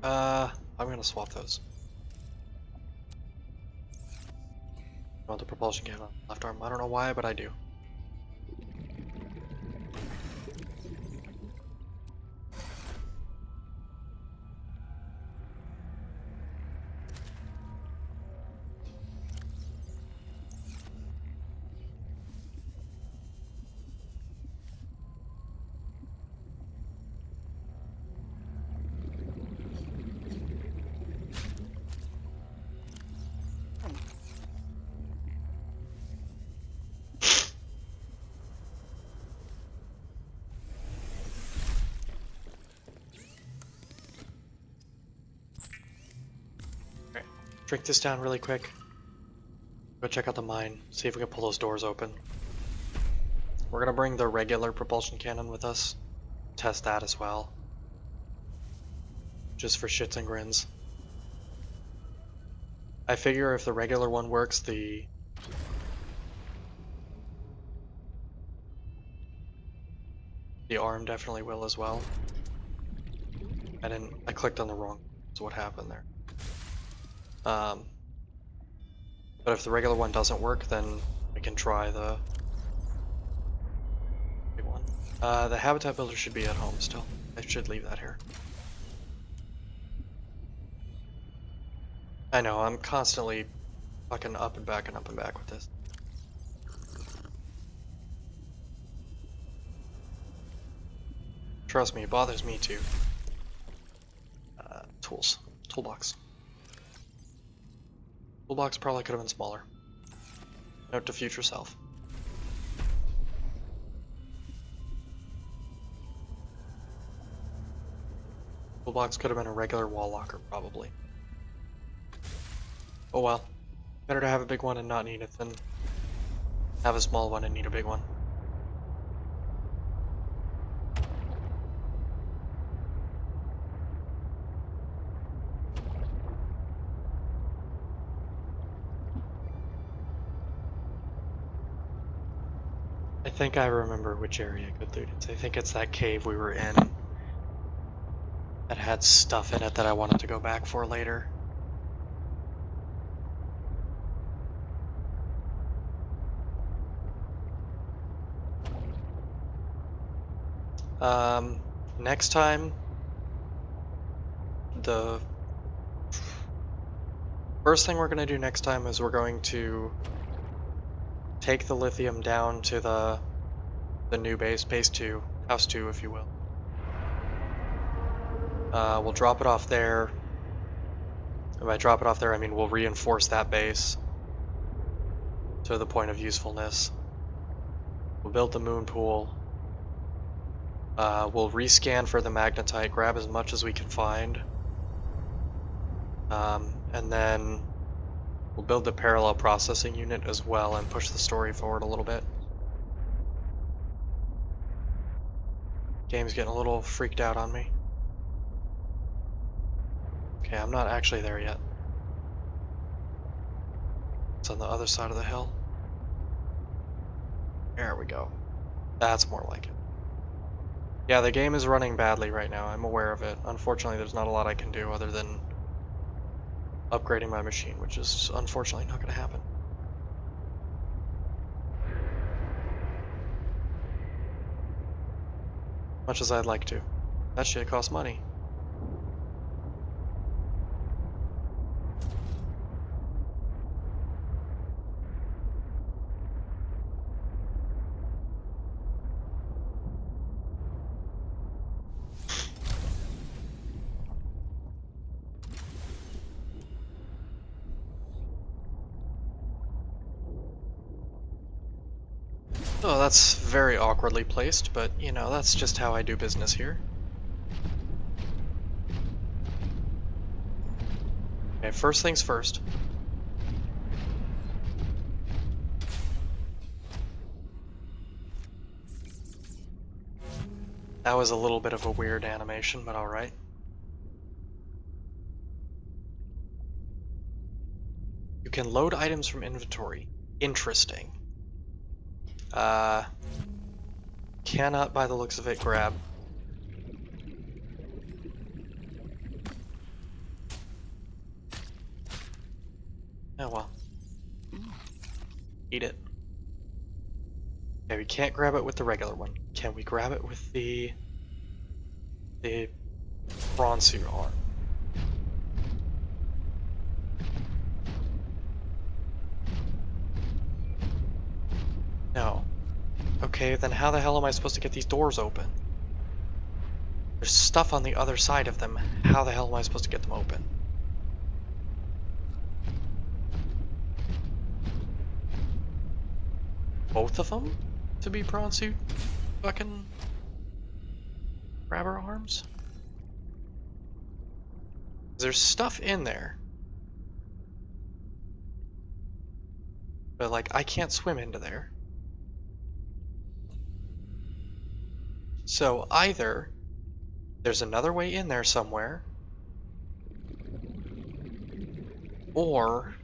I'm gonna swap those. I want the propulsion cannon on the left arm. I don't know why, but I do. Drink this down really quick. Go check out the mine, see if we can pull those doors open. We're gonna bring the regular propulsion cannon with us. Test that as well. Just for shits and grins. I figure if the regular one works, the arm definitely will as well. I clicked on the wrong, so what happened there. But if the regular one doesn't work, then we can try the big one. The habitat builder should be at home still. I should leave that here. I know, I'm constantly fucking up and back with this. Trust me, it bothers me too. Tools. Toolbox. Toolbox probably could have been smaller. Note to future self. Toolbox could have been a regular wall locker, probably. Oh well. Better to have a big one and not need it than have a small one and need a big one. I think I remember which area Good Loot is. I think it's that cave we were in that had stuff in it that I wanted to go back for later. Next time, the first thing we're going to do next time is we're going to take the lithium down to the new base 2, house 2 if you will. We'll drop it off there. And by drop it off there, I mean we'll reinforce that base to the point of usefulness. We'll build the moon pool. We'll rescan for the magnetite, grab as much as we can find. And then we'll build the parallel processing unit as well and push the story forward a little bit. Game's getting a little freaked out on me. Okay, I'm not actually there yet. It's on the other side of the hill. There we go. That's more like it. Yeah, the game is running badly right now. I'm aware of it. Unfortunately, there's not a lot I can do other than upgrading my machine, which is unfortunately not going to happen. Much as I'd like to. That shit costs money. Oh, that's very awkwardly placed, but you know, that's just how I do business here. Okay, first things first. That was a little bit of a weird animation, but alright. You can load items from inventory. Interesting. Cannot, by the looks of it, grab. Oh well. Eat it. Okay, we can't grab it with the regular one. Can we grab it with the bronze suit arm? No. Okay, then how the hell am I supposed to get these doors open? There's stuff on the other side of them. How the hell am I supposed to get them open? Both of them to be prawn suit fucking grabber arms? There's stuff in there. But like, I can't swim into there. So either there's another way in there somewhere, or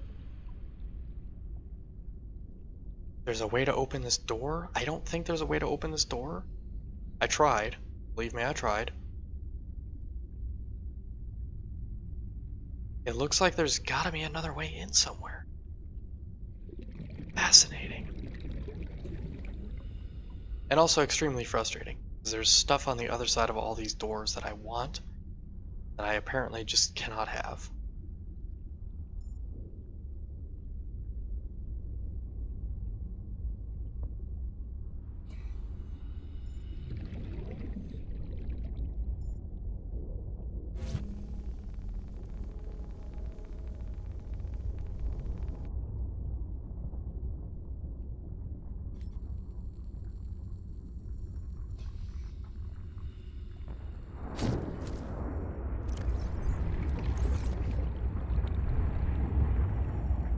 there's a way to open this door. I don't think there's a way to open this door. I tried. Believe me, I tried. It looks like there's gotta be another way in somewhere. Fascinating. And also extremely frustrating, because there's stuff on the other side of all these doors that I want, that I apparently just cannot have.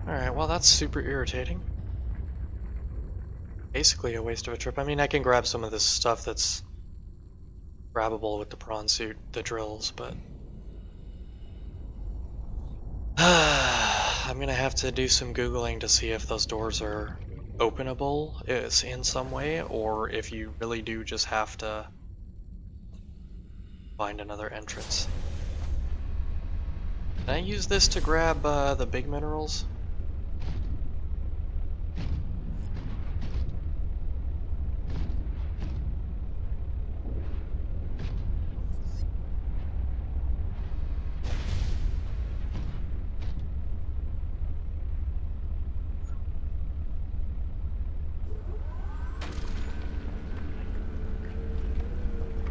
Alright, well that's super irritating. Basically a waste of a trip. I mean, I can grab some of this stuff that's grabbable with the prawn suit, the drills, but... I'm gonna have to do some Googling to see if those doors are openable in some way, or if you really do just have to find another entrance. Can I use this to grab the big minerals?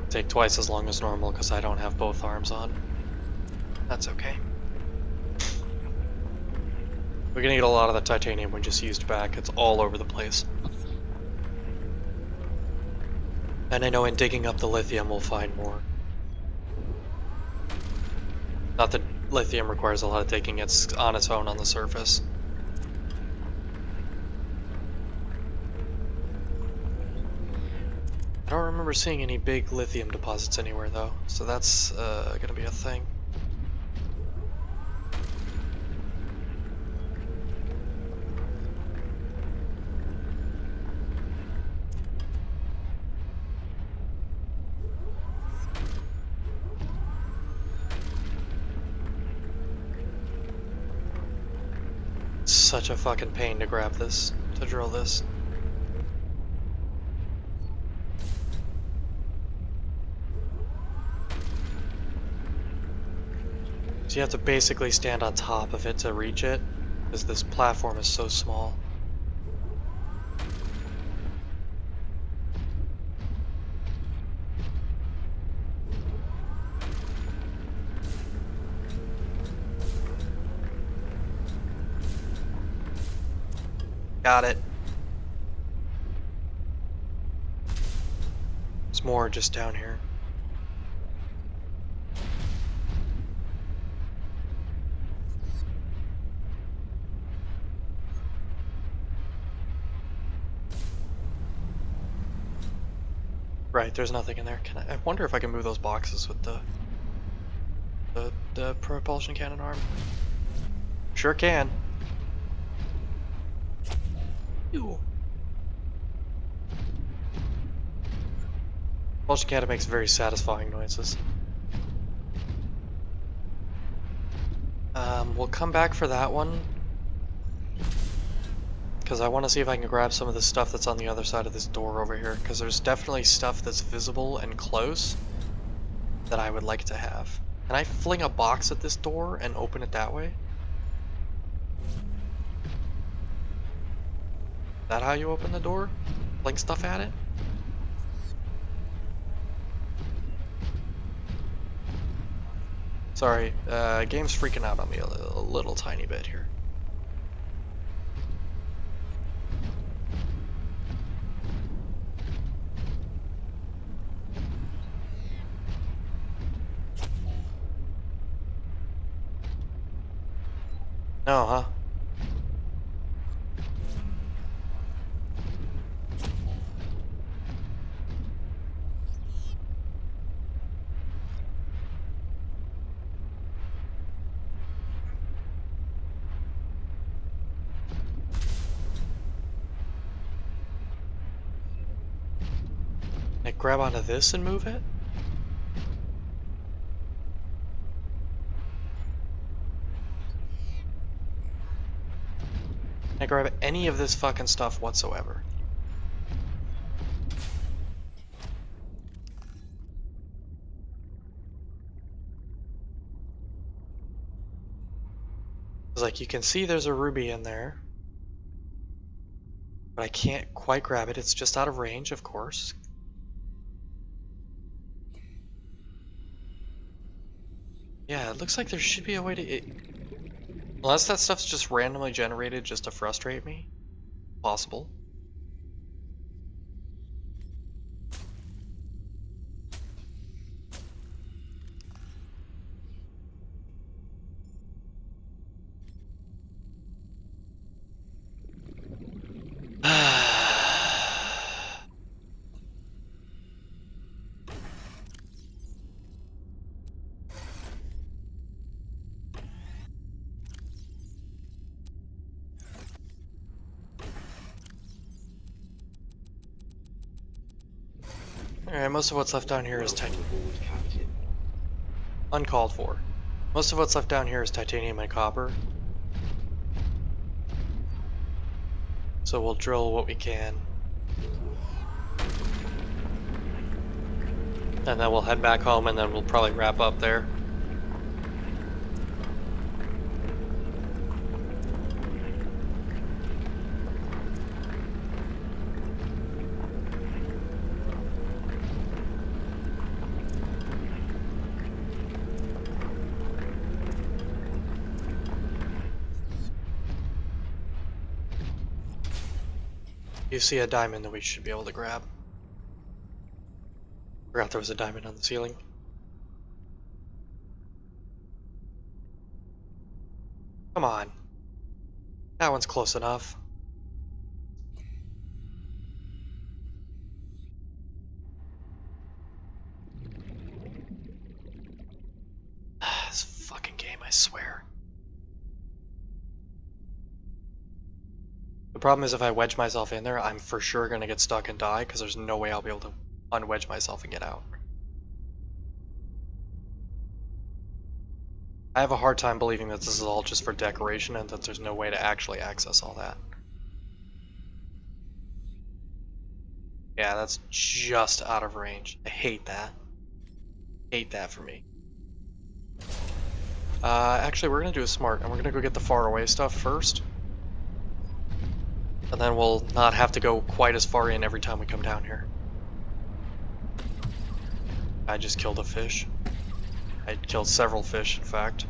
Take twice as long as normal because I don't have both arms on. That's okay. We're gonna get a lot of the titanium we just used back. It's all over the place. And I know in digging up the lithium we'll find more. Not that lithium requires a lot of digging, it's on its own on the surface. I don't remember seeing any big lithium deposits anywhere though, so that's gonna be a thing. It's such a fucking pain to grab this, to drill this. So you have to basically stand on top of it to reach it, because this platform is so small. Got it. There's more just down here. Right, there's nothing in there. I wonder if I can move those boxes with the propulsion cannon arm. Sure can. Ew. Propulsion cannon makes very satisfying noises. We'll come back for that one. Because I want to see if I can grab some of the stuff that's on the other side of this door over here. Because there's definitely stuff that's visible and close that I would like to have. Can I fling a box at this door and open it that way? Is that how you open the door? Fling stuff at it? Sorry, game's freaking out on me a little tiny bit here. No, huh? grab onto this and move it? Can I grab any of this fucking stuff whatsoever? It's like you can see there's a ruby in there, but I can't quite grab it. It's just out of range, of course. Yeah, it looks like there should be a way to... Unless that stuff's just randomly generated just to frustrate me. Possible. Alright, most of what's left down here is titanium. Uncalled for. Most of what's left down here is titanium and copper. So we'll drill what we can. And then we'll head back home and then we'll probably wrap up there. You see a diamond that we should be able to grab. Forgot there was a diamond on the ceiling. Come on. That one's close enough. This fucking game, I swear. The problem is if I wedge myself in there, I'm for sure gonna get stuck and die, because there's no way I'll be able to unwedge myself and get out. I have a hard time believing that this is all just for decoration and that there's no way to actually access all that. Yeah, that's just out of range. I hate that. Hate that for me. Actually, we're gonna do a smart, and we're gonna go get the far away stuff first. And then we'll not have to go quite as far in every time we come down here. I just killed a fish. I killed several fish, in fact.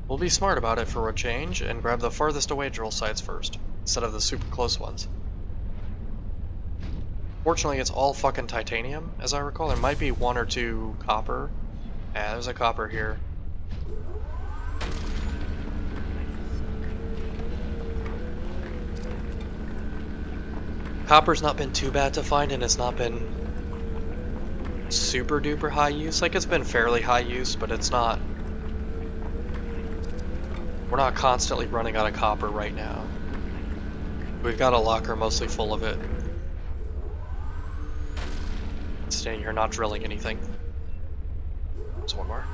We'll be smart about it for a change and grab the farthest away drill sites first, instead of the super close ones. Fortunately, it's all fucking titanium, as I recall. There might be one or two copper. Yeah, there's a copper here. Copper's not been too bad to find, and it's not been super duper high use. Like, it's been fairly high use, but it's not... We're not constantly running out of copper right now. We've got a locker mostly full of it. Staying here, not drilling anything. There's one more.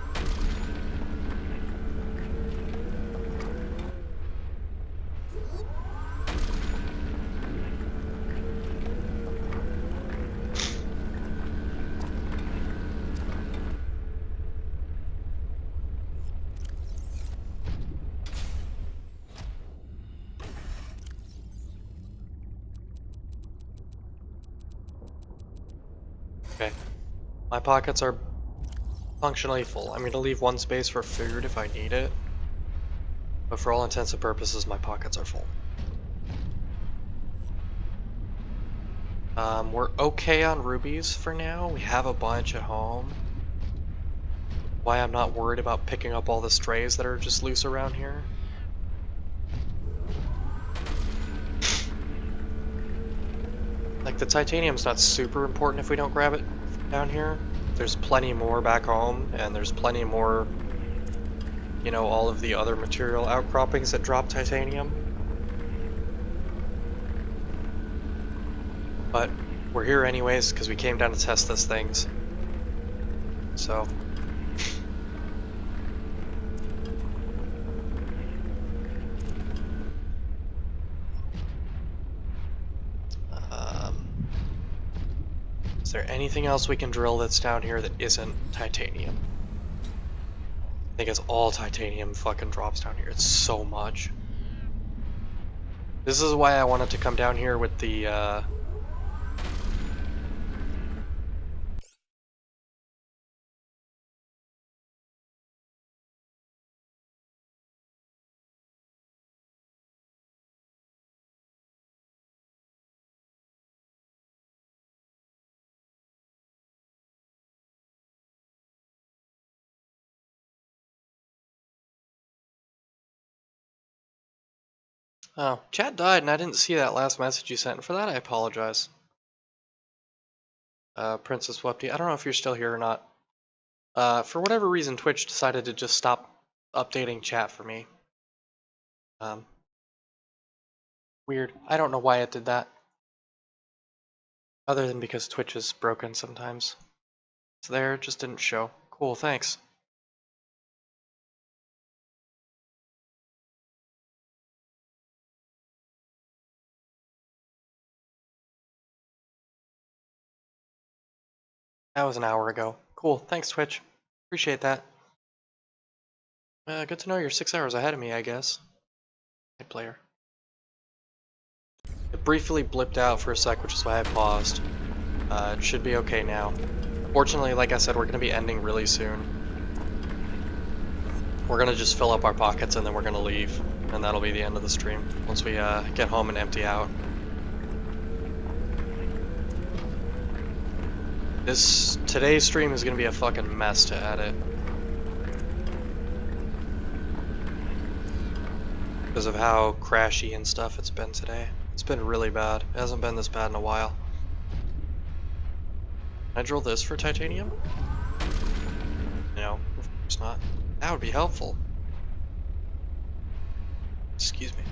Okay. My pockets are functionally full. I'm going to leave one space for food if I need it. But for all intents and purposes, my pockets are full. We're okay on rubies for now. We have a bunch at home. Why I'm not worried about picking up all the strays that are just loose around here. Like, the titanium's not super important if we don't grab it down here. There's plenty more back home, and there's plenty more, you know, all of the other material outcroppings that drop titanium. We're here anyways because we came down to test these things. So. Is there anything else we can drill that's down here that isn't titanium? I think it's all titanium fucking drops down here. It's so much. This is why I wanted to come down here with the, Oh, chat died and I didn't see that last message you sent. For that, I apologize. Princess Wepty, I don't know if you're still here or not. For whatever reason, Twitch decided to just stop updating chat for me. Weird. I don't know why it did that. Other than because Twitch is broken sometimes. It's there, it just didn't show. Cool, thanks. That was an hour ago. Cool, thanks Twitch. Appreciate that. Good to know you're 6 hours ahead of me, I guess. Hey, player. It briefly blipped out for a sec, which is why I paused. It should be okay now. Fortunately, like I said, we're going to be ending really soon. We're going to just fill up our pockets and then we're going to leave. And that'll be the end of the stream, once we get home and empty out. Today's stream is going to be a fucking mess to edit. Because of how crashy and stuff it's been today. It's been really bad. It hasn't been this bad in a while. Can I drill this for titanium? No, of course not. That would be helpful. Excuse me.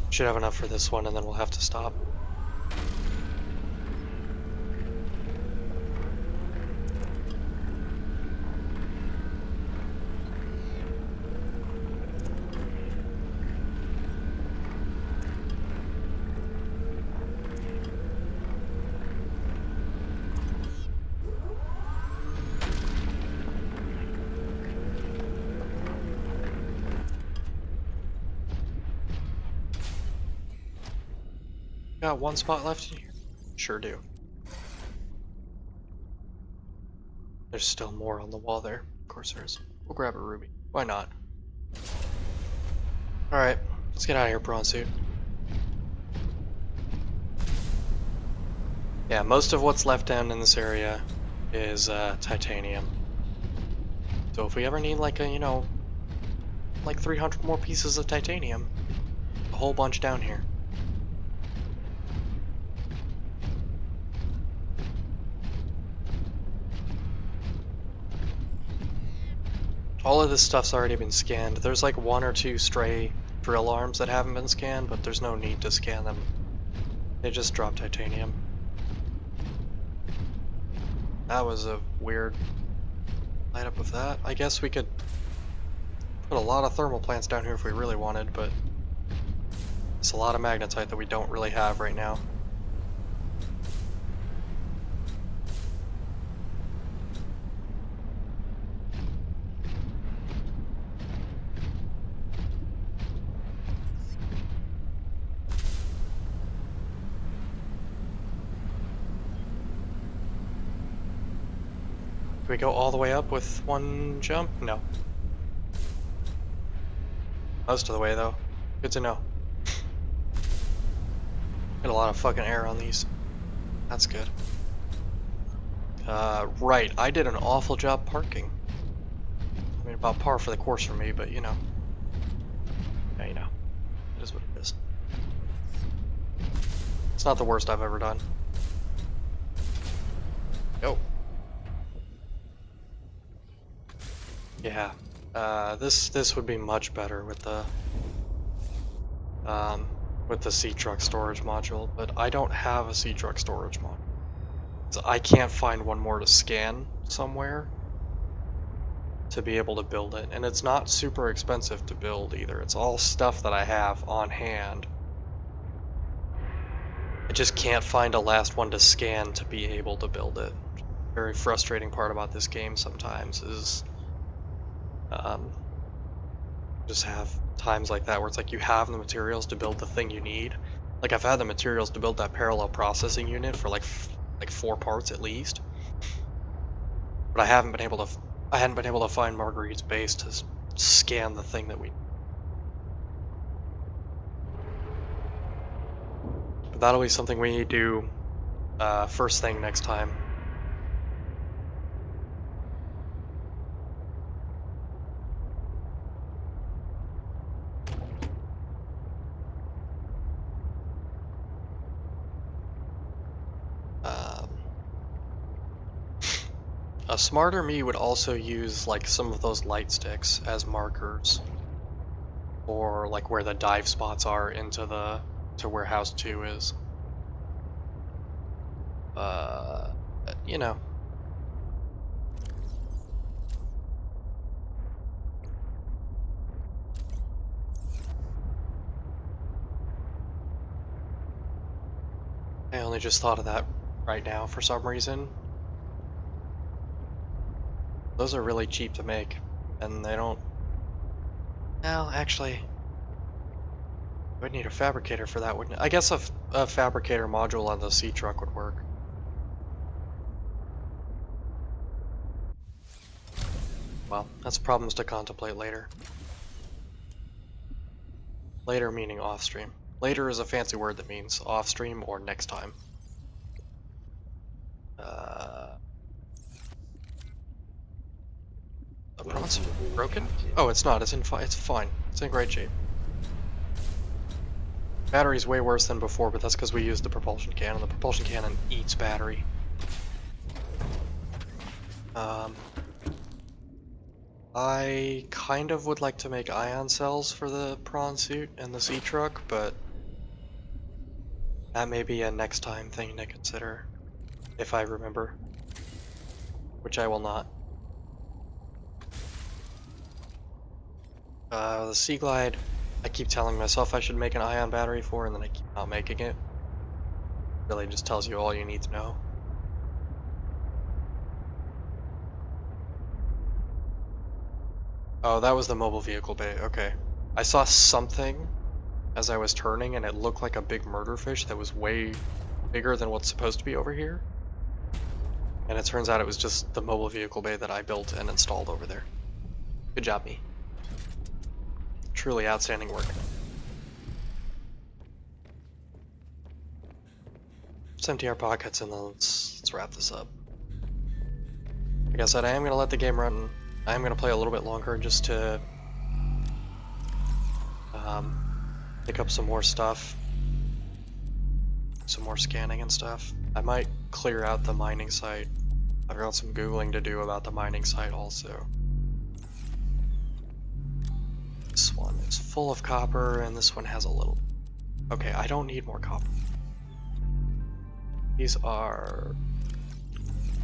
Should have enough for this one and then we'll have to stop. Got one spot left in here? Sure do. There's still more on the wall there. Of course there is. We'll grab a ruby. Why not? Alright, let's get out of here, prawn suit. Yeah, most of what's left down in this area is titanium. So if we ever need like a, you know, like 300 more pieces of titanium, a whole bunch down here. All of this stuff's already been scanned. There's like 1 or 2 stray drill arms that haven't been scanned, but there's no need to scan them. They just drop titanium. That was a weird light up of that. I guess we could put a lot of thermal plants down here if we really wanted, but it's a lot of magnetite that we don't really have right now. Do we go all the way up with one jump? No. Most of the way though. Good to know. Get a lot of fucking air on these. That's good. Right, I did an awful job parking. I mean, about par for the course for me, but you know. Yeah, you know. It is what it is. It's not the worst I've ever done. Go. Yeah. This would be much better with the sea truck storage module, but I don't have a sea truck storage module. So I can't find one more to scan somewhere to be able to build it, and it's not super expensive to build either. It's all stuff that I have on hand. I just can't find a last one to scan to be able to build it. Very frustrating part about this game sometimes is just have times like that where it's like you have the materials to build the thing you need. Like I've had the materials to build that parallel processing unit for like 4 parts at least, but I hadn't been able to find Marguerite's base to scan the thing that we. But that'll be something we need to do first thing next time. A smarter me would also use like some of those light sticks as markers, or like where the dive spots are into where House 2 is. You know. I only just thought of that right now for some reason. Those are really cheap to make, and they don't. Well, actually, I would need a fabricator for that, wouldn't it? I guess a fabricator module on the sea truck would work. Well, that's problems to contemplate later. Later meaning off stream. Later is a fancy word that means off stream or next time. The bronze broken? Oh, it's not. It's fine. It's in great shape. Battery's way worse than before, but that's because we used the propulsion cannon. The propulsion cannon eats battery. I kind of would like to make ion cells for the prawn suit and the sea truck, but that may be a next time thing to consider, if I remember, which I will not. The Sea Glide, I keep telling myself I should make an ion battery for, and then I keep not making it. Really just tells you all you need to know. Oh, that was the mobile vehicle bay, okay. I saw something as I was turning, and it looked like a big murder fish that was way bigger than what's supposed to be over here. And it turns out it was just the mobile vehicle bay that I built and installed over there. Good job, me. Truly outstanding work. Let's empty our pockets and then let's wrap this up. Like I said, I am going to let the game run. I am going to play a little bit longer just to pick up some more stuff. Some more scanning and stuff. I might clear out the mining site. I've got some Googling to do about the mining site also. This one is full of copper, and this one has a little. Okay, I don't need more copper. These are.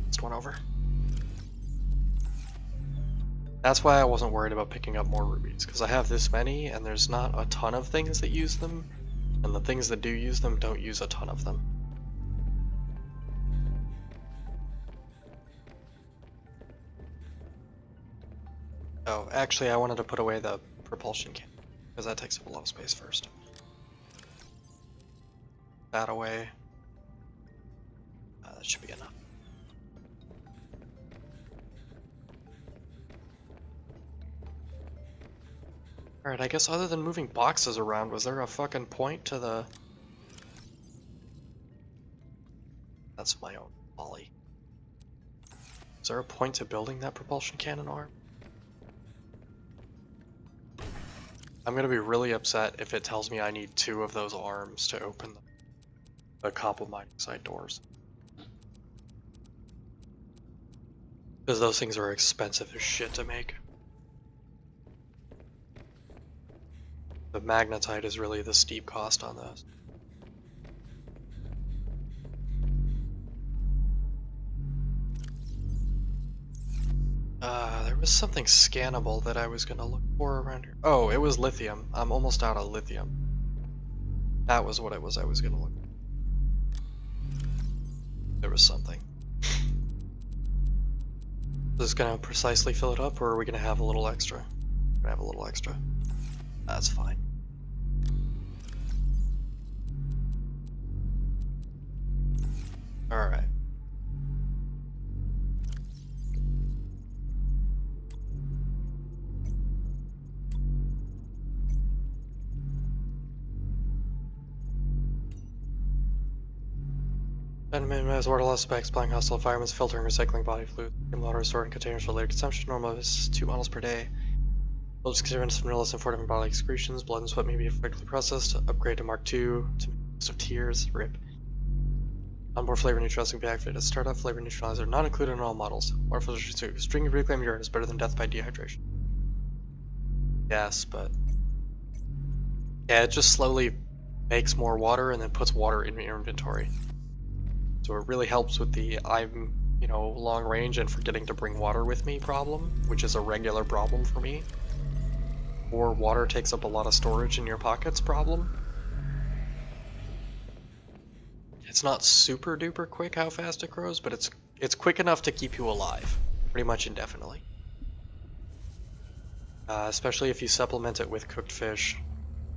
Next one over. That's why I wasn't worried about picking up more rubies, because I have this many, and there's not a ton of things that use them, and the things that do use them don't use a ton of them. Oh, actually, I wanted to put away the propulsion can, because that takes up a lot of space first. That away. That should be enough. Alright, I guess other than moving boxes around, was there a fucking point to the... That's my own folly. Is there a point to building that propulsion cannon arm? I'm gonna be really upset if it tells me I need 2 of those arms to open them. the copper mining site doors. Because those things are expensive as shit to make. The magnetite is really the steep cost on those. There was something scannable that I was gonna look for around here. Oh, it was lithium. I'm almost out of lithium. That was what it was I was gonna look for. There was something. Is this gonna precisely fill it up, or are we gonna have a little extra? We're gonna have a little extra. That's fine. Alright. And minimize water loss by expelling hostile environments, filtering, recycling body fluid, and water stored in containers for later consumption. Normal is 2 bottles per day. Will experience from illness and 4 different bodily excretions. Blood and sweat may be effectively processed. Upgrade to Mark II to list of tears. RIP. Onboard flavor neutralizing be activated. Startup flavor neutralizer not included in all models. Water filtration 2. String of reclaimed urine is better than death by dehydration. Yes, but yeah, it just slowly makes more water and then puts water in your inventory. So it really helps with the long range and forgetting to bring water with me problem, which is a regular problem for me. Or water takes up a lot of storage in your pockets problem. It's not super duper quick how fast it grows, but it's quick enough to keep you alive, pretty much indefinitely. Especially if you supplement it with cooked fish,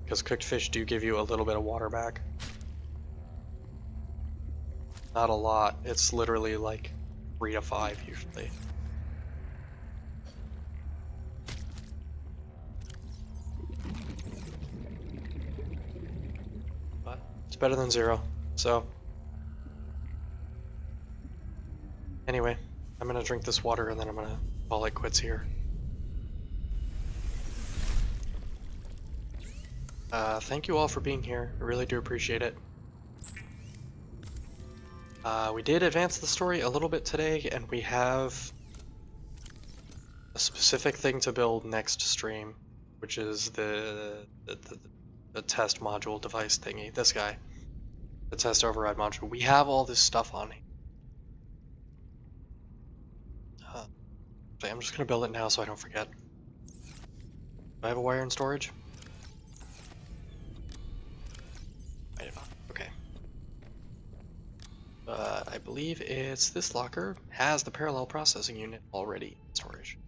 because cooked fish do give you a little bit of water back. Not a lot, it's literally like 3 to 5 usually. But it's better than 0, so. Anyway, I'm gonna drink this water and then I'm gonna call it quits here. Thank you all for being here, I really do appreciate it. We did advance the story a little bit today, and we have a specific thing to build next stream, which is the test module device thingy. This guy, the test override module. We have all this stuff on it. I'm just gonna build it now so I don't forget. Do I have a wire in storage? I do not. Okay. I believe it's this locker has the parallel processing unit already in storage.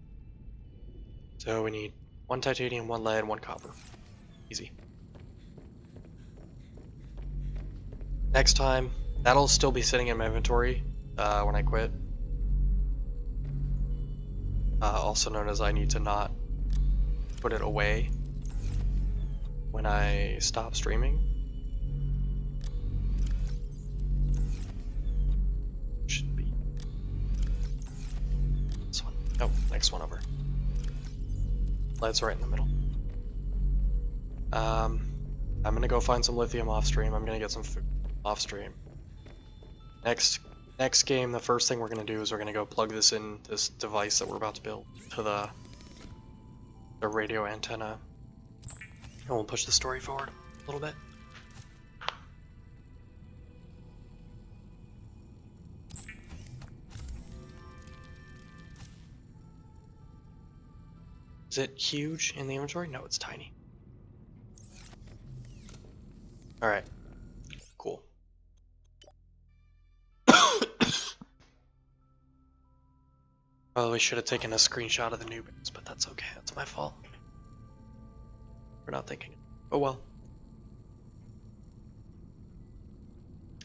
So we need 1 titanium, 1 lead, 1 copper. Easy. Next time, that'll still be sitting in my inventory when I quit. Also known as I need to not put it away when I stop streaming. Should be this one. Nope, next one over. Lead's right in the middle. I'm gonna go find some lithium off stream. I'm gonna get some food off stream. Next game, the first thing we're gonna do is we're gonna go plug this in this device that we're about to build to the radio antenna, and we'll push the story forward a little bit. Is it huge in the inventory? No, it's tiny. Alright. Cool. Probably should have taken a screenshot of the new base, but that's okay. That's my fault. We're not thinking. Oh well.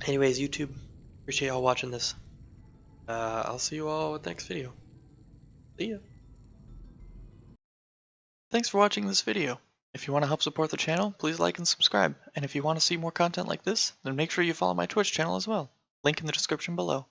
Anyways, YouTube, appreciate y'all watching this. I'll see you all with the next video. See ya. Thanks for watching this video. If you want to help support the channel, please like and subscribe. And if you want to see more content like this, then make sure you follow my Twitch channel as well. Link in the description below.